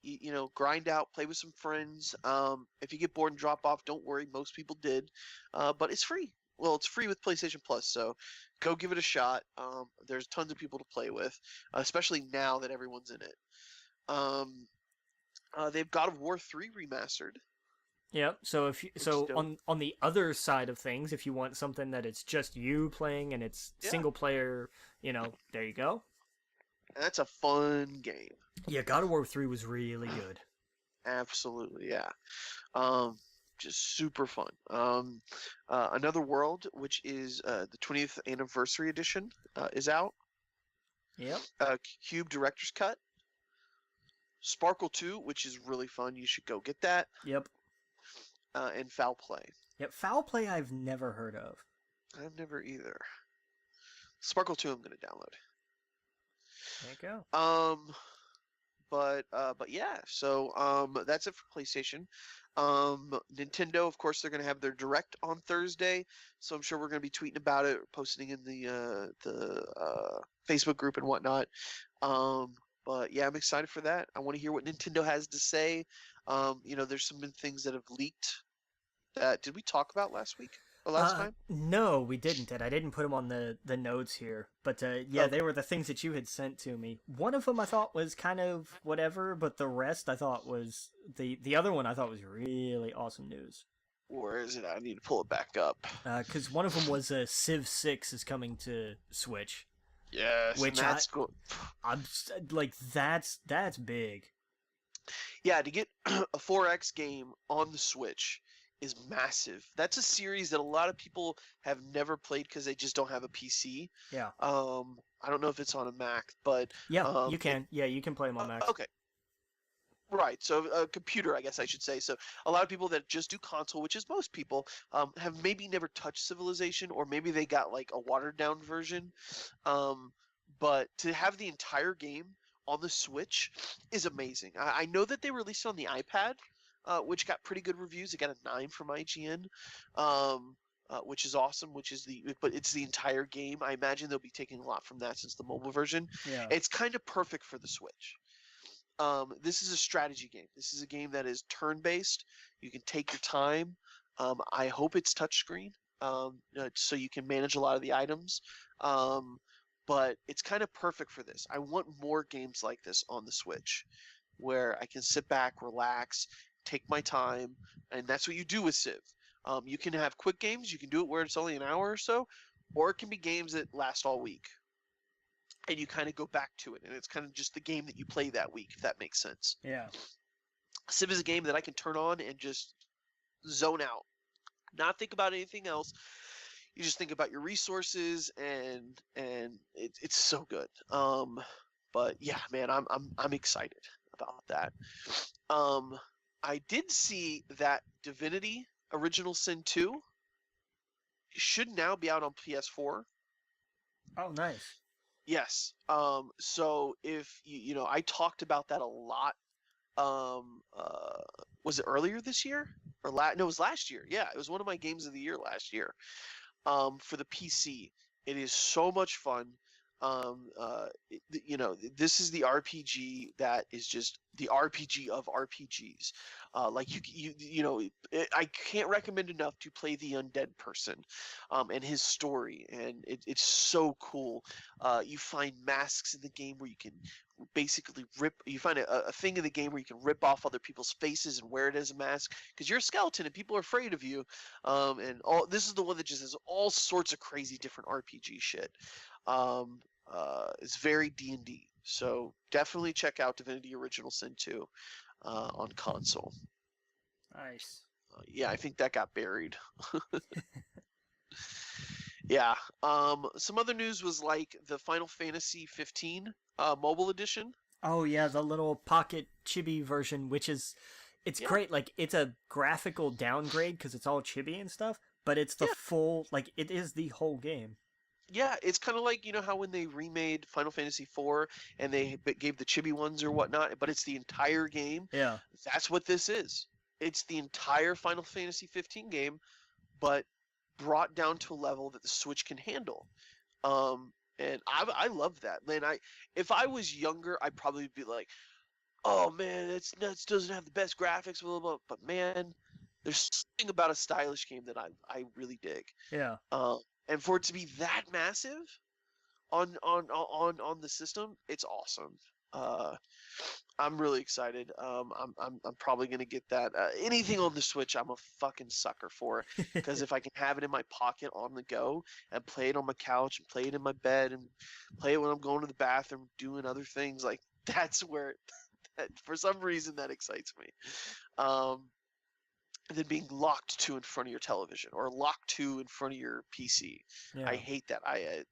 Speaker 1: Grind out, play with some friends. If you get bored and drop off, don't worry. Most people did, but it's free. Well, it's free with PlayStation Plus, so go give it a shot. There's tons of people to play with, especially now that everyone's in it. They've God of War 3 remastered.
Speaker 2: Yeah, so
Speaker 1: dope.
Speaker 2: on the other side of things, if you want something that it's just you playing and it's single player, there you go.
Speaker 1: And that's a fun game.
Speaker 2: Yeah, God of War 3 was really good.
Speaker 1: Absolutely, yeah. Just super fun. Another World, which is the 20th anniversary edition, is out.
Speaker 2: Yep.
Speaker 1: Cube Director's Cut. Sparkle 2, which is really fun. You should go get that.
Speaker 2: Yep.
Speaker 1: And Foul Play.
Speaker 2: Yep, Foul Play I've never heard of.
Speaker 1: I've never either. Sparkle 2 I'm going to download.
Speaker 2: There you go.
Speaker 1: But yeah, so that's it for PlayStation. Nintendo, of course, they're going to have their Direct on Thursday, so I'm sure we're going to be tweeting about it, posting in the Facebook group and whatnot. But yeah, I'm excited for that. I want to hear what Nintendo has to say. There's some things that have leaked. Did we talk about last week? last time?
Speaker 2: No, we didn't, and I didn't put them on the notes here. But yeah, they
Speaker 1: Okay.
Speaker 2: were the things that you had sent to me. One of them I thought was kind of whatever, but the rest I thought was the other one I thought was really awesome news.
Speaker 1: Where is it? I need to pull it back up.
Speaker 2: Because one of them was Civ 6 is coming to Switch,
Speaker 1: Yes, and
Speaker 2: which
Speaker 1: that's cool.
Speaker 2: like that's big.
Speaker 1: Yeah, to get a 4X game on the Switch is massive. That's a series that a lot of people have never played because they just don't have a PC.
Speaker 2: Yeah,
Speaker 1: I don't know if it's on a Mac, but
Speaker 2: yeah, you can. Yeah, you can play them on Macs.
Speaker 1: okay. Right, so a computer, I guess I should say. So a lot of people that just do console, which is most people, have maybe never touched Civilization, or maybe they got like a watered down version. Um, but to have the entire game on the Switch is amazing. I know that they released it on the iPad, which got pretty good reviews. It got a 9 from IGN, which is awesome. But it's the entire game. I imagine they'll be taking a lot from that since the mobile version.
Speaker 2: Yeah,
Speaker 1: It's kind of perfect for the Switch. This is a strategy game. This is a game that is turn-based. You can take your time. I hope it's touchscreen, so you can manage a lot of the items. But it's kind of perfect for this. I want more games like this on the Switch, where I can sit back, relax, take my time, and that's what you do with Civ. You can have quick games. You can do it where it's only an hour or so, or it can be games that last all week. And you kind of go back to it, and it's kind of just the game that you play that week, if that makes sense.
Speaker 2: yeah,
Speaker 1: Civ is a game that I can turn on and just zone out, not think about anything else. You just think about your resources, and it's so good. But yeah, man, I'm excited about that. I did see that Divinity Original Sin 2 should now be out on PS4.
Speaker 2: Oh, nice.
Speaker 1: Yes. So if I talked about that a lot. Was it earlier this year or no, it was last year. Yeah, it was one of my games of the year last year. For the PC, it is so much fun. This is the RPG that is just the RPG of RPGs. Like I can't recommend enough to play the undead person, and his story, and it's so cool. You find masks in the game where you can basically you find a thing in the game where you can rip off other people's faces and wear it as a mask because you're a skeleton and people are afraid of you. And this is the one that just has all sorts of crazy different RPG shit. It's very D&D, so definitely check out Divinity Original Sin 2 on console.
Speaker 2: Nice.
Speaker 1: Yeah, I think that got buried. Yeah. Some other news was like the Final Fantasy 15 mobile edition.
Speaker 2: Oh yeah, the little pocket chibi version, which is it's
Speaker 1: Yeah.
Speaker 2: great. Like it's a graphical downgrade because it's all chibi and stuff, but it's the
Speaker 1: Yeah.
Speaker 2: full like it is the whole game.
Speaker 1: Yeah, it's kind of like how when they remade Final Fantasy 4 and they gave the chibi ones or whatnot, but it's the entire game.
Speaker 2: Yeah.
Speaker 1: That's what this is. It's the entire Final Fantasy 15 game, but brought down to a level that the Switch can handle. And I love that. Man, if I was younger, I'd probably be like, "Oh man, that doesn't have the best graphics, blah, blah, blah." But man, there's something about a stylish game that I really dig.
Speaker 2: Yeah.
Speaker 1: And for it to be that massive on the system, it's awesome. I'm really excited. I'm probably gonna get that. Anything on the Switch, I'm a fucking sucker for. Because if I can have it in my pocket on the go and play it on my couch and play it in my bed and play it when I'm going to the bathroom, doing other things, like that's where, for some reason, that excites me. Than being locked to in front of your television or locked to in front of your PC.
Speaker 2: Yeah.
Speaker 1: I hate that.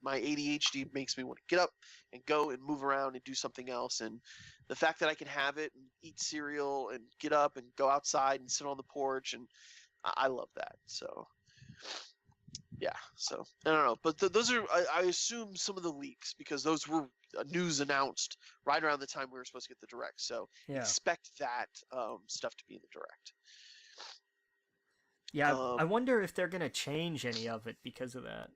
Speaker 1: My ADHD makes me want to get up and go and move around and do something else. And the fact that I can have it and eat cereal and get up and go outside and sit on the porch, and I love that. So yeah. So I don't know, but those are I assume some of the leaks because those were news announced right around the time we were supposed to get the direct. So
Speaker 2: Yeah.
Speaker 1: expect that stuff to be in the direct.
Speaker 2: Yeah, I wonder if they're gonna change any of it because of that.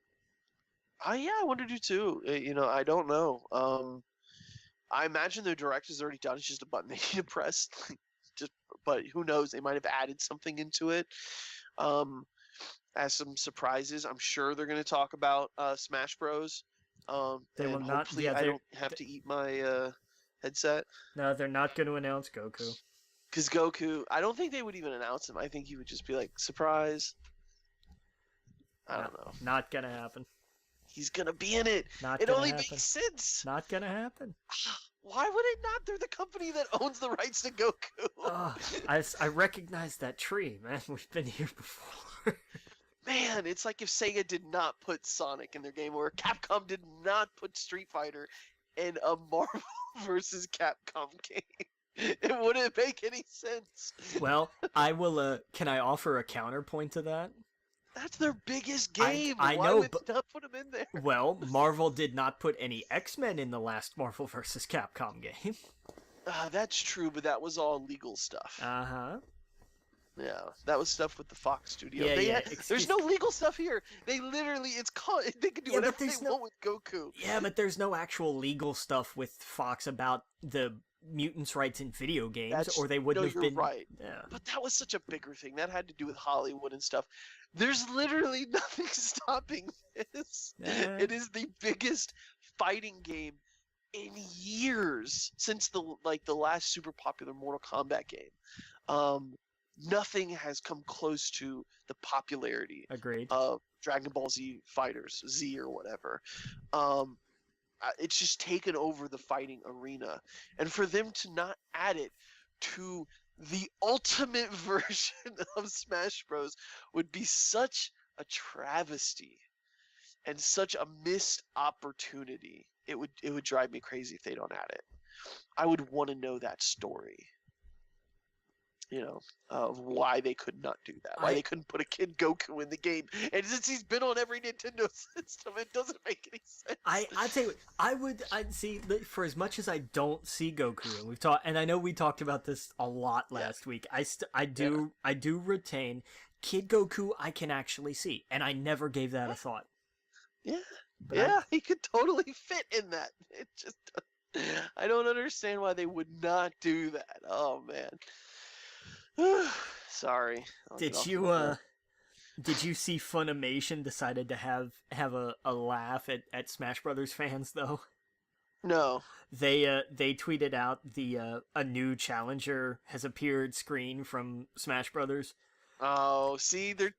Speaker 1: Yeah, I wonder too. I don't know. I imagine the direct is already done. It's just a button they need to press. But who knows? They might have added something into it. as some surprises. I'm sure they're going to talk about Smash Bros.
Speaker 2: They will
Speaker 1: And
Speaker 2: not.
Speaker 1: hopefully
Speaker 2: Yeah,
Speaker 1: I don't have to eat my headset.
Speaker 2: no, they're not going to announce Goku.
Speaker 1: Because Goku, I don't think they would even announce him. I think he would just be like, surprise. I don't know.
Speaker 2: Not gonna happen.
Speaker 1: He's going to be in it.
Speaker 2: Not
Speaker 1: It
Speaker 2: gonna
Speaker 1: only
Speaker 2: happen.
Speaker 1: makes sense.
Speaker 2: Not gonna happen.
Speaker 1: Why would it not? They're the company that owns the rights to Goku.
Speaker 2: Oh, I recognize that tree, man. We've been here before.
Speaker 1: Man, it's like if Sega did not put Sonic in their game, or Capcom did not put Street Fighter in a Marvel versus Capcom game. It wouldn't make any sense.
Speaker 2: Well, I will. Can I offer a counterpoint to that?
Speaker 1: That's their biggest game.
Speaker 2: I
Speaker 1: Why
Speaker 2: know,
Speaker 1: would
Speaker 2: but
Speaker 1: they not put them in there?
Speaker 2: well, Marvel did not put any X-Men in the last Marvel vs. Capcom game.
Speaker 1: That's true, but that was all legal stuff.
Speaker 2: Uh-huh.
Speaker 1: Yeah, that was stuff with the Fox studio.
Speaker 2: Yeah,
Speaker 1: There's no legal stuff here. They literally, they can do whatever they want with Goku.
Speaker 2: Yeah, but there's no actual legal stuff with Fox about the mutants' rights in video games, or they wouldn't have been.
Speaker 1: Right.
Speaker 2: Yeah.
Speaker 1: But that was such a bigger thing. That had to do with Hollywood and stuff. There's literally nothing stopping this. It is the biggest fighting game in years since the last super popular Mortal Kombat game. Nothing has come close to the popularity
Speaker 2: Agreed.
Speaker 1: of Dragon Ball Z Fighters, Z or whatever. It's just taken over the fighting arena. And for them to not add it to the ultimate version of Smash Bros. Would be such a travesty and such a missed opportunity. It would drive me crazy if they don't add it. I would want to know that story. Of why they could not do that. Why they couldn't put a Kid Goku in the game. And since he's been on every Nintendo system, it doesn't make any sense.
Speaker 2: I'd say I'd see, for as much as I don't see Goku, and we've talked, and I know we talked about this a lot last week. I do retain Kid Goku. I can actually see, and I never gave that a thought.
Speaker 1: Yeah, but he could totally fit in that. It just, I don't understand why they would not do that. Oh man. Sorry.
Speaker 2: Did you see Funimation decided to have a laugh at Smash Brothers fans though?
Speaker 1: No.
Speaker 2: They tweeted out a new challenger has appeared screen from Smash Brothers.
Speaker 1: Oh, see, they're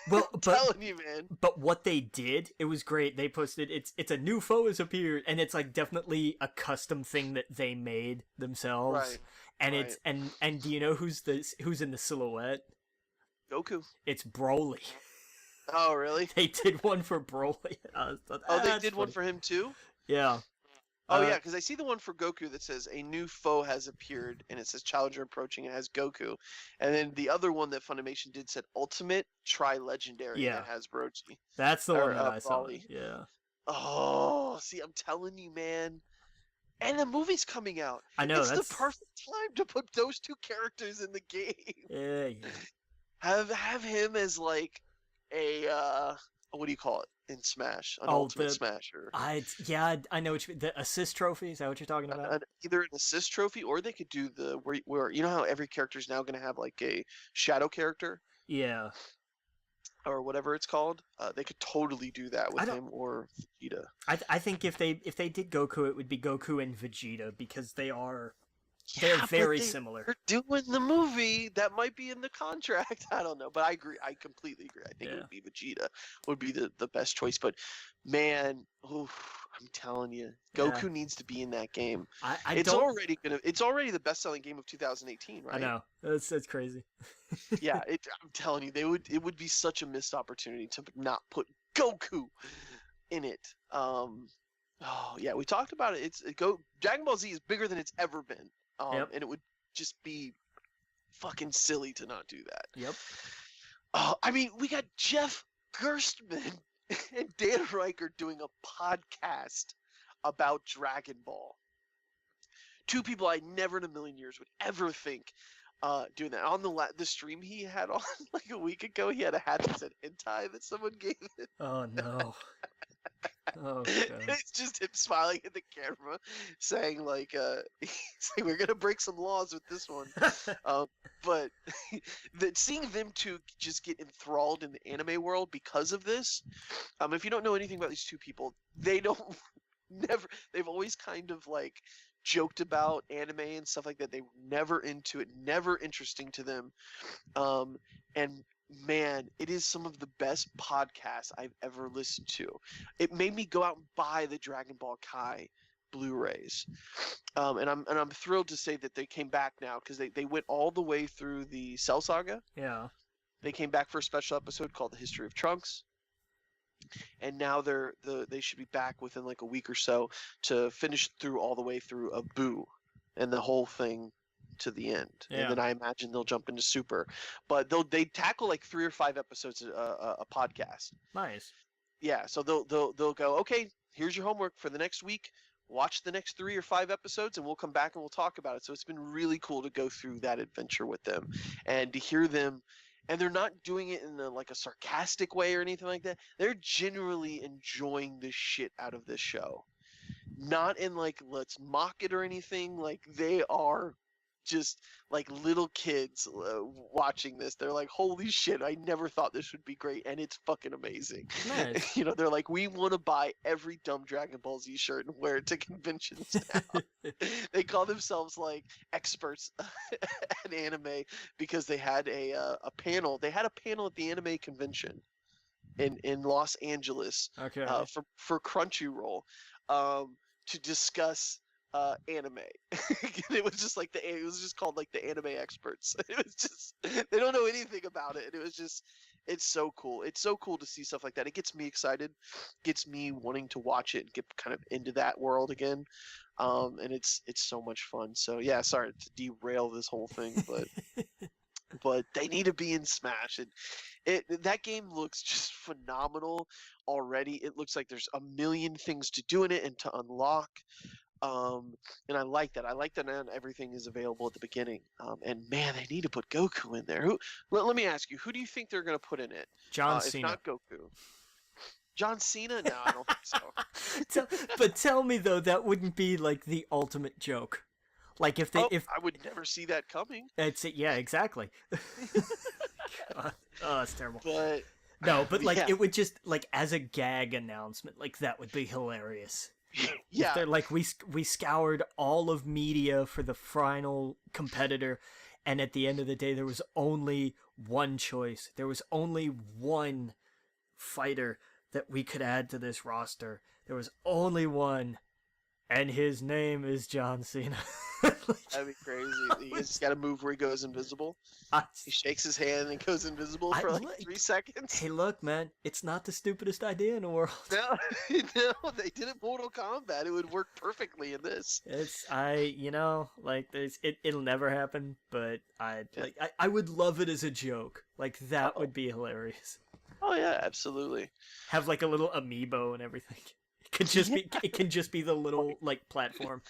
Speaker 2: well,
Speaker 1: telling you, man.
Speaker 2: But what they did, it was great. They posted it's a new foe has appeared, and it's like definitely a custom thing that they made themselves.
Speaker 1: Right.
Speaker 2: And it's and do you know who's in the silhouette?
Speaker 1: Goku.
Speaker 2: It's Broly.
Speaker 1: Oh, really?
Speaker 2: They did one for Broly.
Speaker 1: They did one for him too?
Speaker 2: Yeah.
Speaker 1: Oh yeah, because I see the one for Goku that says a new foe has appeared, and it says challenger approaching, and it has Goku, and then the other one that Funimation did said Ultimate Tri-Legendary, that has Broly.
Speaker 2: That's the one that I saw. Yeah.
Speaker 1: Oh, see, I'm telling you, man. And the movie's coming out.
Speaker 2: I know,
Speaker 1: it's the perfect time to put those two characters in the game.
Speaker 2: Yeah.
Speaker 1: Have him as like a what do you call it in Smash? An Ultimate Smasher.
Speaker 2: I know what you mean. The assist trophy. Is that what you're talking about?
Speaker 1: Either an assist trophy, or they could do the where you know how every character is now going to have like a shadow character.
Speaker 2: Yeah.
Speaker 1: Or whatever it's called. They could totally do that with him or Vegeta.
Speaker 2: I think if they did Goku, it would be Goku and Vegeta, because they're very similar.
Speaker 1: They're doing the movie. That might be in the contract. I don't know, but I agree. I completely agree. I think it would be Vegeta would be the best choice. But man, I'm telling you, Goku needs to be in that game. It's already the best-selling game of 2018, right?
Speaker 2: I know. That's crazy.
Speaker 1: Yeah, I'm telling you, it would be such a missed opportunity to not put Goku in it. Oh yeah, we talked about it. Dragon Ball Z is bigger than it's ever been. And it would just be fucking silly to not do that.
Speaker 2: Yep.
Speaker 1: I mean, we got Jeff Gerstmann and Dan Reicher doing a podcast about Dragon Ball. Two people I never in a million years would ever think doing that. On the stream he had on like a week ago, he had a hat that said hentai that someone gave it.
Speaker 2: Oh no. Oh god.
Speaker 1: It's just him smiling at the camera, saying like, he's like, "We're gonna break some laws with this one." But seeing them two just get enthralled in the anime world because of this. If you don't know anything about these two people, they don't never. They've always kind of like joked about anime and stuff like that. They were never into it, never interesting to them. And man, it is some of the best podcasts I've ever listened to. It made me go out and buy the Dragon Ball Kai Blu-rays. And I'm thrilled to say that they came back now because they went all the way through the Cell Saga.
Speaker 2: Yeah.
Speaker 1: They came back for a special episode called The History of Trunks. And now they should be back within like a week or so to finish through all the way through a Boo and the whole thing to the end.
Speaker 2: Yeah.
Speaker 1: And then I imagine they'll jump into Super, but they tackle like 3 or 5 episodes a podcast.
Speaker 2: Nice.
Speaker 1: Yeah, so they'll go, okay, here's your homework for the next week. Watch the next 3 or 5 episodes, and we'll come back and we'll talk about it. So it's been really cool to go through that adventure with them and to hear them. And they're not doing it in like a sarcastic way or anything like that. They're genuinely enjoying the shit out of this show. Not in like, let's mock it or anything. Like, they are just like little kids watching this. They're like, holy shit, I never thought this would be great, and it's fucking amazing.
Speaker 2: Nice.
Speaker 1: They're like, we want to buy every dumb Dragon Ball Z shirt and wear it to conventions now. They call themselves like experts at anime because they had a panel. They had a panel at the anime convention in Los Angeles.
Speaker 2: Okay.
Speaker 1: For Crunchyroll, to discuss anime. It was just like it was just called like the anime experts. It was just, they don't know anything about it, and it was just, it's so cool. It's so cool to see stuff like that. It gets me excited, gets me wanting to watch it and get kind of into that world again. And it's so much fun. So yeah, sorry to derail this whole thing, but they need to be in Smash. And that game looks just phenomenal already. It looks like there's a million things to do in it and to unlock. And I like that. I like that not everything is available at the beginning. And man, they need to put Goku in there. Let me ask you, who do you think they're going to put in it?
Speaker 2: John Cena.
Speaker 1: If not Goku. John Cena? No, I don't think so.
Speaker 2: But tell me though, that wouldn't be like the ultimate joke. Like if they,
Speaker 1: I would never see that coming.
Speaker 2: That's it. Yeah, exactly. God. Oh, that's terrible.
Speaker 1: But
Speaker 2: no, but like
Speaker 1: yeah.
Speaker 2: it would just like as a gag announcement, like that would be hilarious.
Speaker 1: Yeah,
Speaker 2: They're like, we scoured all of media for the final competitor, and at the end of the day, there was only one choice. There was only one fighter that we could add to this roster. There was only one, and his name is John Cena.
Speaker 1: that'd be crazy. He just got to move where he goes invisible. He shakes his hand and goes invisible for like 3 seconds.
Speaker 2: Hey, look, man, it's not the stupidest idea in the world.
Speaker 1: No, no, they did it Mortal Kombat. It would work perfectly in this.
Speaker 2: It'll never happen, but I would love it as a joke. Like that would be hilarious.
Speaker 1: Oh yeah, absolutely.
Speaker 2: Have like a little amiibo and everything. It can just be the little like platform.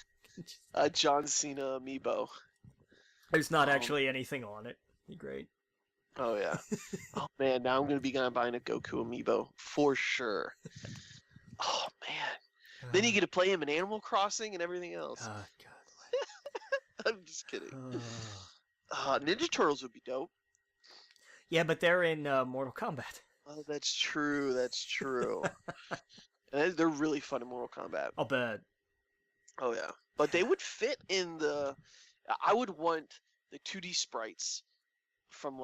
Speaker 1: John Cena amiibo.
Speaker 2: There's not actually anything on it. Be great.
Speaker 1: Oh yeah. Oh man, now I'm gonna be buying a Goku amiibo for sure. Oh man. Then you get to play him in Animal Crossing and everything else.
Speaker 2: Oh god.
Speaker 1: I'm just kidding. Ninja Turtles would be dope.
Speaker 2: Yeah, but they're in Mortal Kombat.
Speaker 1: Oh, that's true. That's true. And they're really fun in Mortal Kombat.
Speaker 2: I'll bet.
Speaker 1: Oh yeah, but they would fit in the. I would want the 2D sprites from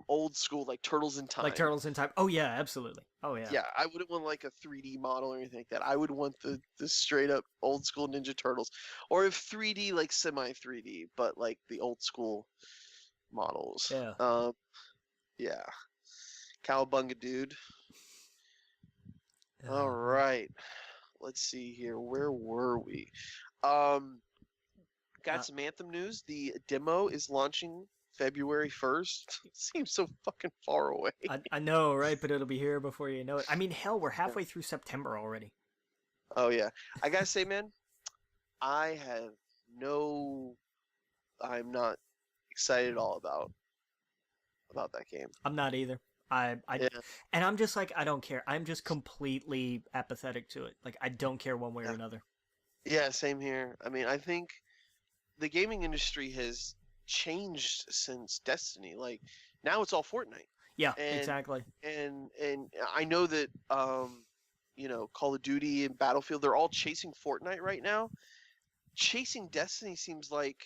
Speaker 1: old school, like Turtles in Time.
Speaker 2: Like Turtles in Time. Oh yeah, absolutely. Oh yeah.
Speaker 1: Yeah, I wouldn't want like a 3D model or anything like that. I would want the straight up old school Ninja Turtles, or if 3D, like semi 3D, but like the old school models.
Speaker 2: Yeah.
Speaker 1: Yeah. Cowabunga, dude. All right. Let's see here. Where were we? Got some Anthem news. The demo is launching February 1st. It seems so fucking far away.
Speaker 2: I know, right? But it'll be here before you know it. I mean, hell, we're halfway through September already.
Speaker 1: Oh, yeah. I gotta say, man, I'm not excited at all about that game.
Speaker 2: I'm not either. I,
Speaker 1: Yeah,
Speaker 2: and I'm just like, I don't care. I'm just completely apathetic to it. Like, I don't care one way or
Speaker 1: yeah,
Speaker 2: another.
Speaker 1: yeah. Same here. I mean, I think the gaming industry has changed since Destiny. Like now it's all Fortnite,
Speaker 2: Yeah,
Speaker 1: and
Speaker 2: exactly.
Speaker 1: and I know that Call of Duty and Battlefield, they're all chasing Fortnite right now. Chasing Destiny seems like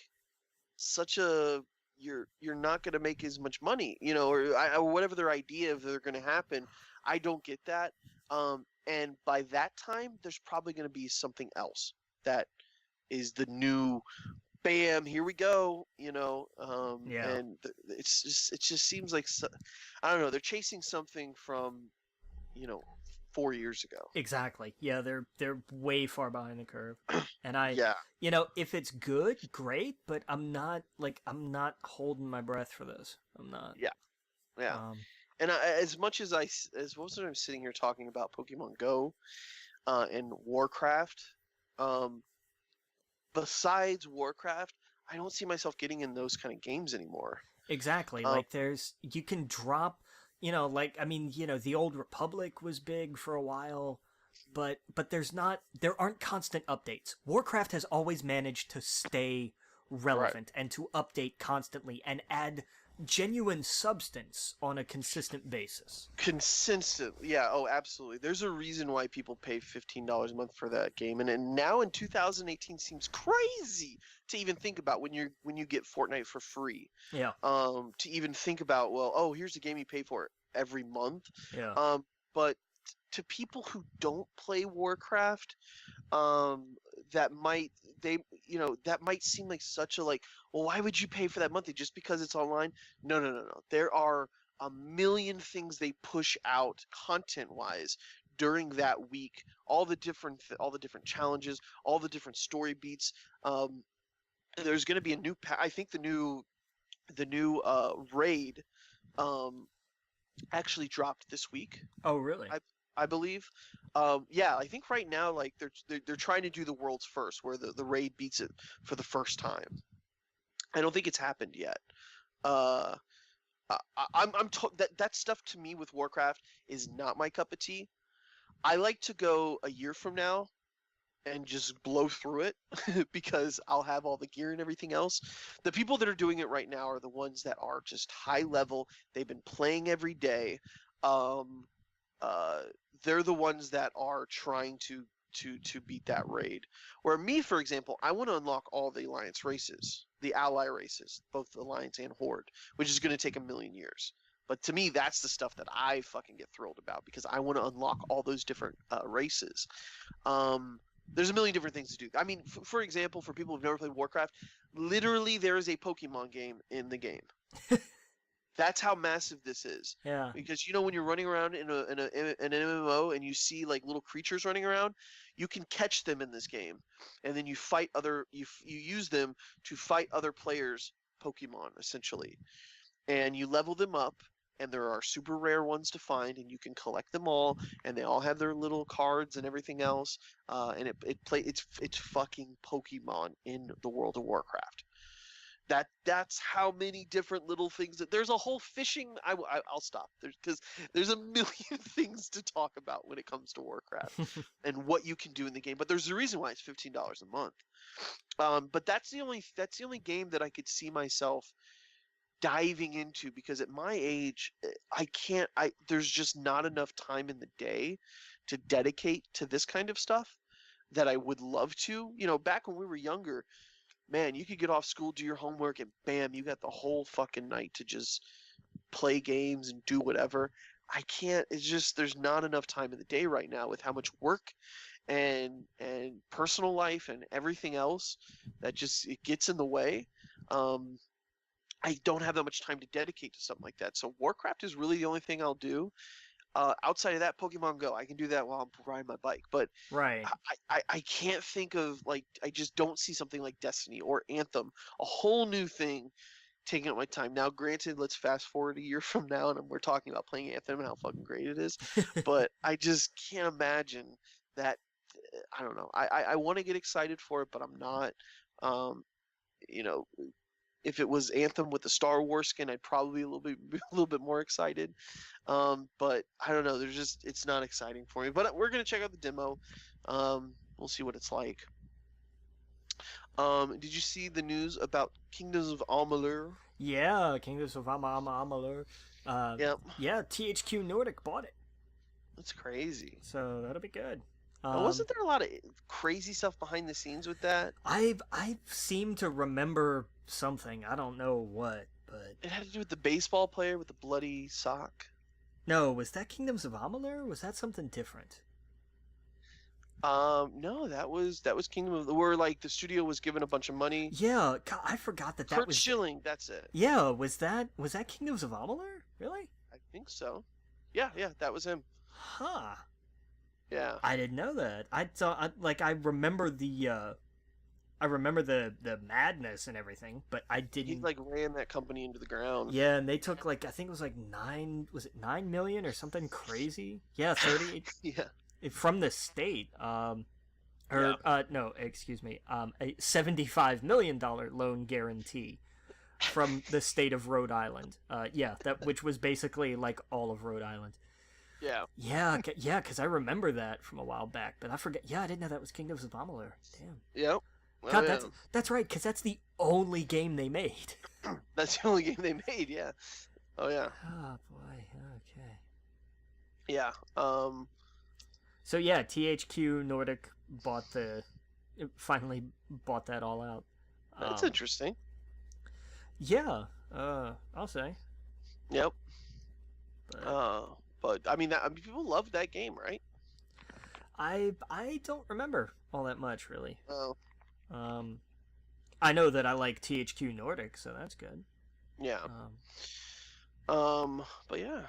Speaker 1: such a you're not going to make as much money, or whatever their idea of they're going to happen. I don't get that. And by that time, there's probably going to be something else that is the new bam, here we go,
Speaker 2: Yeah,
Speaker 1: and it just seems like I don't know, they're chasing something from, you know, 4 years ago.
Speaker 2: exactly. Yeah, they're way far behind the curve. And
Speaker 1: Yeah,
Speaker 2: if it's good, great, but I'm not holding my breath for this. I'm not.
Speaker 1: yeah, yeah.
Speaker 2: Um,
Speaker 1: And as much as as most of I'm sitting here talking about Pokemon Go and Warcraft, um, besides Warcraft, I don't see myself getting in those kind of games anymore.
Speaker 2: exactly.
Speaker 1: Um,
Speaker 2: Like you can drop, like I mean, the old Republic was big for a while, but there aren't constant updates. Warcraft has always managed to stay
Speaker 1: right.
Speaker 2: relevant and to update constantly and add genuine substance on a consistent basis.
Speaker 1: Consistent, yeah. Oh, absolutely. There's a reason why people pay $15 a month for that game, and now in 2018 seems crazy to even think about when you get Fortnite for free.
Speaker 2: Yeah,
Speaker 1: To even think about, well, oh, here's a game you pay for every month.
Speaker 2: yeah.
Speaker 1: Um, but to people who don't play Warcraft, um that might they that might seem like such a like, well, why would you pay for that monthly just because it's online? No, no, no, no. There are a million things they push out content wise during that week, all the different challenges, all the different story beats. There's going to be a I think the new raid um actually dropped this week.
Speaker 2: Oh, really?
Speaker 1: I believe. Yeah, I think right now, like they're trying to do the world's first, where the raid beats it for the first time. I don't think it's happened yet. Uh, that stuff to me with Warcraft is not my cup of tea. I like to go a year from now and just blow through it because I'll have all the gear and everything else. The people that are doing it right now are the ones that are just high level. They've been playing every day. Um, uh, they're the ones that are trying to beat that raid. Where me, for example, I want to unlock all the alliance races, the ally races, both alliance and horde, which is going to take a million years. But to me, that's the stuff that I fucking get thrilled about because I want to unlock all those different races. Um, there's a million different things to do. I mean, for example, for people who've never played Warcraft, literally there is a Pokemon game in the game. That's how massive this is.
Speaker 2: Yeah.
Speaker 1: Because when you're running around in an MMO and you see like little creatures running around, you can catch them in this game, and then you use them to fight other players' Pokemon essentially, and you level them up. And there are super rare ones to find, and you can collect them all, and they all have their little cards and everything else. And it's fucking Pokemon in the World of Warcraft. That's how many different little things that there's a whole fishing. I'll stop because there's a million things to talk about when it comes to Warcraft and what you can do in the game. But there's a reason why it's $15 a month. But that's the only game that I could see myself diving into because at my age, I can't. There's just not enough time in the day to dedicate to this kind of stuff that I would love to. Back when we were younger, man, you could get off school, do your homework, and bam, you got the whole fucking night to just play games and do whatever. I can't. It's just there's not enough time in the day right now with how much work and personal life and everything else that just it gets in the way. Um, I don't have that much time to dedicate to something like that. So Warcraft is really the only thing I'll do. Outside of that, Pokemon Go. I can do that while I'm riding my bike, but
Speaker 2: Right.
Speaker 1: I can't think of like I just don't see something like Destiny or Anthem, a whole new thing taking up my time. Now, granted, let's fast forward a year from now and we're talking about playing Anthem and how fucking great it is, but I just can't imagine that. I don't know. I want to get excited for it, but I'm not. Um, you know, if it was Anthem with the Star Wars skin, I'd probably be a little bit more excited. But I don't know. It's not exciting for me. But we're gonna check out the demo. We'll see what it's like. Did you see the news about Kingdoms of Amalur?
Speaker 2: Yeah, Kingdoms of Amalur.
Speaker 1: Yep.
Speaker 2: Yeah, THQ Nordic bought it.
Speaker 1: That's crazy.
Speaker 2: So that'll be good.
Speaker 1: Wasn't there a lot of crazy stuff behind the scenes with that?
Speaker 2: I seem to remember something. I don't know what, but
Speaker 1: it had to do with the baseball player with the bloody sock.
Speaker 2: No, was that Kingdoms of Amalur? Or was that something different?
Speaker 1: No, that was Kingdom of where like the studio was given a bunch of money.
Speaker 2: Yeah, God, I forgot that
Speaker 1: Kurt
Speaker 2: was
Speaker 1: Schilling. That's it.
Speaker 2: Yeah, was that Kingdoms of Amalur? Really?
Speaker 1: I think so. Yeah, that was him.
Speaker 2: Huh.
Speaker 1: Yeah.
Speaker 2: I didn't know that. I remember the madness and everything, but I didn't.
Speaker 1: He like ran that company into the ground.
Speaker 2: Yeah, and they took like I think it was like 9 million or something crazy? Yeah, 30.
Speaker 1: Yeah.
Speaker 2: From the state. No, excuse me. A $75 million loan guarantee from the state of Rhode Island. Which was basically like all of Rhode Island.
Speaker 1: Yeah,
Speaker 2: because I remember that from a while back, but I forget. Yeah, I didn't know that was Kingdoms of Amalur. Damn.
Speaker 1: Yep.
Speaker 2: Well, God, that's right, because that's the only game they made.
Speaker 1: That's the only game they made. Yeah. Oh yeah.
Speaker 2: Oh boy. Okay.
Speaker 1: Yeah.
Speaker 2: So yeah, THQ Nordic finally bought that all out.
Speaker 1: That's interesting.
Speaker 2: Yeah. I'll say.
Speaker 1: Yep. But I mean, people loved that game, right?
Speaker 2: I don't remember all that much, really.
Speaker 1: Oh.
Speaker 2: I know that I like THQ Nordic, so that's good.
Speaker 1: Yeah. But yeah.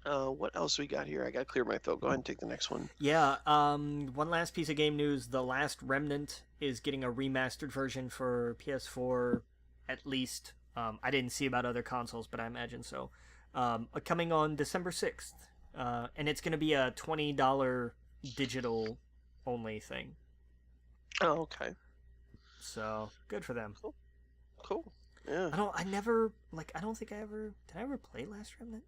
Speaker 1: What else we got here? I gotta clear my throat. Go ahead and take the next one.
Speaker 2: Yeah. One last piece of game news: The Last Remnant is getting a remastered version for PS4, at least. I didn't see about other consoles, but I imagine so. Coming on December 6th. And it's going to be a $20 digital only thing.
Speaker 1: Oh, okay.
Speaker 2: So, good for them.
Speaker 1: Cool. Yeah.
Speaker 2: I don't think I ever... Did I ever play Last Remnant?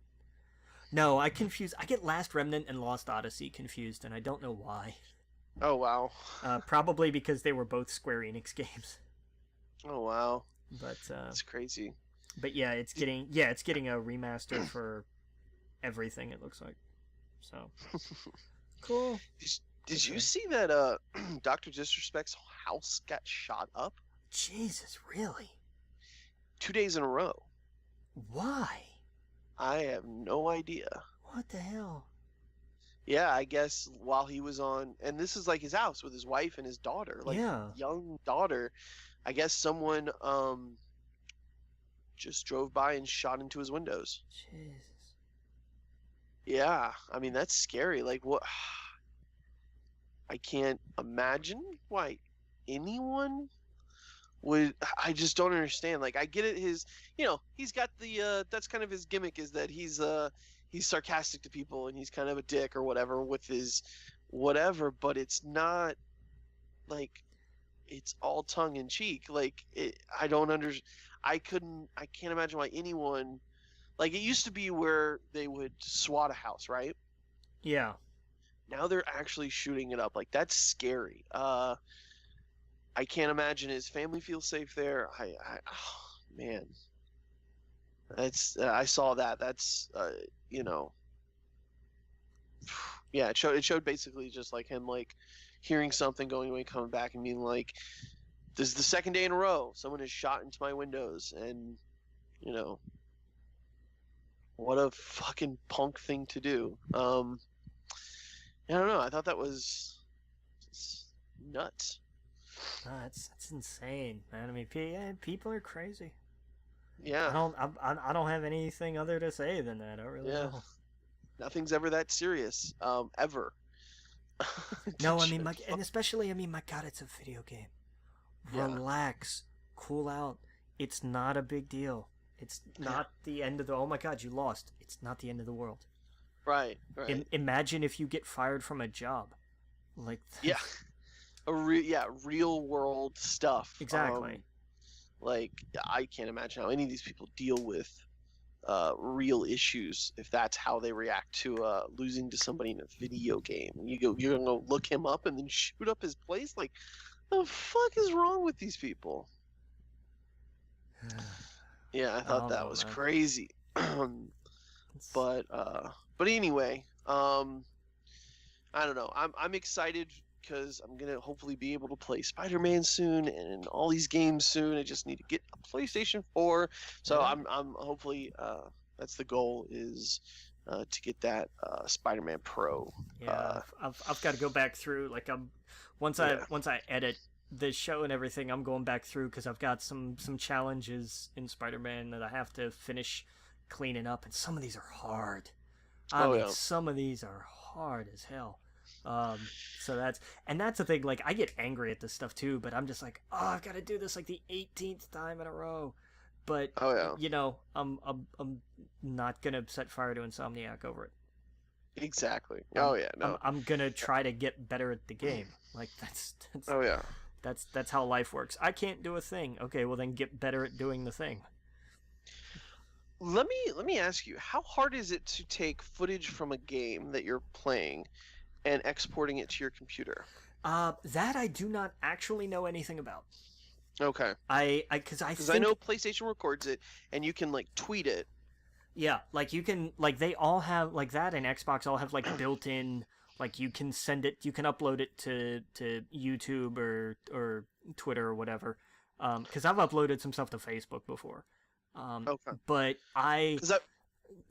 Speaker 2: No, I get Last Remnant and Lost Odyssey confused, and I don't know why.
Speaker 1: Oh, wow.
Speaker 2: Probably because they were both Square Enix games.
Speaker 1: Oh, wow.
Speaker 2: But
Speaker 1: that's crazy.
Speaker 2: But yeah, it's getting a remaster for everything, it looks like. So cool.
Speaker 1: Did you see that Dr. Disrespect's house got shot up?
Speaker 2: Jesus, really?
Speaker 1: 2 days in a row.
Speaker 2: Why?
Speaker 1: I have no idea.
Speaker 2: What the hell?
Speaker 1: Yeah, I guess while he was on, and this is like his house with his wife and his daughter, like young daughter. I guess someone just drove by and shot into his windows.
Speaker 2: Jesus.
Speaker 1: Yeah, I mean that's scary. Like what? I can't imagine why anyone would. I just don't understand. Like I get it. He's got the. That's kind of his gimmick is that he's sarcastic to people and he's kind of a dick or whatever with his whatever. But it's not like. It's all tongue in cheek. Like I don't understand. I can't imagine why anyone. Like it used to be where they would SWAT a house, right?
Speaker 2: Yeah.
Speaker 1: Now they're actually shooting it up. Like that's scary. I can't imagine his family feels safe there. Oh, man. That's I saw that. That's Yeah, it showed basically just like him like hearing something going away, coming back, and being like, "This is the second day in a row someone has shot into my windows," and what a fucking punk thing to do. I don't know. I thought that was nuts.
Speaker 2: That's insane, man. I mean, people are crazy.
Speaker 1: Yeah.
Speaker 2: I don't have anything other to say than that. I really don't.
Speaker 1: Nothing's ever that serious, ever.
Speaker 2: No, I mean, and especially, my God, it's a video game.
Speaker 1: Yeah.
Speaker 2: Relax, cool out. It's not a big deal. It's not the end of the. Oh my God, you lost. It's not the end of the world.
Speaker 1: Right.
Speaker 2: Imagine if you get fired from a job, like
Speaker 1: real world stuff.
Speaker 2: Exactly.
Speaker 1: Like, I can't imagine how any of these people deal with real issues if that's how they react to losing to somebody in a video game. You're gonna go look him up and then shoot up his place? Like, the fuck is wrong with these people? Yeah, I thought that was crazy. But anyway, I don't know. I'm excited because I'm gonna hopefully be able to play Spider-Man soon and all these games soon. I just need to get a PlayStation 4. So
Speaker 2: Yeah.
Speaker 1: I'm hopefully that's the goal, is to get that Spider-Man Pro.
Speaker 2: Yeah, I've got to go back through. Like, once I edit this show and everything, I'm going back through because I've got some challenges in Spider-Man that I have to finish cleaning up, and some of these are hard. I mean, some of these are hard as hell. So that's the thing. Like, I get angry at this stuff too, but I'm just like, oh, I've got to do this like the 18th time in a row. But you know, I'm not gonna set fire to Insomniac over it.
Speaker 1: Exactly.
Speaker 2: I'm gonna try to get better at the game. Like, that's that's how life works. I can't do a thing. Okay, well then get better at doing the thing.
Speaker 1: Let me ask you, how hard is it to take footage from a game that you're playing and exporting it to your computer?
Speaker 2: That I do not actually know anything about.
Speaker 1: Okay.
Speaker 2: Because
Speaker 1: I know PlayStation records it, and you can like tweet it.
Speaker 2: Yeah, like you can, like they all have, like that, and Xbox all have like built-in, like you can send it, you can upload it to YouTube or Twitter or whatever. Because I've uploaded some stuff to Facebook before.
Speaker 1: Okay.
Speaker 2: But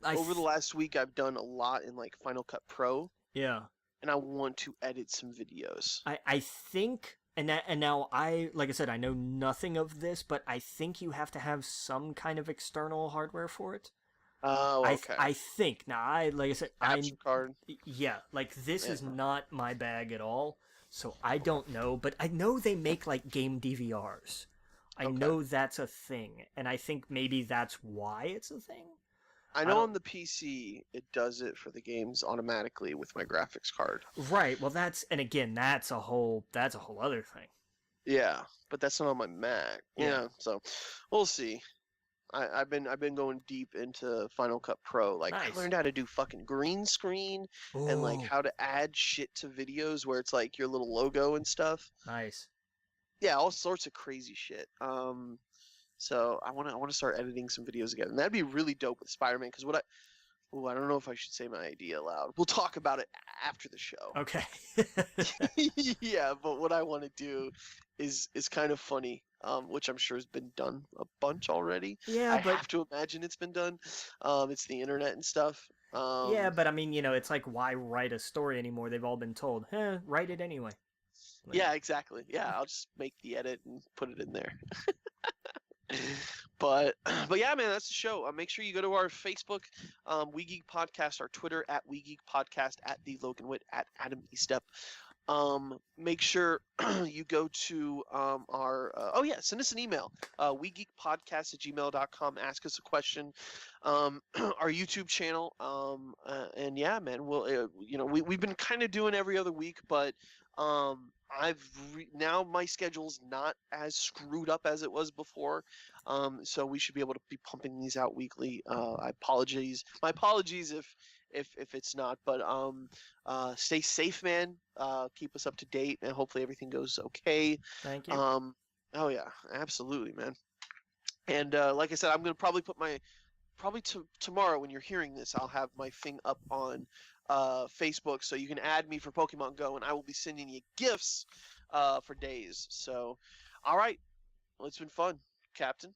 Speaker 1: over the last week I've done a lot in like Final Cut Pro.
Speaker 2: Yeah.
Speaker 1: And I want to edit some videos.
Speaker 2: I think, and now like I said, I know nothing of this, but I think you have to have some kind of external hardware for it.
Speaker 1: Oh, okay.
Speaker 2: I think. Now, like I said,
Speaker 1: capture card.
Speaker 2: Yeah, like this is not my bag at all, so I don't know. But I know they make like game DVRs. I know that's a thing, and I think maybe that's why it's a thing.
Speaker 1: I know on the PC it does it for the games automatically with my graphics card.
Speaker 2: Right. Well, that's a whole other thing.
Speaker 1: Yeah, but that's not on my Mac. Yeah, so we'll see. I've been going deep into Final Cut Pro. Like, I learned how to do fucking green screen and like how to add shit to videos where it's like your little logo and stuff.
Speaker 2: Nice.
Speaker 1: Yeah, all sorts of crazy shit. So I want to start editing some videos again, and that'd be really dope with Spider-Man. Because I don't know if I should say my idea aloud. We'll talk about it after the show.
Speaker 2: Okay.
Speaker 1: Yeah, but what I want to do is kind of funny, which I'm sure has been done a bunch already.
Speaker 2: Yeah,
Speaker 1: I have to imagine it's been done. It's the internet and stuff.
Speaker 2: Yeah, but I mean, you know, it's like, why write a story anymore? They've all been told, write it anyway.
Speaker 1: Like, yeah, exactly. Yeah, I'll just make the edit and put it in there. But yeah, man, that's the show. Make sure you go to our Facebook, We Geek Podcast, our Twitter at We Geek Podcast, at The Logan Witt, at Adam E. Step. Make sure you go to send us an email, wegeekpodcast@gmail.com. Ask us a question. Our YouTube channel. And yeah, man, we've been kind of doing every other week, but now my schedule's not as screwed up as it was before, so we should be able to be pumping these out weekly. My apologies if it's not, but stay safe, man. Keep us up to date, and hopefully everything goes okay.
Speaker 2: Thank you.
Speaker 1: Oh yeah, absolutely, man. And like I said, I'm gonna probably put tomorrow when you're hearing this, I'll have my thing up on Facebook, so you can add me for Pokemon Go, and I will be sending you gifts for days. So, all right, well, it's been fun, Captain.